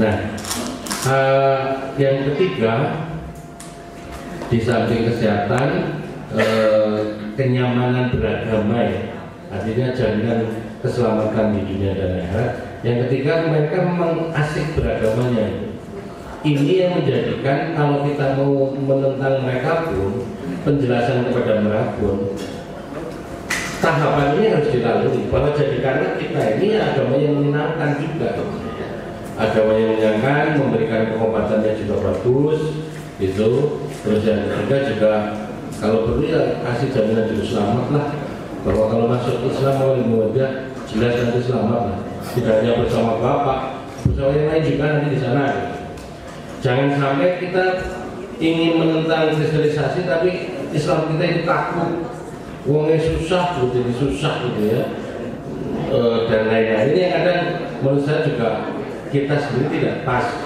Nah, yang ketiga, di samping kesehatan, kenyamanan beragama ya. Artinya jaminan keselamatan di dunia dan akhirat. Yang ketiga, mereka memang asik beragamanya. Ini yang menjadikan kalau kita mau menentang mereka pun, penjelasan kepada mereka pun, tahapan ini harus dilalui. Bahwa jadi karena kita ini agama yang menyenangkan juga, agama yang menyenangkan, memberikan pengobatan yang juga bagus, itu. Terus yang ketiga juga kalau perlu ya kasih jaminan juru selamat lah. Bahwa kalau masuk Islam oleh muda jelas nanti selamat lah. Tidak hanya bersama Bapak, bersama yang lain juga nanti di sana. Jangan sampai kita ingin menentang kristenisasi tapi Islam kita itu kaku, uangnya susah, jadi susah gitu ya, dan lain-lain. Ini yang kadang menurut saya juga kita sendiri tidak pas.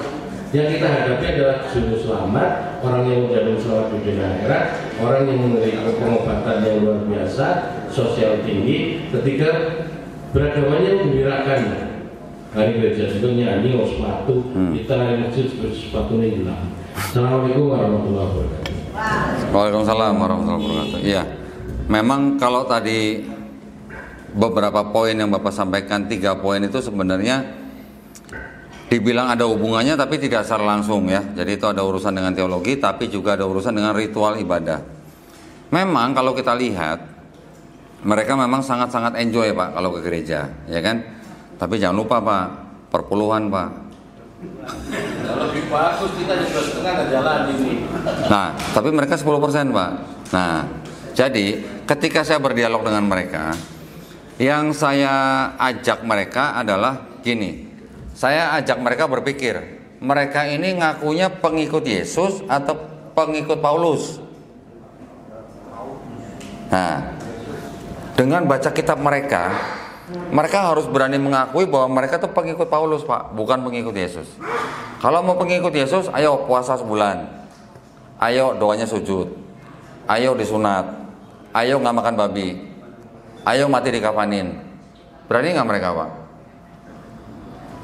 Yang kita hadapi adalah juru selamat, orang yang menjamin selamat di dunia akhirat, orang yang memberikan pengobatan yang luar biasa, sosial tinggi, ketika beragamanya menggembirakan. Hari gereja itu nyanyi mau sepatu, kita hari masjid sepatunya hilang. Assalamualaikum warahmatullahi wabarakatuh. Waalaikumsalam warahmatullahi wabarakatuh. Iya, memang kalau tadi beberapa poin yang Bapak sampaikan, 3 poin itu sebenarnya dibilang ada hubungannya tapi tidak secara langsung ya. Jadi itu ada urusan dengan teologi tapi juga ada urusan dengan ritual ibadah. Memang kalau kita lihat mereka memang sangat-sangat enjoy Pak kalau ke gereja, ya kan? Tapi jangan lupa Pak, perpuluhan Pak. Lebih bagus kita juga setengah nggak jalan ini. Nah, tapi mereka 10% Pak. Nah, jadi ketika saya berdialog dengan mereka, yang saya ajak mereka adalah gini. Saya ajak mereka berpikir, mereka ini ngakunya pengikut Yesus atau pengikut Paulus? Nah, dengan baca kitab mereka harus berani mengakui bahwa mereka tuh pengikut Paulus Pak, bukan pengikut Yesus. Kalau mau pengikut Yesus, ayo puasa sebulan, ayo doanya sujud, ayo disunat, ayo nggak makan babi, ayo mati dikafanin. Berani nggak mereka Pak?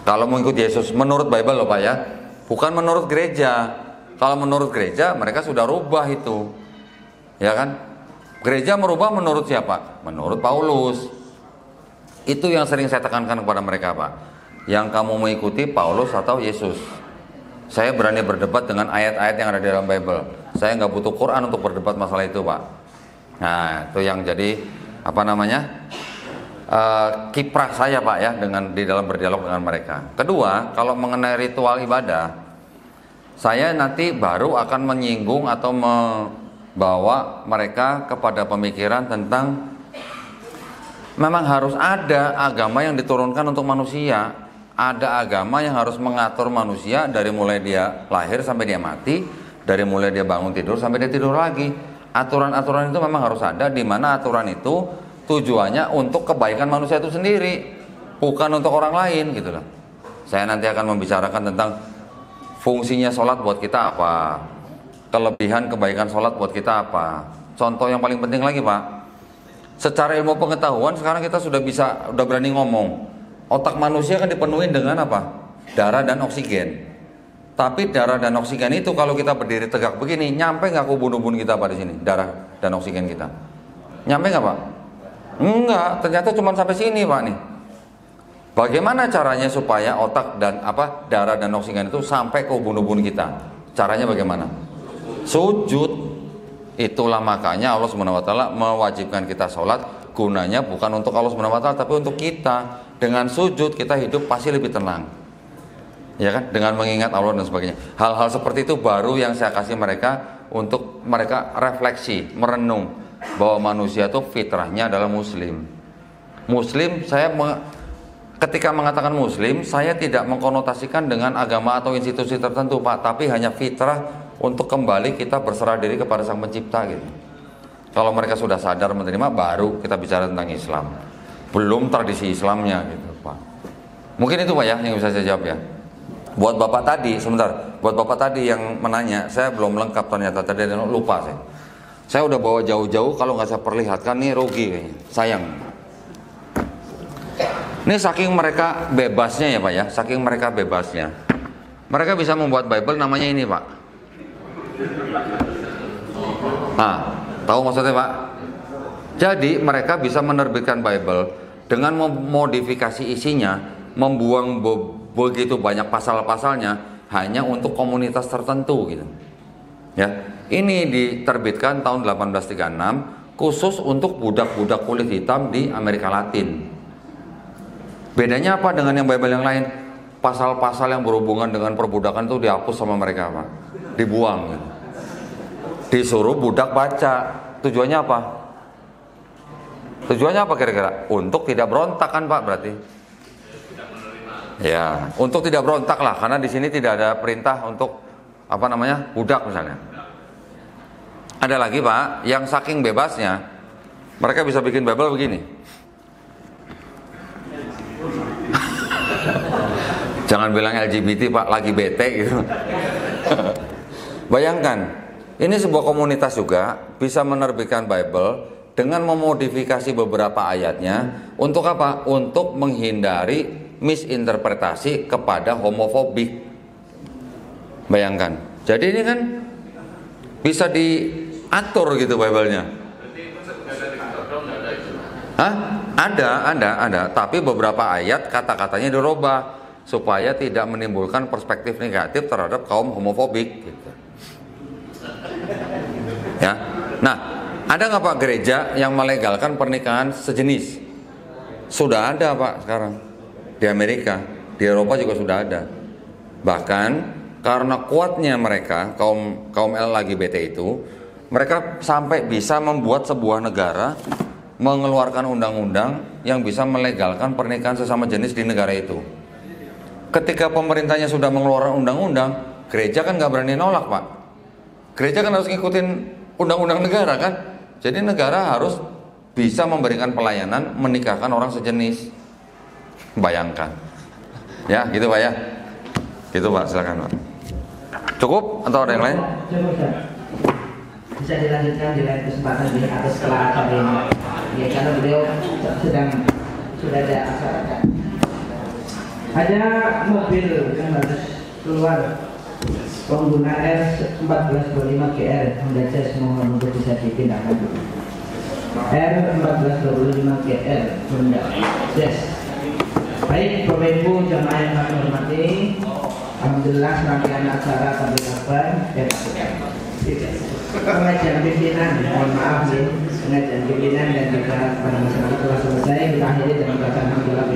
Kalau mengikut Yesus menurut Bible loh Pak ya, bukan menurut gereja. Kalau menurut gereja mereka sudah rubah itu, ya kan? Gereja merubah menurut siapa? Menurut Paulus. Itu yang sering saya tekankan kepada mereka Pak. Yang kamu mengikuti Paulus atau Yesus. Saya berani berdebat dengan ayat-ayat yang ada di dalam Bible. Saya nggak butuh Quran untuk berdebat masalah itu Pak. Nah itu yang jadi apa namanya? Kiprah saya Pak ya di dalam berdialog dengan mereka. Kedua, kalau mengenai ritual ibadah, saya nanti baru akan menyinggung atau membawa mereka kepada pemikiran tentang memang harus ada agama yang diturunkan untuk manusia. Ada agama yang harus mengatur manusia dari mulai dia lahir sampai dia mati, dari mulai dia bangun tidur sampai dia tidur lagi. Aturan-aturan itu memang harus ada, di mana aturan itu tujuannya untuk kebaikan manusia itu sendiri, bukan untuk orang lain gitu loh. Saya nanti akan membicarakan tentang fungsinya sholat buat kita apa, kelebihan kebaikan sholat buat kita apa. Contoh yang paling penting lagi Pak, secara ilmu pengetahuan sekarang kita sudah berani ngomong, otak manusia kan dipenuhi dengan apa? Darah dan oksigen. Tapi darah dan oksigen itu kalau kita berdiri tegak begini, nyampe nggak ke ubun-ubun kita Pak di sini, darah dan oksigen kita? Nyampe nggak Pak? Enggak, ternyata cuma sampai sini Pak nih. Bagaimana caranya supaya otak dan darah dan oksigen itu sampai ke ubun-ubun kita? Caranya bagaimana? Sujud. Itulah makanya Allah SWT mewajibkan kita sholat, gunanya bukan untuk Allah SWT tapi untuk kita. Dengan sujud kita hidup pasti lebih tenang, ya kan? Dengan mengingat Allah dan sebagainya. Hal-hal seperti itu baru yang saya kasih mereka untuk mereka refleksi, merenung bahwa manusia itu fitrahnya adalah muslim. Muslim, ketika mengatakan muslim, saya tidak mengkonotasikan dengan agama atau institusi tertentu Pak, tapi hanya fitrah untuk kembali kita berserah diri kepada Sang Pencipta gitu. Kalau mereka sudah sadar menerima, baru kita bicara tentang Islam. Belum tradisi Islamnya gitu Pak. Mungkin itu Pak ya yang bisa saya jawab ya. Buat Bapak tadi, sebentar, buat Bapak tadi yang menanya, saya belum lengkap ternyata, tadi lupa saya. Saya udah bawa jauh-jauh, kalau nggak saya perlihatkan nih rugi kayaknya, sayang. Ini saking mereka bebasnya ya Pak ya, saking mereka bebasnya. Mereka bisa membuat Bible namanya ini Pak. Nah, tahu maksudnya Pak? Jadi mereka bisa menerbitkan Bible dengan memodifikasi isinya, membuang begitu banyak pasal-pasalnya hanya untuk komunitas tertentu gitu. Ya. Ini diterbitkan tahun 1836 khusus untuk budak-budak kulit hitam di Amerika Latin. Bedanya apa dengan yang Bible yang lain? Pasal-pasal yang berhubungan dengan perbudakan itu dihapus sama mereka Pak. Dibuang gitu. Disuruh budak baca. Tujuannya apa? Tujuannya apa kira-kira? Untuk tidak berontak kan Pak berarti? Ya, untuk tidak berontak lah, karena di sini tidak ada perintah untuk budak misalnya. Ada lagi Pak, yang saking bebasnya mereka bisa bikin Bible begini. Jangan bilang LGBT Pak, lagi bete gitu. Bayangkan, ini sebuah komunitas juga bisa menerbitkan Bible dengan memodifikasi beberapa ayatnya untuk apa? Untuk menghindari misinterpretasi kepada homofobik. Bayangkan. Jadi ini kan bisa diatur gitu Bible-nya. Hah? Ada. Tapi beberapa ayat kata-katanya dirubah. supaya tidak menimbulkan perspektif negatif terhadap kaum homofobik gitu. Ya. Nah, ada nggak Pak gereja yang melegalkan pernikahan sejenis? Sudah ada Pak sekarang di Amerika, di Eropa juga sudah ada. Bahkan karena kuatnya mereka kaum LGBT itu, mereka sampai bisa membuat sebuah negara mengeluarkan undang-undang yang bisa melegalkan pernikahan sesama jenis di negara itu. Ketika pemerintahnya sudah mengeluarkan undang-undang, gereja kan nggak berani nolak Pak. Gereja kan harus ngikutin undang-undang negara kan. Jadi negara harus bisa memberikan pelayanan menikahkan orang sejenis. Bayangkan. Ya gitu Pak ya. Gitu Pak, silakan Pak. Cukup atau ada yang lain? Cukup Pak. Bisa dilanjutkan di lain kesempatan di atas setelah acara ini. Ya, karena beliau sudah ada acara. Ada mobil yang harus keluar, pengguna R1425 GR Honda Jazz, mohon untuk bisa dipindahkan. R1425 GR Honda Jazz. Baik Bapak Ibu jamaah yang kami hormati, alhamdulillah rangkaian acara tabligh akbar pengajian pimpinan, mohon maaf nih, pengajian pimpinan dan juga pada masyarakat telah selesai. Kita akhiri dengan bacaan alhamdulillah.